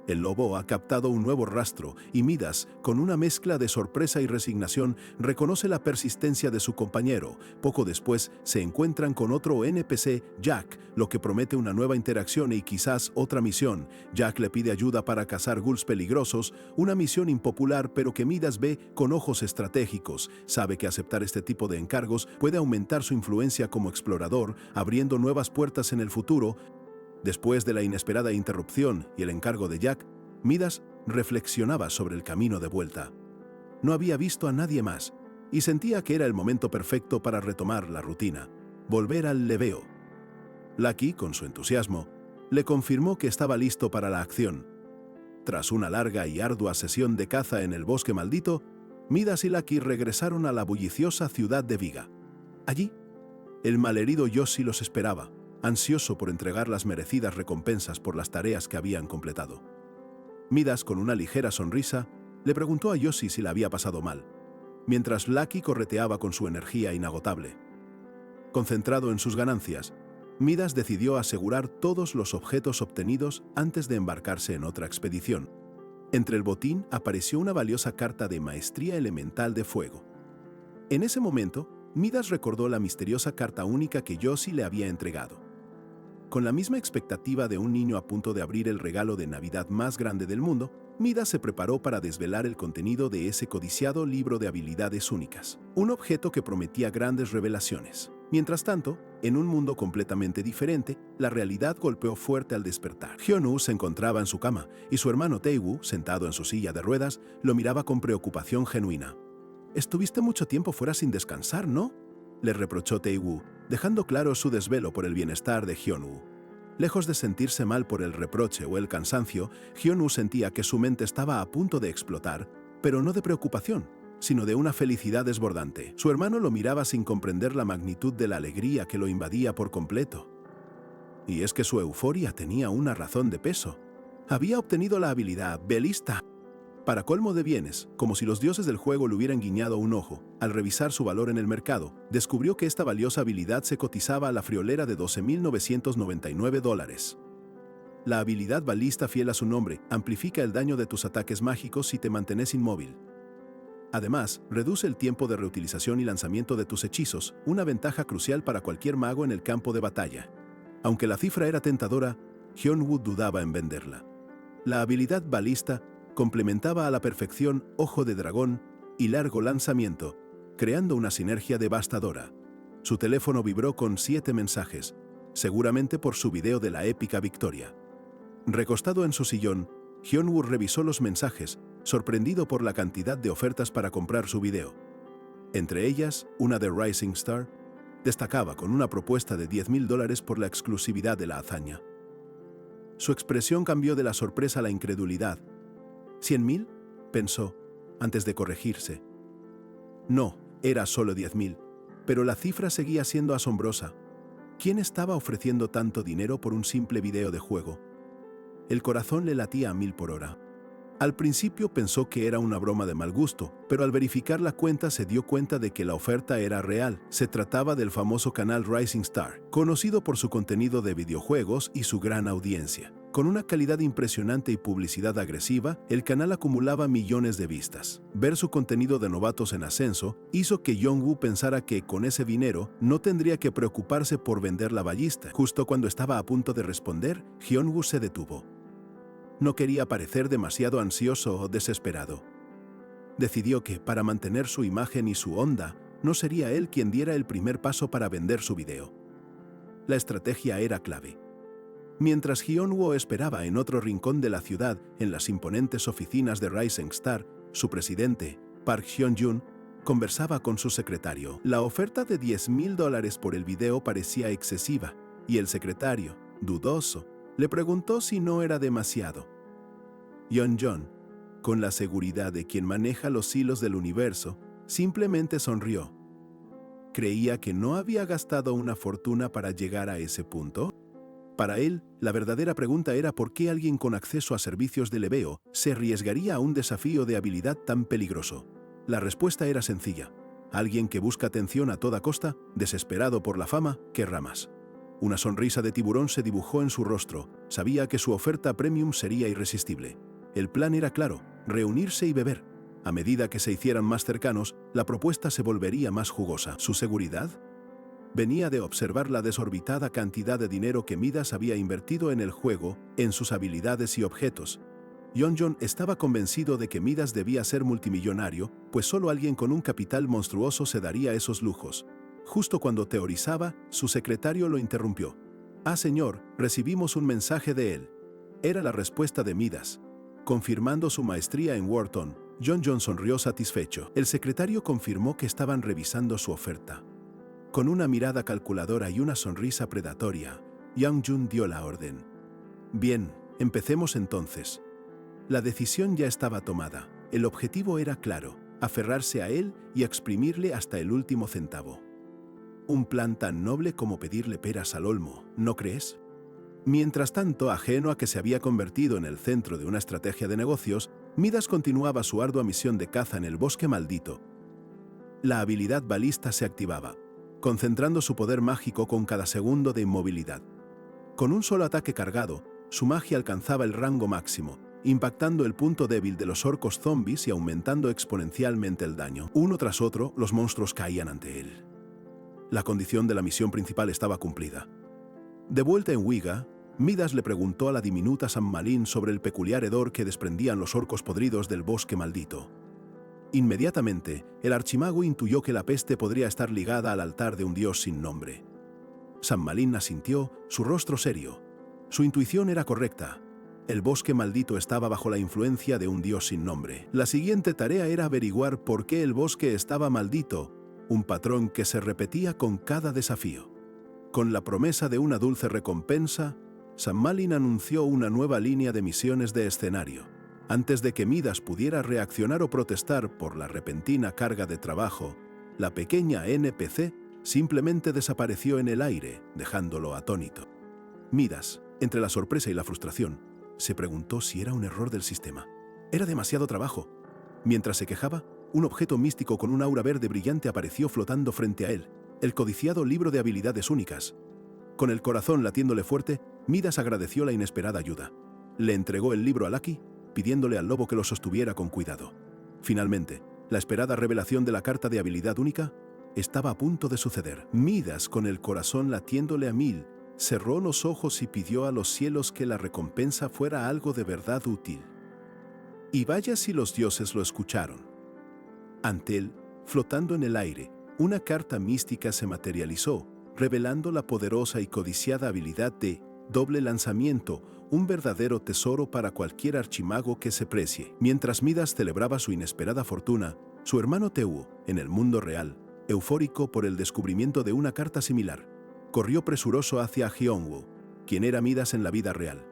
El lobo ha captado un nuevo rastro y Midas, con una mezcla de sorpresa y resignación, reconoce la persistencia de su compañero. Poco después, se encuentran con otro NPC, Jack, lo que promete una nueva interacción y quizás otra misión. Jack le pide ayuda para cazar ghouls peligrosos, una misión impopular pero que Midas ve con ojos estratégicos. Sabe que aceptar este tipo de encargos puede aumentar su influencia como explorador, abriendo nuevas puertas en el futuro. Después de la inesperada interrupción y el encargo de Jack, Midas reflexionaba sobre el camino de vuelta. No había visto a nadie más y sentía que era el momento perfecto para retomar la rutina, volver al leveo. Lucky, con su entusiasmo, le confirmó que estaba listo para la acción. Tras una larga y ardua sesión de caza en el bosque maldito, Midas y Lucky regresaron a la bulliciosa ciudad de Viga. Allí, el malherido Yoshi los esperaba, ansioso por entregar las merecidas recompensas por las tareas que habían completado. Midas, con una ligera sonrisa, le preguntó a Yoshi si la había pasado mal, mientras Lucky correteaba con su energía inagotable. Concentrado en sus ganancias, Midas decidió asegurar todos los objetos obtenidos antes de embarcarse en otra expedición. Entre el botín apareció una valiosa carta de maestría elemental de fuego. En ese momento, Midas recordó la misteriosa carta única que Yoshi le había entregado. Con la misma expectativa de un niño a punto de abrir el regalo de Navidad más grande del mundo, Midas se preparó para desvelar el contenido de ese codiciado libro de habilidades únicas, un objeto que prometía grandes revelaciones. Mientras tanto, en un mundo completamente diferente, la realidad golpeó fuerte al despertar. Hyun-woo se encontraba en su cama y su hermano Tae-woo, sentado en su silla de ruedas, lo miraba con preocupación genuina. «Estuviste mucho tiempo fuera sin descansar, ¿no?», le reprochó Tae-woo, dejando claro su desvelo por el bienestar de Hyun-woo. Lejos de sentirse mal por el reproche o el cansancio, Hyun-woo sentía que su mente estaba a punto de explotar, pero no de preocupación, sino de una felicidad desbordante. Su hermano lo miraba sin comprender la magnitud de la alegría que lo invadía por completo. Y es que su euforia tenía una razón de peso. Había obtenido la habilidad Balista. Para colmo de bienes, como si los dioses del juego le hubieran guiñado un ojo, al revisar su valor en el mercado, descubrió que esta valiosa habilidad se cotizaba a la friolera de $12.999. La habilidad Balista, fiel a su nombre, amplifica el daño de tus ataques mágicos si te mantienes inmóvil. Además, reduce el tiempo de reutilización y lanzamiento de tus hechizos, una ventaja crucial para cualquier mago en el campo de batalla. Aunque la cifra era tentadora, Hyun-woo dudaba en venderla. La habilidad Balista complementaba a la perfección Ojo de Dragón y Largo Lanzamiento, creando una sinergia devastadora. Su teléfono vibró con 7 mensajes, seguramente por su video de la épica victoria. Recostado en su sillón, Hyun-woo revisó los mensajes, sorprendido por la cantidad de ofertas para comprar su video. Entre ellas, una de Rising Star, destacaba con una propuesta de $10.000 por la exclusividad de la hazaña. Su expresión cambió de la sorpresa a la incredulidad. ¿100.000? Pensó, antes de corregirse. No, era solo 10.000, pero la cifra seguía siendo asombrosa. ¿Quién estaba ofreciendo tanto dinero por un simple video de juego? El corazón le latía a 1000 por hora. Al principio pensó que era una broma de mal gusto, pero al verificar la cuenta se dio cuenta de que la oferta era real. Se trataba del famoso canal Rising Star, conocido por su contenido de videojuegos y su gran audiencia. Con una calidad impresionante y publicidad agresiva, el canal acumulaba millones de vistas. Ver su contenido de novatos en ascenso hizo que Hyun-woo pensara que con ese dinero no tendría que preocuparse por vender la ballista. Justo cuando estaba a punto de responder, Hyun-woo se detuvo. No quería parecer demasiado ansioso o desesperado. Decidió que, para mantener su imagen y su onda, no sería él quien diera el primer paso para vender su video. La estrategia era clave. Mientras Hyun-woo esperaba en otro rincón de la ciudad, en las imponentes oficinas de Rising Star, su presidente, Park Hyun-jun, conversaba con su secretario. La oferta de $10.000 por el video parecía excesiva, y el secretario, dudoso, le preguntó si no era demasiado. Hyun-jun, con la seguridad de quien maneja los hilos del universo, simplemente sonrió. ¿Creía que no había gastado una fortuna para llegar a ese punto? Para él, la verdadera pregunta era por qué alguien con acceso a servicios de leveo se arriesgaría a un desafío de habilidad tan peligroso. La respuesta era sencilla. Alguien que busca atención a toda costa, desesperado por la fama, querrá más. Una sonrisa de tiburón se dibujó en su rostro. Sabía que su oferta premium sería irresistible. El plan era claro, reunirse y beber. A medida que se hicieran más cercanos, la propuesta se volvería más jugosa. ¿Su seguridad? Venía de observar la desorbitada cantidad de dinero que Midas había invertido en el juego, en sus habilidades y objetos. Hyun-jun estaba convencido de que Midas debía ser multimillonario, pues solo alguien con un capital monstruoso se daría esos lujos. Justo cuando teorizaba, su secretario lo interrumpió. «Ah, señor, recibimos un mensaje de él». Era la respuesta de Midas. Confirmando su maestría en Wharton, Hyun-jun sonrió satisfecho. El secretario confirmó que estaban revisando su oferta. Con una mirada calculadora y una sonrisa predatoria, Hyun-jun dio la orden. «Bien, empecemos entonces». La decisión ya estaba tomada. El objetivo era claro, aferrarse a él y exprimirle hasta el último centavo. Un plan tan noble como pedirle peras al olmo, ¿no crees? Mientras tanto, ajeno a que se había convertido en el centro de una estrategia de negocios, Midas continuaba su ardua misión de caza en el bosque maldito. La habilidad balista se activaba, concentrando su poder mágico con cada segundo de inmovilidad. Con un solo ataque cargado, su magia alcanzaba el rango máximo, impactando el punto débil de los orcos zombies y aumentando exponencialmente el daño. Uno tras otro, los monstruos caían ante él. La condición de la misión principal estaba cumplida. De vuelta en Wiga, Midas le preguntó a la diminuta San Malin sobre el peculiar hedor que desprendían los orcos podridos del bosque maldito. Inmediatamente, el archimago intuyó que la peste podría estar ligada al altar de un dios sin nombre. San Malín asintió, su rostro serio. Su intuición era correcta. El bosque maldito estaba bajo la influencia de un dios sin nombre. La siguiente tarea era averiguar por qué el bosque estaba maldito, un patrón que se repetía con cada desafío. Con la promesa de una dulce recompensa, San Malín anunció una nueva línea de misiones de escenario. Antes de que Midas pudiera reaccionar o protestar por la repentina carga de trabajo, la pequeña NPC simplemente desapareció en el aire, dejándolo atónito. Midas, entre la sorpresa y la frustración, se preguntó si era un error del sistema. Era demasiado trabajo. Mientras se quejaba, un objeto místico con un aura verde brillante apareció flotando frente a él, el codiciado libro de habilidades únicas. Con el corazón latiéndole fuerte, Midas agradeció la inesperada ayuda. Le entregó el libro a Lucky, pidiéndole al lobo que lo sostuviera con cuidado. Finalmente, la esperada revelación de la carta de habilidad única estaba a punto de suceder. Midas, con el corazón latiéndole a mil, cerró los ojos y pidió a los cielos que la recompensa fuera algo de verdad útil. Y vaya si los dioses lo escucharon. Ante él, flotando en el aire, una carta mística se materializó, revelando la poderosa y codiciada habilidad de doble lanzamiento, un verdadero tesoro para cualquier archimago que se precie. Mientras Midas celebraba su inesperada fortuna, su hermano Teuo, en el mundo real, eufórico por el descubrimiento de una carta similar, corrió presuroso hacia Hyunwoo, quien era Midas en la vida real.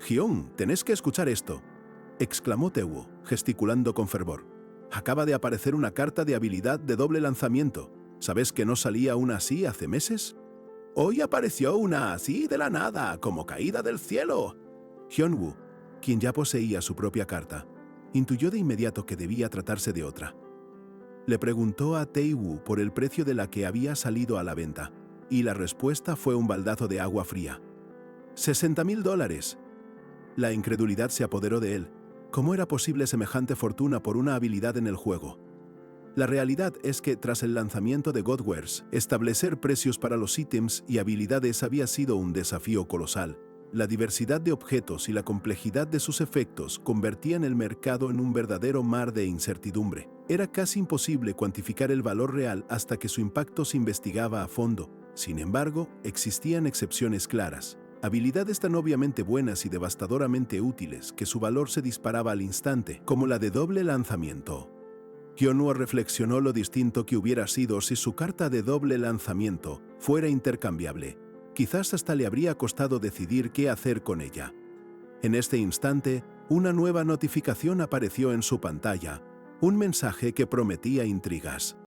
«Hyun, tenés que escuchar esto», exclamó Teuo, gesticulando con fervor. «Acaba de aparecer una carta de habilidad de doble lanzamiento. ¿Sabes que no salía una así hace meses? Hoy apareció una así de la nada, como caída del cielo». Hyunwoo, quien ya poseía su propia carta, intuyó de inmediato que debía tratarse de otra. Le preguntó a Taewoo por el precio de la que había salido a la venta, y la respuesta fue un baldazo de agua fría. $60.000. La incredulidad se apoderó de él. ¿Cómo era posible semejante fortuna por una habilidad en el juego? La realidad es que tras el lanzamiento de Godwares, establecer precios para los ítems y habilidades había sido un desafío colosal. La diversidad de objetos y la complejidad de sus efectos convertían el mercado en un verdadero mar de incertidumbre. Era casi imposible cuantificar el valor real hasta que su impacto se investigaba a fondo. Sin embargo, existían excepciones claras. Habilidades tan obviamente buenas y devastadoramente útiles que su valor se disparaba al instante, como la de doble lanzamiento. Hyunwoo reflexionó lo distinto que hubiera sido si su carta de doble lanzamiento fuera intercambiable. Quizás hasta le habría costado decidir qué hacer con ella. En este instante, una nueva notificación apareció en su pantalla, un mensaje que prometía intrigas.